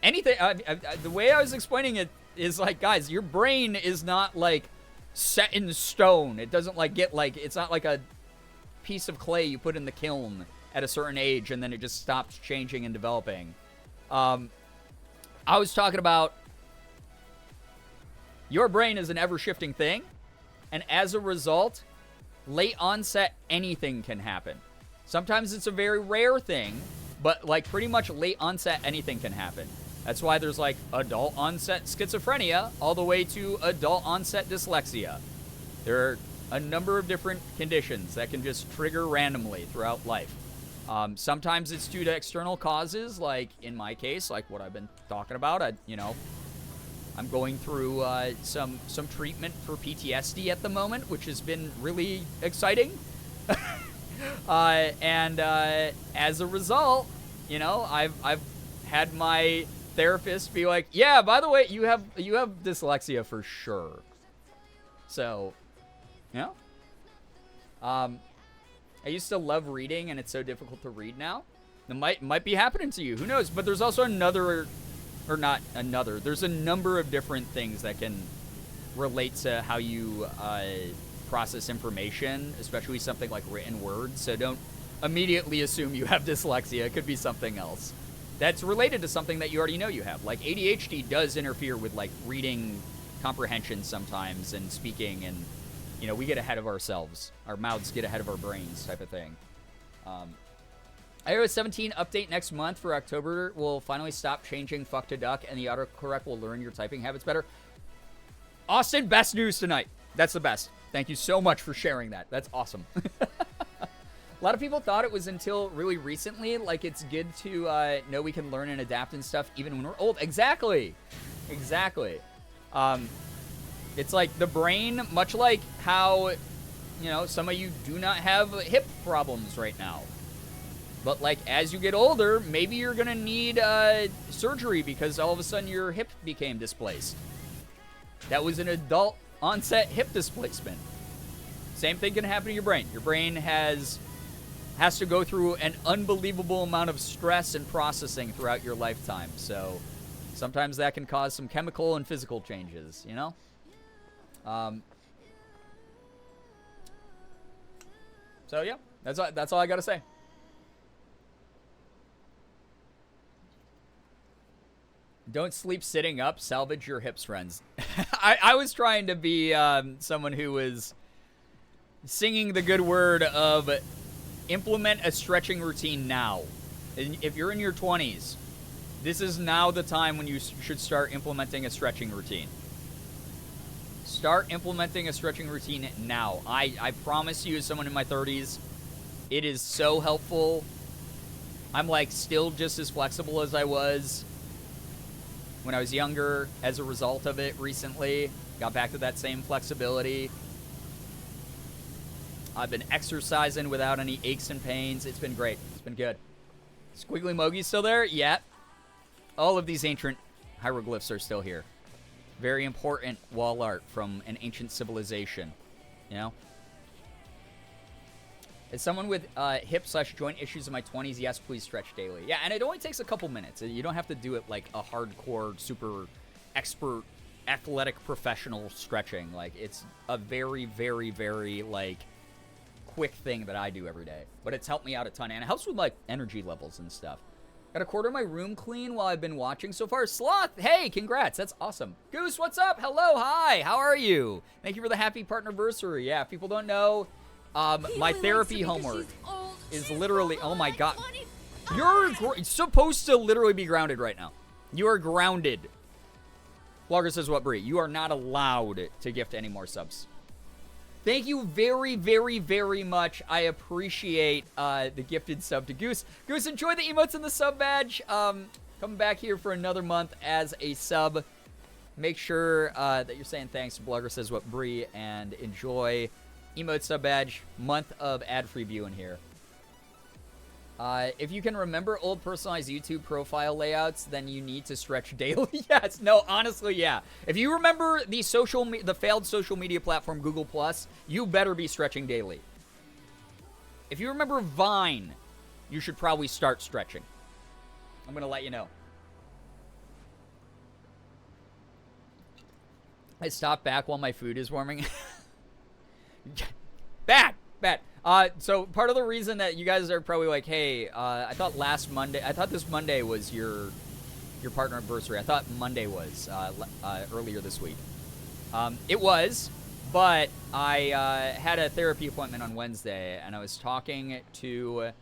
Anything, the way I was explaining it is like, guys, your brain is not, like, set in stone. It doesn't, like, get, like, it's not like a piece of clay you put in the kiln at a certain age and then it just stops changing and developing. I was talking about your brain is an ever-shifting thing, and as a result, late onset anything can happen. Sometimes it's a very rare thing, but like pretty much late onset anything can happen. That's why there's like adult onset schizophrenia all the way to adult onset dyslexia. There are a number of different conditions that can just trigger randomly throughout life. Sometimes it's due to external causes, like in my case, like what I've been talking about. I'm going through some treatment for PTSD at the moment, which has been really exciting. And as a result, you know, I've had my therapist be like, yeah, by the way, you have dyslexia for sure. So, you know, I used to love reading, and it's so difficult to read now. It might be happening to you. Who knows? But there's also there's a number of different things that can relate to how you process information, especially something like written words. So don't immediately assume you have dyslexia. It could be something else that's related to something that you already know you have. Like ADHD does interfere with like reading comprehension sometimes and speaking, and you know, we get ahead of ourselves. Our mouths get ahead of our brains type of thing. iOS 17 update next month for October will finally stop changing fuck to duck, and the autocorrect will learn your typing habits better. Austin, best news tonight. That's the best. Thank you so much for sharing that. That's awesome. A lot of people thought it was until really recently, like it's good to know we can learn and adapt and stuff even when we're old. Exactly. It's like the brain, much like how, you know, some of you do not have hip problems right now. But like as you get older, maybe you're going to need surgery because all of a sudden your hip became displaced. That was an adult onset hip displacement. Same thing can happen to your brain. Your brain has to go through an unbelievable amount of stress and processing throughout your lifetime. So sometimes that can cause some chemical and physical changes, you know? So yeah, that's all I gotta say. Don't sleep sitting up. Salvage your hips, friends. I was trying to be someone who was singing the good word of implement a stretching routine now. And if you're in your 20s, this is now the time when you should start implementing a stretching routine. Start implementing a stretching routine now. I promise you, as someone in my 30s, it is so helpful. I'm like still just as flexible as I was when I was younger as a result of it recently. Got back to that same flexibility. I've been exercising without any aches and pains. It's been great. It's been good. Squiggly Mogi still there? Yeah. All of these ancient hieroglyphs are still here. Very important wall art from an ancient civilization. You know? As someone with hip/joint issues in my 20s, yes, please stretch daily. Yeah, and it only takes a couple minutes. You don't have to do it like a hardcore, super expert, athletic, professional stretching. Like, it's a very, very, very, like, quick thing that I do every day. But it's helped me out a ton, and it helps with, like, energy levels and stuff. Got a quarter of my room clean while I've been watching so far. Sloth, hey, congrats. That's awesome. Goose, what's up? Hello, hi. How are you? Thank you for the happy partnerversary. Yeah, if people don't know, my therapy homework is literally, oh my god. You're supposed to literally be grounded right now. You are grounded. Blogger says what, Brie? You are not allowed to gift any more subs. Thank you very, very, very much. I appreciate the gifted sub to Goose. Goose, enjoy the emotes and the sub badge. Coming back here for another month as a sub. Make sure that you're saying thanks to Blogger Says What, Brie, and enjoy emote sub badge. Month of ad-free viewing here. If you can remember old personalized YouTube profile layouts, then you need to stretch daily. Yes, no, honestly, yeah. If you remember the failed social media platform Google Plus, you better be stretching daily. If you remember Vine, you should probably start stretching. I'm gonna let you know. I stopped back while my food is warming. Bad. So part of the reason that you guys are probably like, hey, I thought this Monday was your partner anniversary. I thought Monday was earlier this week. It was, but I had a therapy appointment on Wednesday, and I was talking to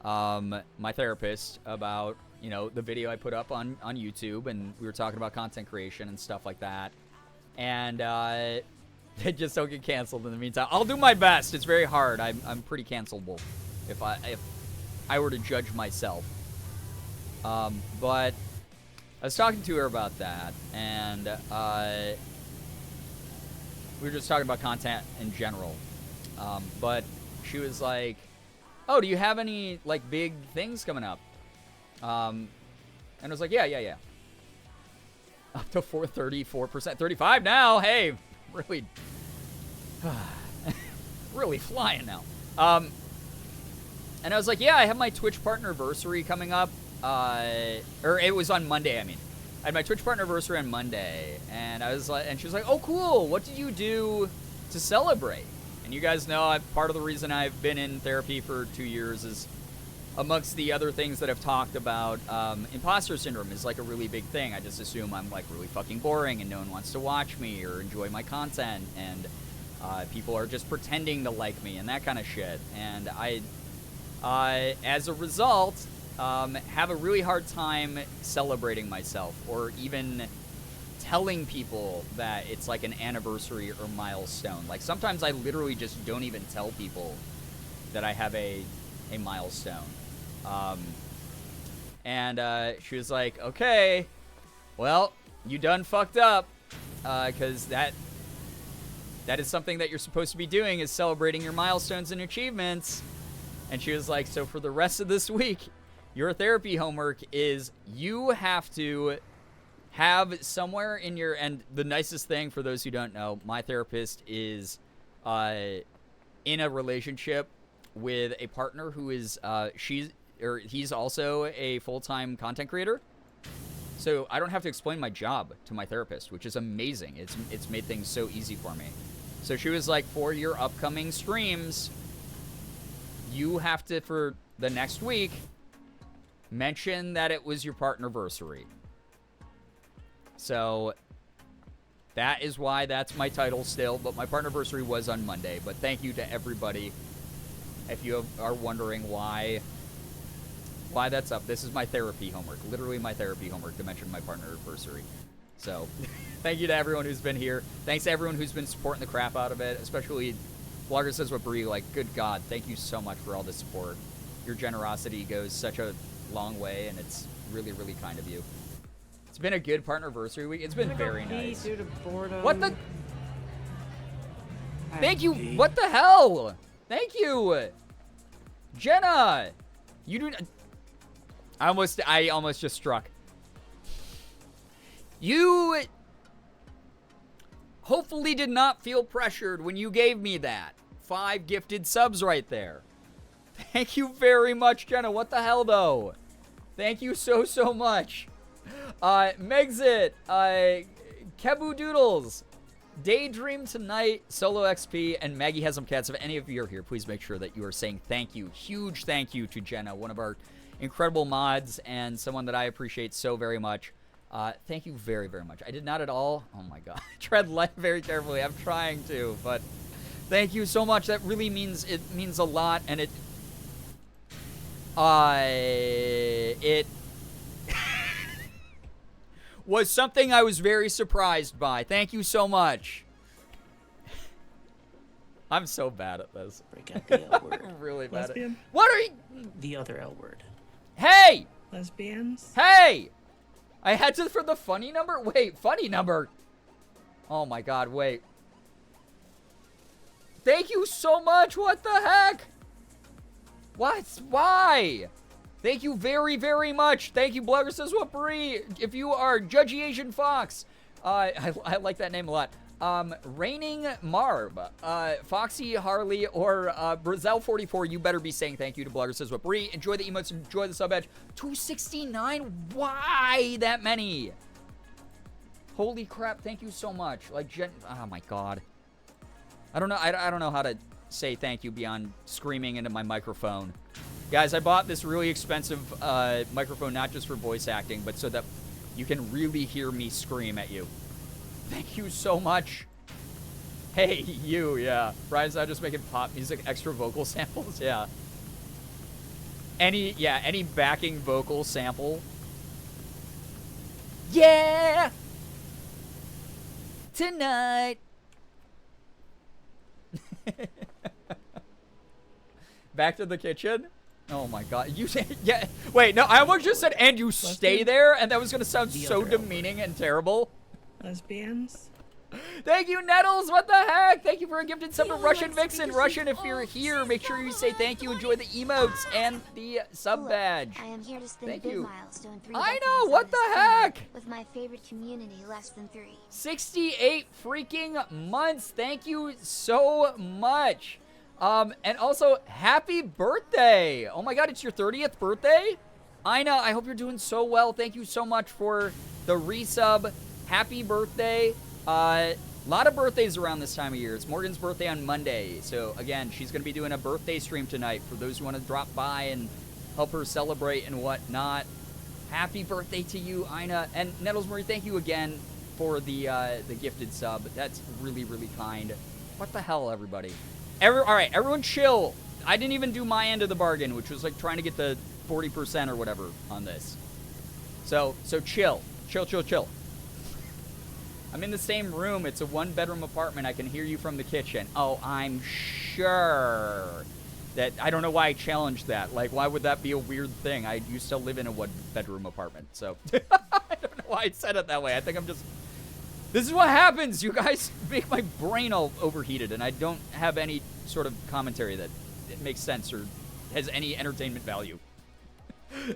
my therapist about, you know, the video I put up on YouTube, and we were talking about content creation and stuff like that. And they just don't get canceled in the meantime. I'll do my best. It's very hard. I'm pretty cancelable if I were to judge myself. But I was talking to her about that, and we were just talking about content in general. But she was like, "Oh, do you have any like big things coming up?" And I was like, "Yeah." Up to 34%, 35 now. Hey, really, really flying now. And I was like, yeah, I have my Twitch partnerversary coming up. Or it was on Monday. I mean, I had my Twitch partnerversary on Monday, and I was like, and she was like, oh, cool. What did you do to celebrate? And you guys know, part of the reason I've been in therapy for 2 years is, amongst the other things that I've talked about, imposter syndrome is like a really big thing. I just assume I'm like really fucking boring and no one wants to watch me or enjoy my content, and people are just pretending to like me and that kind of shit. And I, as a result, have a really hard time celebrating myself or even telling people that it's like an anniversary or milestone. Like sometimes I literally just don't even tell people that I have a milestone. And she was like, okay, well, you done fucked up, because that is something that you're supposed to be doing, is celebrating your milestones and achievements. And she was like, so for the rest of this week, your therapy homework is you have to have somewhere in your, and the nicest thing for those who don't know, my therapist is in a relationship with a partner who is he's also a full-time content creator. So I don't have to explain my job to my therapist, which is amazing. It's made things so easy for me. So she was like, for your upcoming streams, you have to, for the next week, mention that it was your partnerversary. So that is why that's my title still, but my partnerversary was on Monday. But thank you to everybody. If you are wondering why that's up, this is my therapy homework. Literally my therapy homework to mention my partner anniversary. So, thank you to everyone who's been here. Thanks to everyone who's been supporting the crap out of it, especially Vlogger Says What Bree. Like, good God, thank you so much for all the support. Your generosity goes such a long way, and it's really, really kind of you. It's been a good partnerversary week. It's been very nice. Due to boredom. What the? Thank you. What the hell? Thank you, Jenna. You do. I almost just struck. You hopefully did not feel pressured when you gave me that 5 gifted subs right there. Thank you very much, Jenna. What the hell, though? Thank you so much. Megxit, Kebu Doodles, Daydream Tonight, Solo XP, and Maggie Has Some Cats. If any of you are here, please make sure that you are saying thank you. Huge thank you to Jenna, one of our incredible mods and someone that I appreciate so very much. Thank you very, very much. I did not at all. Oh my God. Tread light very carefully. I'm trying to, but thank you so much. That really means a lot, and it was something I was very surprised by. Thank you so much. I'm so bad at this. Break out the L word. I'm really bad Lesbian? at it. What are you? The other L word. Hey! Lesbians? Hey! I had to for the funny number? Wait, funny number. Oh my God, wait. Thank you so much. What the heck? What? Why? Thank you very, very much. Thank you, Blogger Says What Brie. If you are Judgy Asian Fox, I like that name a lot. Raining Marb, Foxy Harley, or Brazel44, you better be saying thank you to Blogger Says What Brie. Enjoy the emotes, enjoy the sub badge. 269? Why that many? Holy crap, thank you so much. Like, oh my god. I don't know, I don't know how to say thank you beyond screaming into my microphone. Guys, I bought this really expensive microphone, not just for voice acting, but so that you can really hear me scream at you. Thank you so much. Hey, you, yeah. Brian's not just making pop music, extra vocal samples, yeah. Any backing vocal sample. Yeah! Tonight. Back to the kitchen. Oh my god. You say, yeah. Wait, no, I almost just said, and you stay there, and that was gonna sound so demeaning and terrible. Lesbians? Thank you, Nettles. What the heck? Thank you for a gifted sub to Russian Vixen. Russian, if you're here, make sure you say thank you. Enjoy the emotes and the sub badge. I am here to spin Thank a big you. milestone 3 I decades know. on What this the planet heck? With my favorite community, less than 3. 68 freaking months. Thank you so much. And also, happy birthday. Oh my god, it's your 30th birthday? Ina, I hope you're doing so well. Thank you so much for the resub. Happy birthday. Lot of birthdays around this time of year. It's Morgan's birthday on Monday. So, again, she's going to be doing a birthday stream tonight for those who want to drop by and help her celebrate and whatnot. Happy birthday to you, Ina. And Nettles Marie, thank you again for the gifted sub. That's really, really kind. What the hell, everybody? All right, everyone chill. I didn't even do my end of the bargain, which was like trying to get the 40% or whatever on this. So chill. Chill. I'm in the same room. It's a one-bedroom apartment. I can hear you from the kitchen. Oh, I'm sure that... I don't know why I challenged that. Like, why would that be a weird thing? I used to live in a one-bedroom apartment, so... I don't know why I said it that way. I think I'm just... This is what happens. You guys make my brain all overheated, and I don't have any sort of commentary that makes sense or has any entertainment value.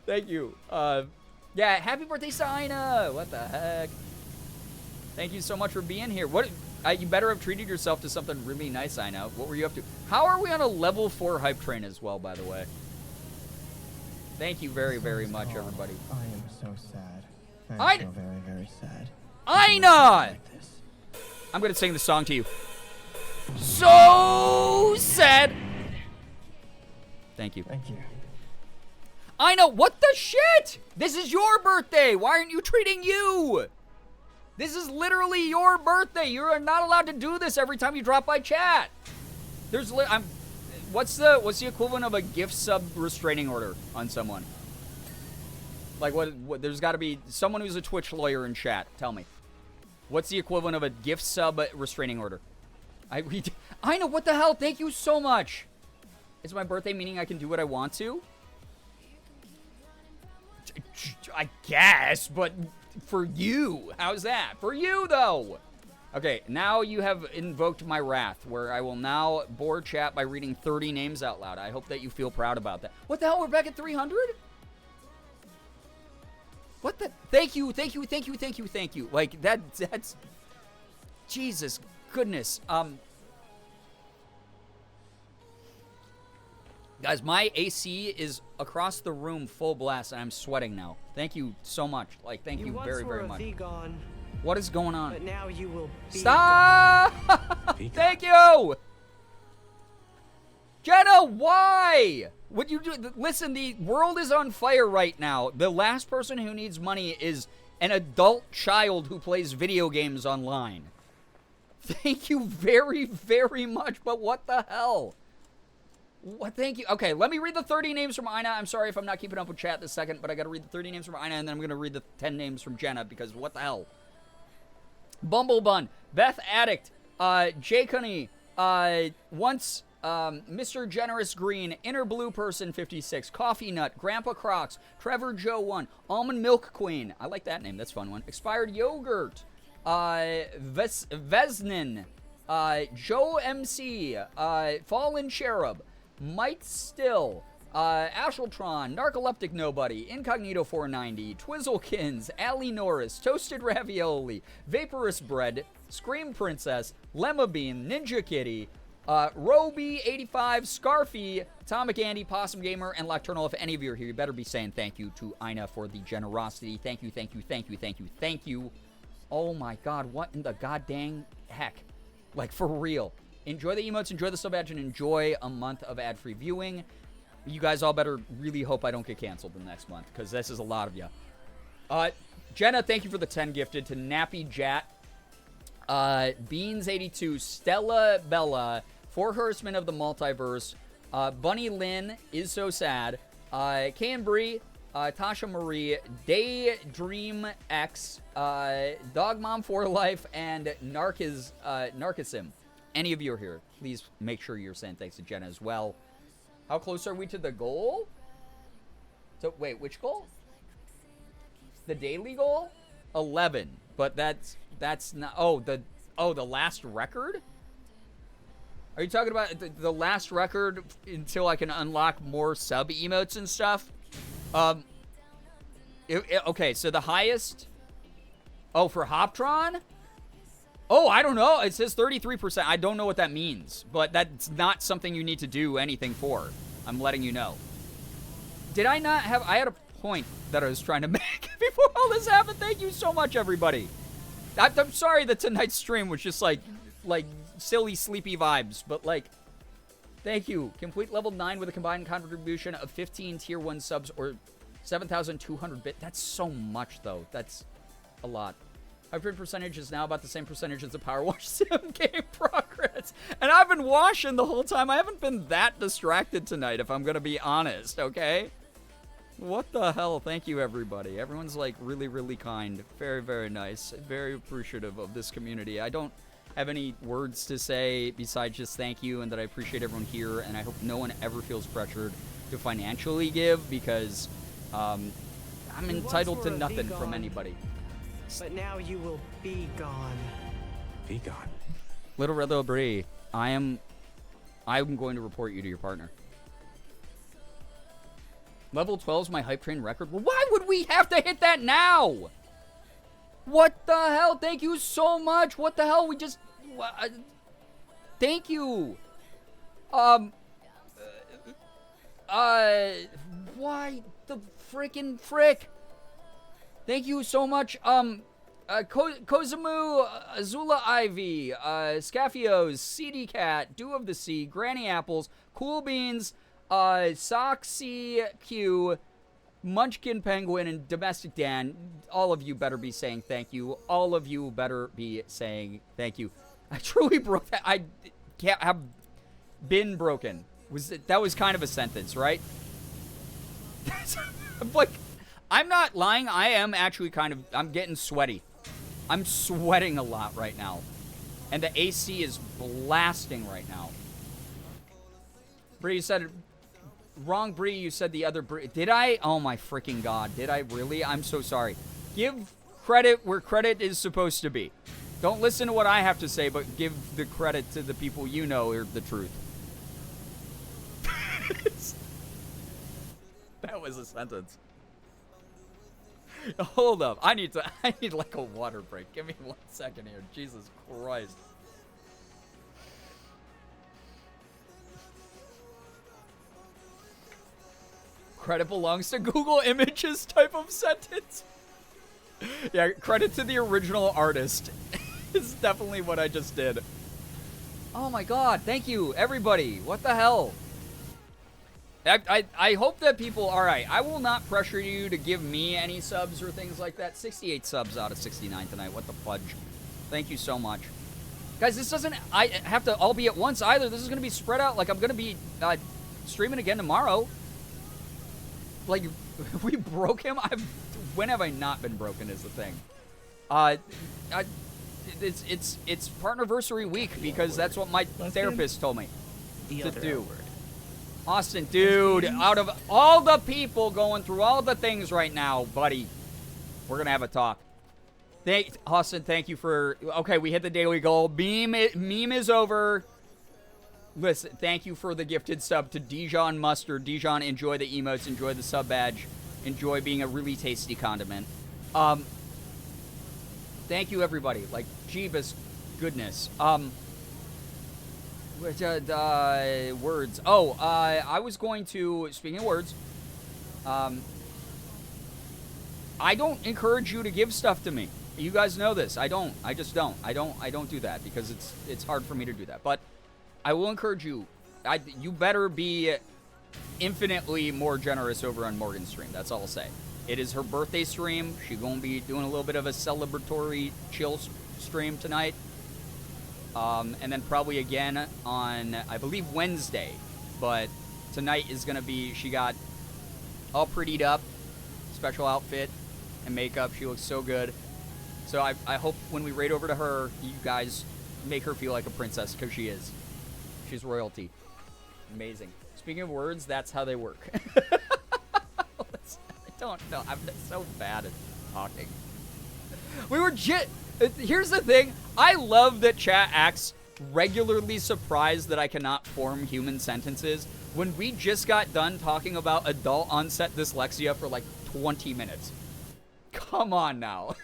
Thank you. Yeah, happy birthday, Sina! What the heck? Thank you so much for being here. What? You better have treated yourself to something really nice, I know. What were you up to? How are we on a level 4 hype train as well, by the way? Thank you very, very much, everybody. I am so sad. I feel very, very sad. Ina! I'm going to sing the song to you. So sad. Thank you. Thank you. Ina, what the shit? This is your birthday. Why aren't you treating you? This is literally your birthday. You are not allowed to do this every time you drop by chat. There's what's the equivalent of a gift sub restraining order on someone? Like what there's got to be someone who's a Twitch lawyer in chat. Tell me. What's the equivalent of a gift sub restraining order? I know, what the hell? Thank you so much. It's my birthday, meaning I can do what I want to? I guess, but for you. How's that? For you, though. Okay, now you have invoked my wrath, where I will now bore chat by reading 30 names out loud. I hope that you feel proud about that. What the hell? We're back at 300? What the? Thank you. Like, that's... Jesus goodness. Guys, my AC is across the room full blast, and I'm sweating now. Thank you so much. Like, thank you very, very much. Vegan, what is going on? but now you will be Stop! Thank you! Jenna, why? What you do? Listen, the world is on fire right now. The last person who needs money is an adult child who plays video games online. Thank you very, very much, but what the hell? What? Thank you. Okay, let me read the 30 names from Ina. I'm sorry if I'm not keeping up with chat this second, but I gotta read the 30 names from Ina, and then I'm gonna read the 10 names from Jenna, because what the hell? Bumblebun, Beth Addict, Jay Cunny, once, Mr. Generous Green, Inner Blue Person 56, Coffee Nut, Grandpa Crocs, Trevor Joe 1, Almond Milk Queen. I like that name. That's a fun one. Expired Yogurt, Vesnin, Joe MC, Fallen Cherub, Might Still, Asheltron, Narcoleptic Nobody, Incognito 490, Twizzlekins, Ali Norris, Toasted Ravioli, Vaporous Bread, Scream Princess, Lemma Bean, Ninja Kitty, Roby85, Scarfy, Atomic Andy, Possum Gamer, and Nocturnal. If any of you are here, you better be saying thank you to Ina for the generosity. Thank you, thank you, thank you, thank you, thank you. Oh my god, what in the goddamn heck? Like, for real. Enjoy the emotes, enjoy the sub badge, and enjoy a month of ad-free viewing. You guys all better really hope I don't get canceled the next month, because this is a lot of you. Jenna, thank you for the 10 gifted. To Nappy Jat, Beans82, Stella Bella, Four Horsemen of the Multiverse, Bunny Lynn is so sad, Can Bree, Tasha Marie, Daydream X, Dog Mom for Life, and Narcissim. Any of you are here, please make sure you're saying thanks to Jenna as well. How close are we to the goal? So, wait, which goal? The daily goal? 11. But that's not... Oh, the last record? Are you talking about the last record until I can unlock more sub emotes and stuff? Okay, so the highest... Oh, for Hoptron? Oh, I don't know. It says 33%. I don't know what that means. But that's not something you need to do anything for. I'm letting you know. Did I not have... I had a point that I was trying to make before all this happened. Thank you so much, everybody. I'm sorry that tonight's stream was just like silly, sleepy vibes. But, like, thank you. Complete level 9 with a combined contribution of 15 tier 1 subs or 7,200 bit. That's so much, though. That's a lot. Hydrate percentage is now about the same percentage as the Power Wash sim game progress. And I've been washing the whole time. I haven't been that distracted tonight, if I'm going to be honest, okay? What the hell? Thank you, everybody. Everyone's, like, really, really kind. Very, very nice. Very appreciative of this community. I don't have any words to say besides just thank you and that I appreciate everyone here. And I hope no one ever feels pressured to financially give because I'm entitled to nothing from anybody. But now you will be gone. Be gone. Little Red Little Brie, I'm going to report you to your partner. Level 12 is my hype train record. Well, why would we have to hit that now? What the hell? Thank you so much. What the hell? We just... thank you. Why the frickin' frick? Thank you so much, Kozumu, Azula Ivy, Scaffios, CD Cat, Dew of the Sea, Granny Apples, Cool Beans, Soxy Q, Munchkin Penguin, and Domestic Dan. All of you better be saying thank you. All of you better be saying thank you. I truly broke that. I can't have been broken. That was kind of a sentence, right? Like... I'm not lying. I am actually I'm getting sweaty. I'm sweating a lot right now. And the AC is blasting right now. Bree, you said it wrong, Bree. You said the other Bree. Did I? Oh my freaking God. Did I really? I'm so sorry. Give credit where credit is supposed to be. Don't listen to what I have to say, but give the credit to the people you know are the truth. That was a sentence. Hold up. I need like a water break. Give me 1 second here. Jesus Christ. Credit belongs to Google Images type of sentence. Yeah, credit to the original artist. Is definitely what I just did. Oh my God. Thank you, everybody. What the hell? I hope that people... Alright, I will not pressure you to give me any subs or things like that. 68 subs out of 69 tonight. What the fudge. Thank you so much. Guys, this doesn't... I have to all be at once either. This is going to be spread out. Like, I'm going to be streaming again tomorrow. Like, we broke him? When have I not been broken is the thing. It's partnerversary week because that's what my therapist told me to do. Austin, dude, out of all the people going through all the things right now, buddy, we're going to have a talk. Austin, thank you for... Okay, we hit the daily goal. Meme is over. Listen, thank you for the gifted sub to Dijon Mustard. Dijon, enjoy the emotes, enjoy the sub badge, enjoy being a really tasty condiment. Thank you, everybody. Like, Jeebus goodness. Words. Oh, I was going to, speaking of words, I don't encourage you to give stuff to me. You guys know this. I don't. I just don't. I don't do that because it's hard for me to do that. But I will encourage you. You better be infinitely more generous over on Morgan's stream. That's all I'll say. It is her birthday stream. She's going to be doing a little bit of a celebratory chill stream tonight. And then probably again on, I believe, Wednesday. But tonight is going to be, she got all prettied up, special outfit and makeup. She looks so good. So I hope when we raid over to her, you guys make her feel like a princess, because she is. She's royalty. Amazing. Speaking of words, that's how they work. I don't know. I'm so bad at talking. Here's the thing. I love that chat acts regularly surprised that I cannot form human sentences when we just got done talking about adult onset dyslexia for like 20 minutes. Come on now.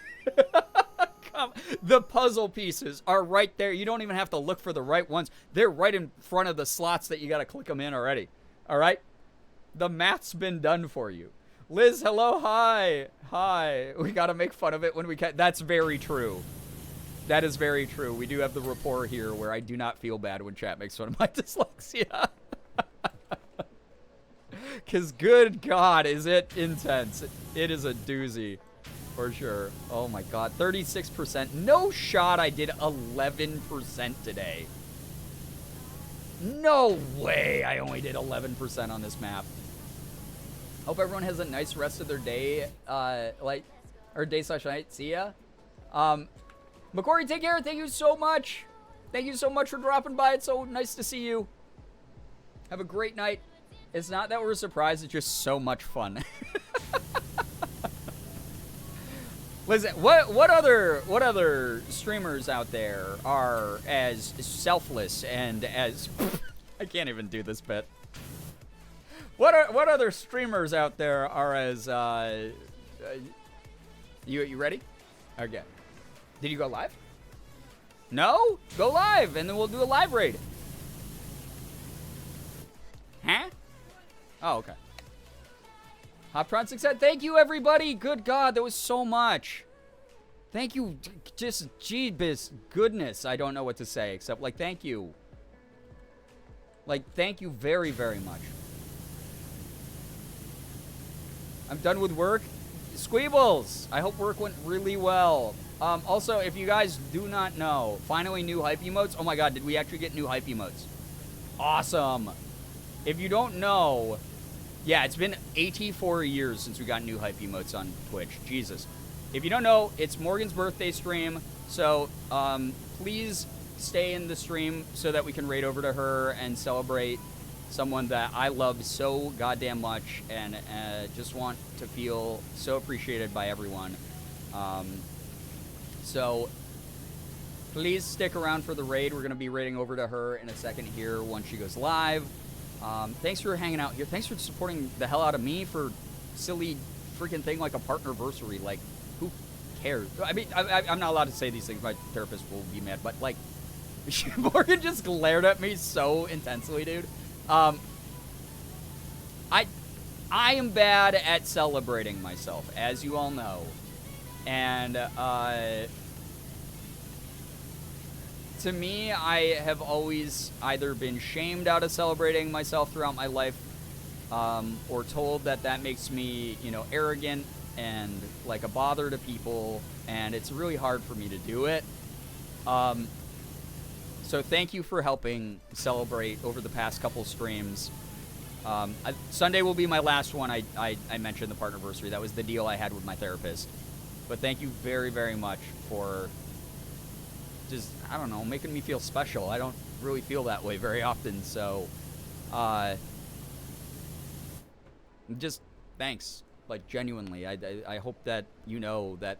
The puzzle pieces are right there. You don't even have to look for the right ones. They're right in front of the slots that you got to click them in already. All right? The math's been done for you. Liz, hello, hi. Hi. We got to make fun of it when we can. That's very true. That is very true. We do have the rapport here where I do not feel bad when chat makes fun of my dyslexia. Because good God, is it intense. It is a doozy. For sure. Oh my God. 36%. No shot I did 11% today. No way I only did 11% on this map. Hope everyone has a nice rest of their day. Or day/night. See ya. McCory, take care. Thank you so much. Thank you so much for dropping by. It's so nice to see you. Have a great night. It's not that we're surprised. It's just so much fun. Listen, what other streamers out there are as selfless and as I can't even do this bit. What other streamers out there are as you ready? Okay. Did you go live? No? Go live and then we'll do a live raid. Huh? Oh, okay. Hoptron6 said, thank you, everybody. Good God, that was so much. Thank you. Just, jeebus goodness. I don't know what to say except, like, thank you. Like, thank you very, very much. I'm done with work. Squeebles, I hope work went really well. Also, if you guys do not know, finally new hype emotes. Oh my God, did we actually get new hype emotes? Awesome. If you don't know... Yeah, it's been 84 years since we got new hype emotes on Twitch. Jesus. If you don't know, it's Morgan's birthday stream. So, please stay in the stream so that we can raid over to her and celebrate someone that I love so goddamn much and just want to feel so appreciated by everyone. So, please stick around for the raid. We're going to be raiding over to her in a second here once she goes live. Thanks for hanging out here. Thanks for supporting the hell out of me for silly freaking thing like a partnerversary. Like, who cares? I mean, I'm not allowed to say these things. My therapist will be mad. But, like, Morgan just glared at me so intensely, dude. I am bad at celebrating myself, as you all know. And, to me, I have always either been shamed out of celebrating myself throughout my life, or told that that makes me, you know, arrogant and like a bother to people, and it's really hard for me to do it. So thank you for helping celebrate over the past couple streams. Sunday will be my last one. I mentioned the partnerversary. That was the deal I had with my therapist. But thank you very, very much for just, I don't know, making me feel special. I don't really feel that way very often, so just thanks, like, genuinely. I hope that you know that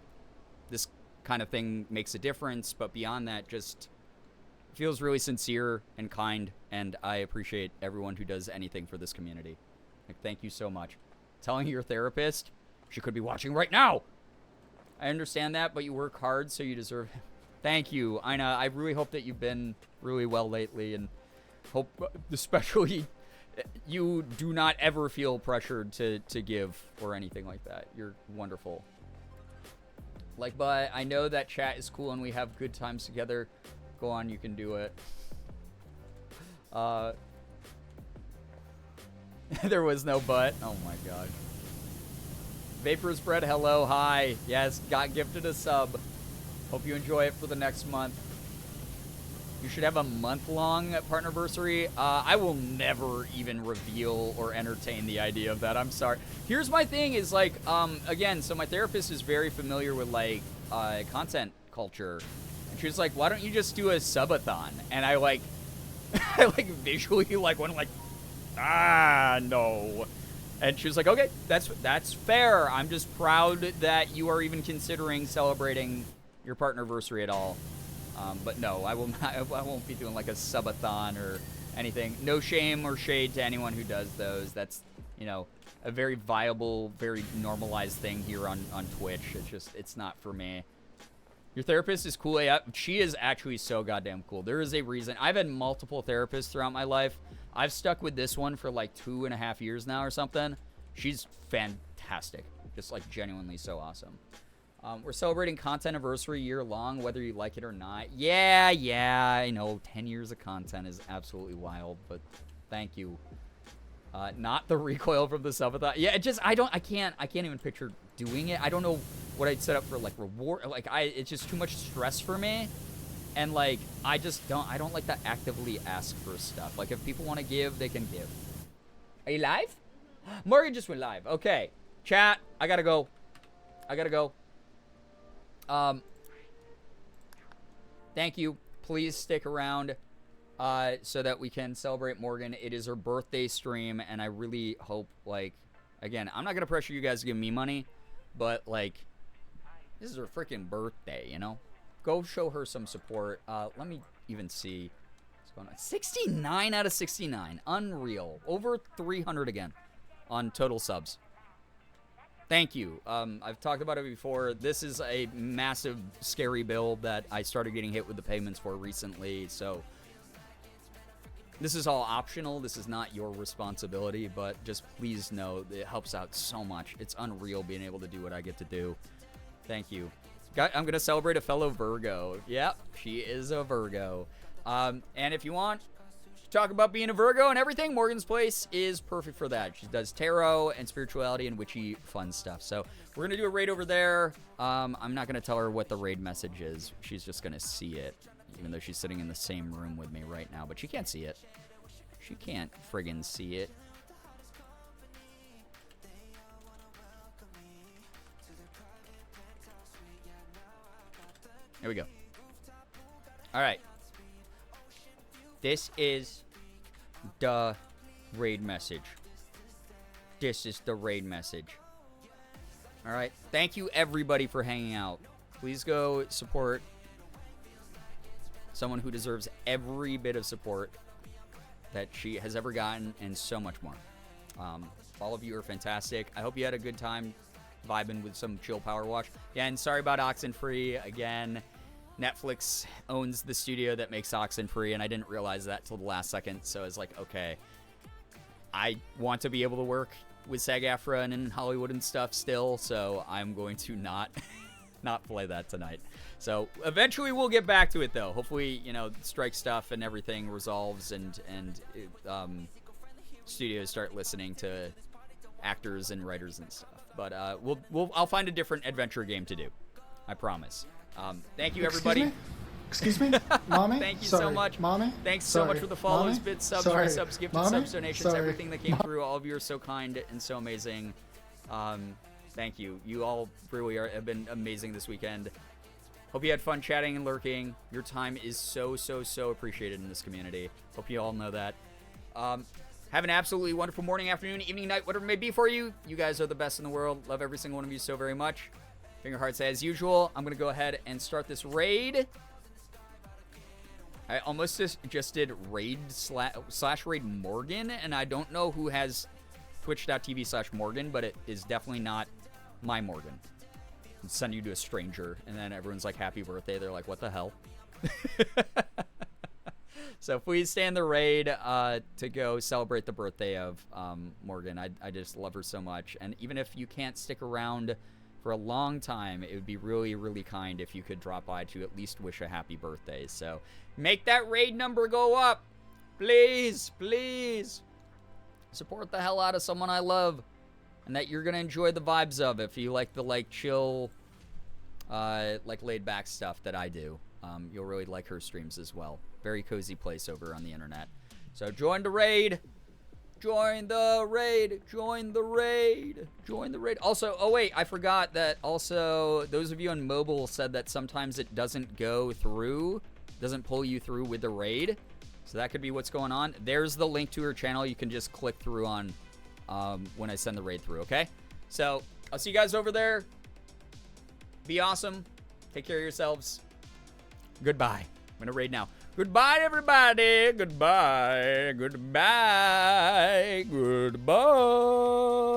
this kind of thing makes a difference, but beyond that, just feels really sincere and kind, and I appreciate everyone who does anything for this community. Like, thank you so much. Telling your therapist, she could be watching right now. I understand that, but you work hard, so you deserve it. Thank you, Ina. I really hope that you've been really well lately, and hope especially you do not ever feel pressured to give or anything like that. You're wonderful. Like, but I know that chat is cool and we have good times together. Go on, you can do it. There was no but. Oh my god. Vapors Bread, hello, hi. Yes, got gifted a sub. Hope you enjoy it for the next month. You should have a month-long partnerversary. I will never even reveal or entertain the idea of that. I'm sorry. Here's my thing is, like, again, so my therapist is very familiar with, like, content culture. And she was like, why don't you just do a subathon? And I, like, I, like, visually, like, went, like, no. And she was like, okay, that's fair. I'm just proud that you are even considering celebrating your partnerversary at all. But no, I will not. I won't be doing like a subathon or anything. No shame or shade to anyone who does those. That's, you know, a very viable, very normalized thing here on Twitch. It's not for me. Your therapist is cool. Yeah, she is actually so goddamn cool. There is a reason. I've had multiple therapists throughout my life. I've stuck with this one for like 2.5 years now or something. She's fantastic. Just like genuinely so awesome. We're celebrating content anniversary year long, whether you like it or not. Yeah, I know 10 years of content is absolutely wild, but thank you. Not the recoil from the subathon. Yeah, I can't even picture doing it. I don't know what I'd set up for like reward. Like it's just too much stress for me. And like, I don't like to actively ask for stuff. Like if people want to give, they can give. Are you live? Morgan just went live. Okay. Chat, I gotta go. Thank you. Please stick around so that we can celebrate Morgan. It is her birthday stream, and I really hope, like, again, I'm not gonna pressure you guys to give me money, but like, this is her freaking birthday, you know? Go show her some support. Let me even see what's going on. 69 out of 69. Unreal. Over 300 again on total subs. Thank you. I've talked about it before. This is a massive, scary bill that I started getting hit with the payments for recently. So this is all optional. This is not your responsibility, but just please know that it helps out so much. It's unreal being able to do what I get to do. Thank you. I'm going to celebrate a fellow Virgo. Yep, she is a Virgo. And if you want to talk about being a Virgo and everything, Morgan's Place is perfect for that. She does tarot and spirituality and witchy fun stuff. So we're going to do a raid over there. I'm not going to tell her what the raid message is. She's just going to see it, even though she's sitting in the same room with me right now. But she can't see it. She can't friggin' see it. Here we go. All right. This is the raid message. This is the raid message. All right. Thank you, everybody, for hanging out. Please go support someone who deserves every bit of support that she has ever gotten and so much more. All of you are fantastic. I hope you had a good time vibing with some chill power wash. Yeah, and sorry about Oxenfree again. Netflix owns the studio that makes Oxenfree, and I didn't realize that till the last second. So I was like, okay, I want to be able to work with SAG-AFTRA and in Hollywood and stuff still, so I'm going to not play that tonight. So eventually we'll get back to it, though. Hopefully, you know, strike stuff and everything resolves, and studios start listening to actors and writers and stuff. But I'll find a different adventure game to do. I promise. Thank you, everybody. Excuse me? Mommy? Thank you Sorry. so much. Mommy? Thanks Sorry. so much for the follows, Mommy? bits, subs, Sorry. resubs, gifted Mommy? subs, donations, Sorry. everything that came through. All of you are so kind and so amazing. Thank you. You all really have been amazing this weekend. Hope you had fun chatting and lurking. Your time is so appreciated in this community. Hope you all know that. Have an absolutely wonderful morning, afternoon, evening, night, whatever it may be for you. You guys are the best in the world. Love every single one of you so very much. Finger hearts as usual. I'm going to go ahead and start this raid. I almost just did raid slash raid Morgan, and I don't know who has twitch.tv/Morgan, but it is definitely not my Morgan. And send you to a stranger, and then everyone's like, happy birthday. They're like, what the hell? So please stay in the raid to go celebrate the birthday of Morgan. I just love her so much. And even if you can't stick around for a long time, it would be really, really kind if you could drop by to at least wish a happy birthday. So make that raid number go up. Please, please. Support the hell out of someone I love and that you're going to enjoy the vibes of if you like the, like, chill, like, laid-back stuff that I do. You'll really like her streams as well. Very cozy place over on the internet. So join the raid. Join the raid. Join the raid. Join the raid. Also, oh wait, I forgot that also those of you on mobile said that sometimes it doesn't go through, doesn't pull you through with the raid. So that could be what's going on. There's the link to her channel. You can just click through on when I send the raid through, okay? So I'll see you guys over there. Be awesome. Take care of yourselves. Goodbye. I'm going to raid now. Goodbye, everybody. Goodbye. Goodbye. Goodbye.